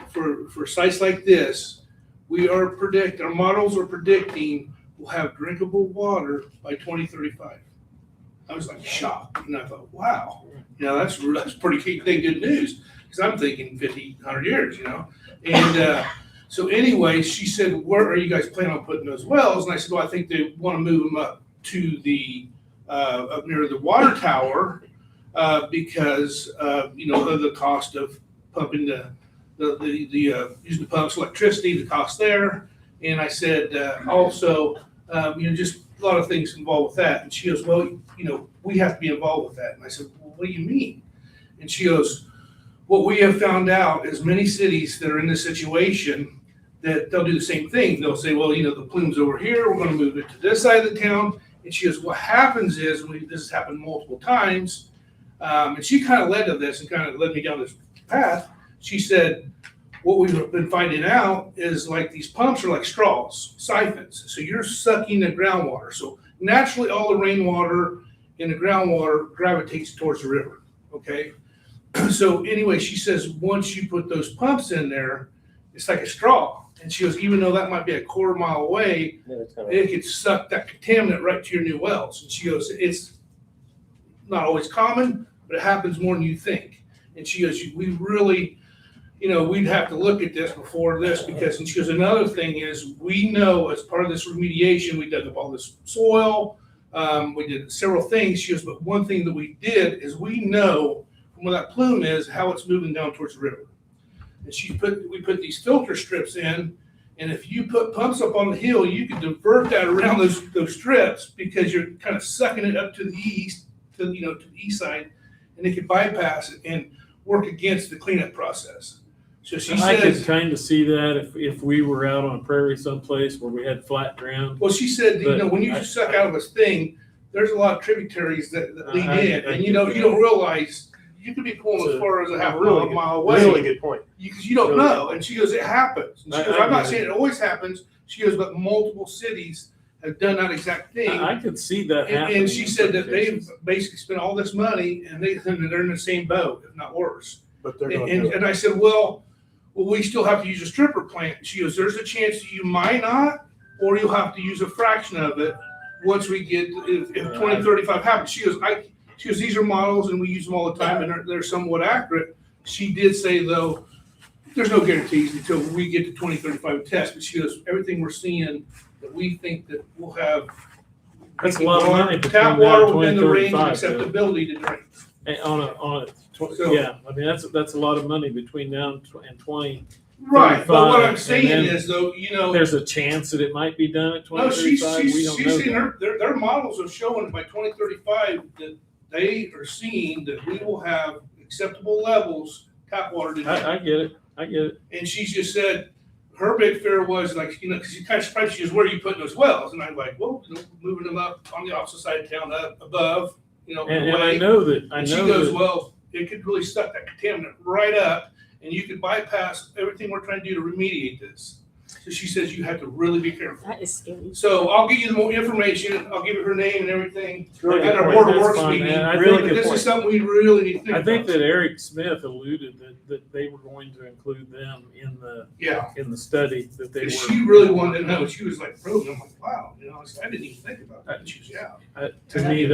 for sites like this, our models are predicting we'll have drinkable water by 2035. I was like shocked, and I thought, wow, you know, that's pretty good news, because I'm thinking 50, 100 years, you know. And so anyway, she said, where are you guys planning on putting those wells? And I said, well, I think they want to move them up to the up near the water tower because you know, of the cost of pumping using the pumps, electricity, the cost there. And I said also, you know, just a lot of things involved with that. And she goes, well, you know, we have to be involved with that. And I said, well, what do you mean? And she goes, what we have found out is many cities that are in this situation that they'll do the same thing. They'll say, well, you know, the plume's over here, we're going to move it to this side of the town. And she goes, what happens is, this has happened multiple times, and she kind of led to this and kind of led me down this path. she said, what we've been finding out is like these pumps are like straws, siphons. So you're sucking the groundwater. So naturally, all the rainwater in the groundwater gravitates towards the river, okay? So anyway, she says, once you put those pumps in there, it's like a straw. And she goes, even though that might be a quarter mile away, it could suck that contaminant right to your new wells. And she goes, it's not always common, but it happens more than you think. And she goes, we really, we'd have to look at this before this because, and she goes, another thing is we know as part of this remediation, we dug up all this soil, we did several things. She goes, but one thing that we did is we know from where that plume is, how it's moving down towards the river. And we put these filter strips in, and if you put pumps up on the hill, you can divert that around those strips because you're kind of sucking it up to the east, to the east side, and it could bypass it and work against the cleanup process. So she I says, could kind of see that if we were out on a prairie someplace where we had flat ground. well, she said, But when you just suck out of this thing, there's a lot of tributaries that lead in, I and get that. you don't realize you could be pulling as far as a half mile away. Really good point. Because you don't Really know. And she goes, it happens. And she goes, I I'm not get saying it always happens. She goes, but multiple cities have done that exact thing. I could see that And happening. she in said some that they've cases. basically spent all this money and they're in the same boat, if not worse. But they're gonna do it. And I said, well, we still have to use a stripper plant. She goes, there's a chance that you might not, or you'll have to use a fraction of it once we get, if 2035 happens. She goes, these are models and we use them all the time and they're somewhat accurate. She did say though, there's no guarantees until we get to 2035 test, but she goes, everything we're seeing that we think that we'll have. That's a lot of money between Tap now water and within the range of 2035, acceptability to drink. And So- yeah, I mean, that's a lot of money between now and 20. Right, but what I'm 35, saying and then is though, there's a chance that it might be done at No, she's 2035. We don't know saying that. their models are showing by 2035 that they are seeing that we will have acceptable levels tap water to drink. I get it. And she just said, her big fear was like, because she kind of surprised, she goes, where are you putting those wells? And I'm like, well, moving them up on the opposite side of town, up above, And I know that, And she goes, well, it could really suck that contaminant right up, and you could bypass everything we're trying to do to remediate this. So she says you have to really be careful. That is scary. So I'll give you more information. I'll give her name and everything. Really At good our point. board of That's works fine, meeting. man. I Really, think this that- is something we really need to think I think about. that Eric Smith alluded that they were going to include them in the study that they were. She really wanted to know. She was like, bro, I'm like, wow, I didn't even think about that. And she was, yeah. To me,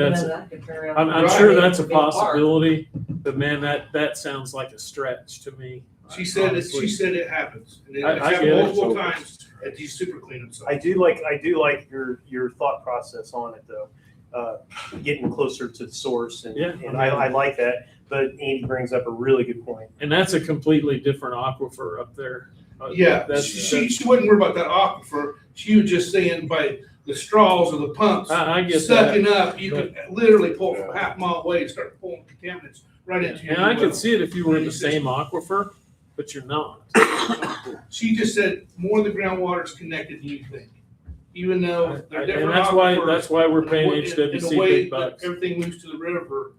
I'm sure that's a possibility, but man, that sounds like a stretch to me. She said honestly. it happens. And it's I happened get it. multiple times at these super cleanup sites. I do like your thought process on it though, getting closer to the source and, Yeah. and I like that. But Andy brings up a really good point. And that's a completely different aquifer up there. Yeah, That's- she wouldn't worry about that aquifer. She was just saying by the straws or the pumps I get sucking that, up, you could literally pull from a half mile away and start pulling contaminants right into your And I well. could see it if you were in the same aquifer, but you're not. She just said more of the groundwater is connected than you think, even though they're And different that's why we're paying aquifers, in the HWC way big that bucks. everything moves to the river,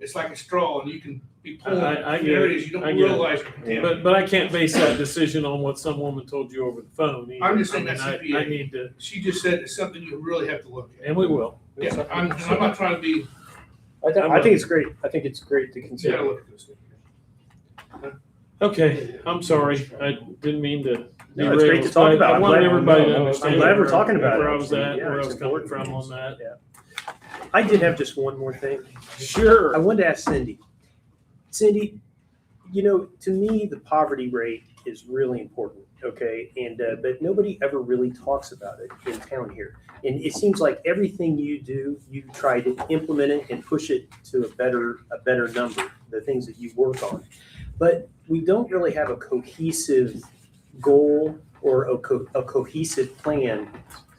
it's like a straw, and you can be pulling I in get it. areas you I don't get it. realize are contaminated. But I can't base that decision on what some woman told you over the phone either. I'm just saying I mean, that's CPA. I need to, She just said it's something you really have to look at. and we will. Yeah, I'm not trying to be, I think it's great. I think it's great to you consider. gotta look at this. Okay, I'm sorry. I didn't mean to. No, it's great to talk but about. I I'm wanted glad- everybody to I'm understand. glad we're talking about it. Where I was at, Yeah, where I it's was coming important. from on that. Yeah. I did have just one more thing. Sure. I wanted to ask Cindy. Cindy, to me, the poverty rate is really important, okay? And, but nobody ever really talks about it in town here. And it seems like everything you do, you try to implement it and push it to a better number, the things that you work on. But we don't really have a cohesive goal or a cohesive plan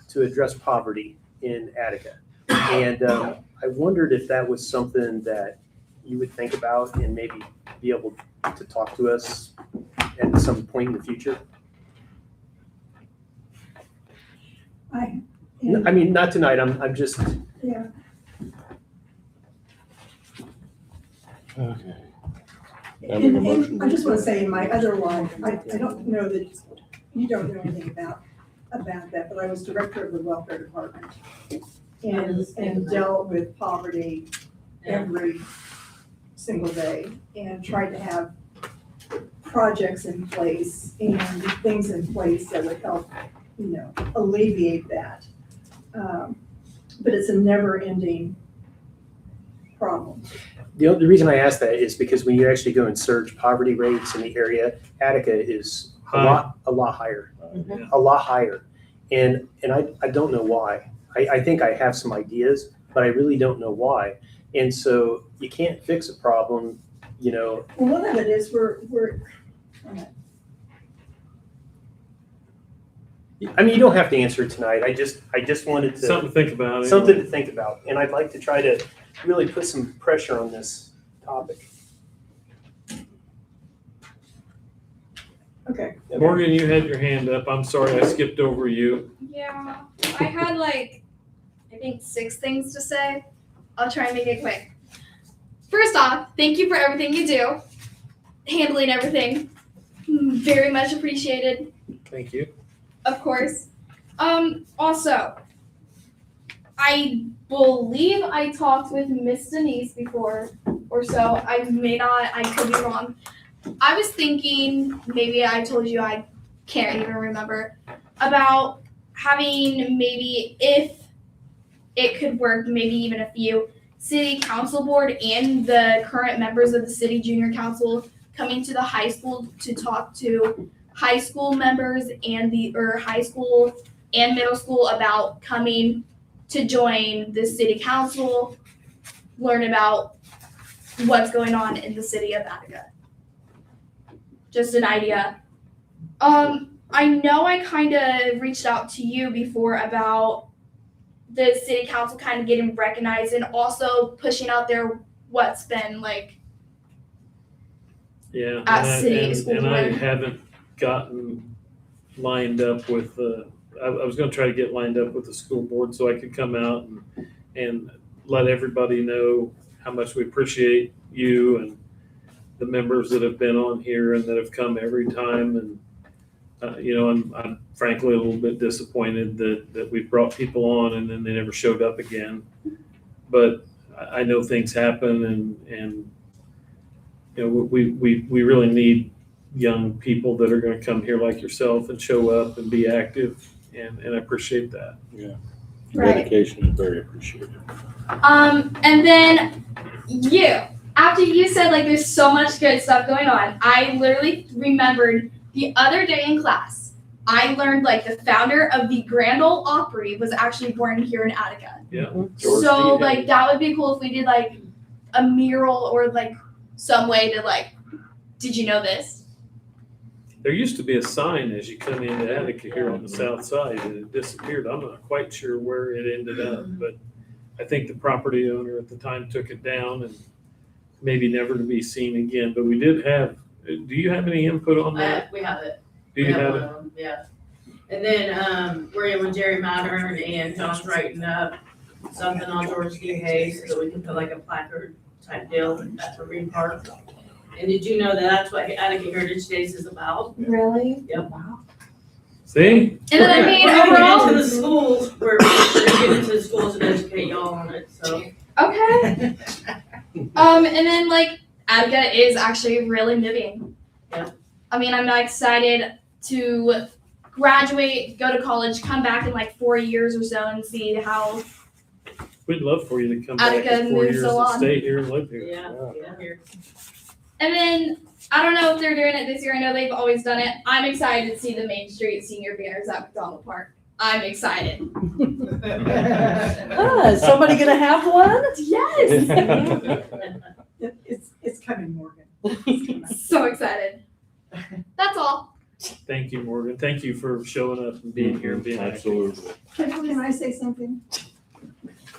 to address poverty in Attica. And I wondered if that was something that you would think about and maybe be able to talk to us at some point in the future. I mean, not tonight. I'm just. Yeah. Okay. I make a And motion. I just want to say in my other life, I don't know that, you don't know anything about that, but I was director of the welfare department. And dealt with poverty every single day and tried to have projects in place and things in place that would help, alleviate that. But it's a never-ending problem. The reason I ask that is because when you actually go and search poverty rates in the area, Attica is a lot higher, a lot higher. And I don't know why. I think I have some ideas, but I really don't know why. And so you can't fix a problem, Well, one of it is I mean, you don't have to answer it tonight. I just wanted to. Something to think about. Something to think about. And I'd like to try to really put some pressure on this topic. Okay. Morgan, you had your hand up. I'm sorry, I skipped over you. Yeah, I had I think 6 things to say. I'll try and make it quick. First off, thank you for everything you do. Handling everything. Very much appreciated, Thank you. of course. Also, I believe I talked with Miss Denise before or so. I could be wrong. I was thinking, maybe I told you, I can't even remember, about having maybe, if it could work, maybe even a few, city council board and the current members of the city junior council coming to the high school to talk to high school members and high school and middle school about coming to join the city council, learn about what's going on in the city of Attica. Just an idea. I know I kind of reached out to you before about the city council kind of getting recognized and also pushing out there what's been Yeah. At city school and I board. haven't gotten lined up with I was going to try to get lined up with the school board so I could come out and let everybody know how much we appreciate you and the members that have been on here and that have come every time. And, I'm frankly a little bit disappointed that we've brought people on and then they never showed up again. But I know things happen and we really need young people that are going to come here like yourself and show up and be active. And I appreciate that. Yeah. Right. Dedication is very appreciated. And then after you said there's so much good stuff going on, I literally remembered the other day in class, I learned the founder of the Grand Ole Opry was actually born here in Attica. Yeah. So that would be cool if we did a mural or some way to did you know this? There used to be a sign as you come into Attica here on the south side and it disappeared. I'm not quite sure where it ended up, but I think the property owner at the time took it down and maybe never to be seen again. But we did have, do you have any input on that? We have it. Do you have it? Yeah. And then, we're with Jerry Mattern and John's writing up something on George D. Hayes, so we can put a placard type deal at the Green Park. And did you know that that's what Attica Heritage Days is about? Really? Yep. See? And then We're overall, getting into the schools, we're getting into the schools and educate y'all on it, so. okay. And then Attica is actually really moving. Yeah. I mean, I'm excited to graduate, go to college, come back in 4 years or so and see how. We'd love for you to come back Attica in 4 moves years a and lot. stay here and live here. Yeah, here. And then I don't know if they're doing it this year. I know they've always done it. I'm excited to see the Main Street senior banners at McDonald Park. I'm excited. Is somebody gonna have one? Yes. It's coming, Morgan. So excited. That's all. Thank you, Morgan. Thank you for showing up and being here and being active. Absolutely. Can I say something?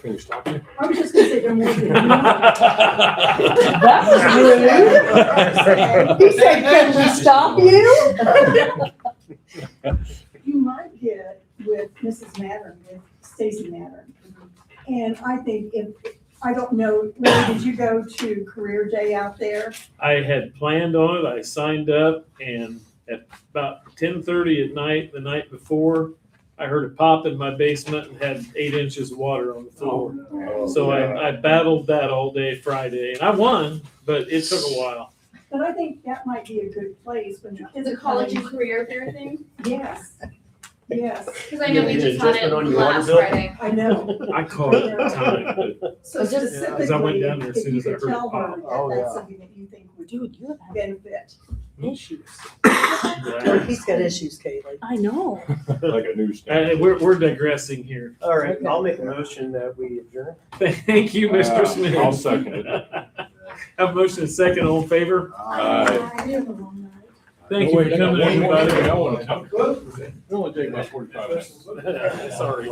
Can you stop me? I was just gonna say, don't worry. That was rude. He said, can we stop you? You might get with Mrs. Mattern, with Stacy Mattern. And I think if I don't know, Larry, did you go to Career Day out there? I had planned on it. I signed up, and at about 10:30 at night, the night before, I heard a pop in my basement and had 8 inches of water on the floor. So I battled that all day Friday, and I won, but it took a while. But I think that might be a good place when the kids The are college and coming. career fair thing, Yes, yes, because I know we Yeah, just had it adjustment on your water last bill? Friday. I know. I caught it at the time, but So specifically, Because I went down there as if soon you as I could heard it tell pop. her that Oh, that's yeah. something that you think would Dude, you have benefit. issues. Oh, he's got issues, Kaylee. I know. Like a newsstand. we're digressing here. All right, I'll make a motion that we adjourn. Thank you, Mr. Smith. I'll second it. Have a motion and second, all in favor? Thank No, you wait, for coming, one more everybody. thing I wanna talk about. It only take about 45 minutes. Sorry.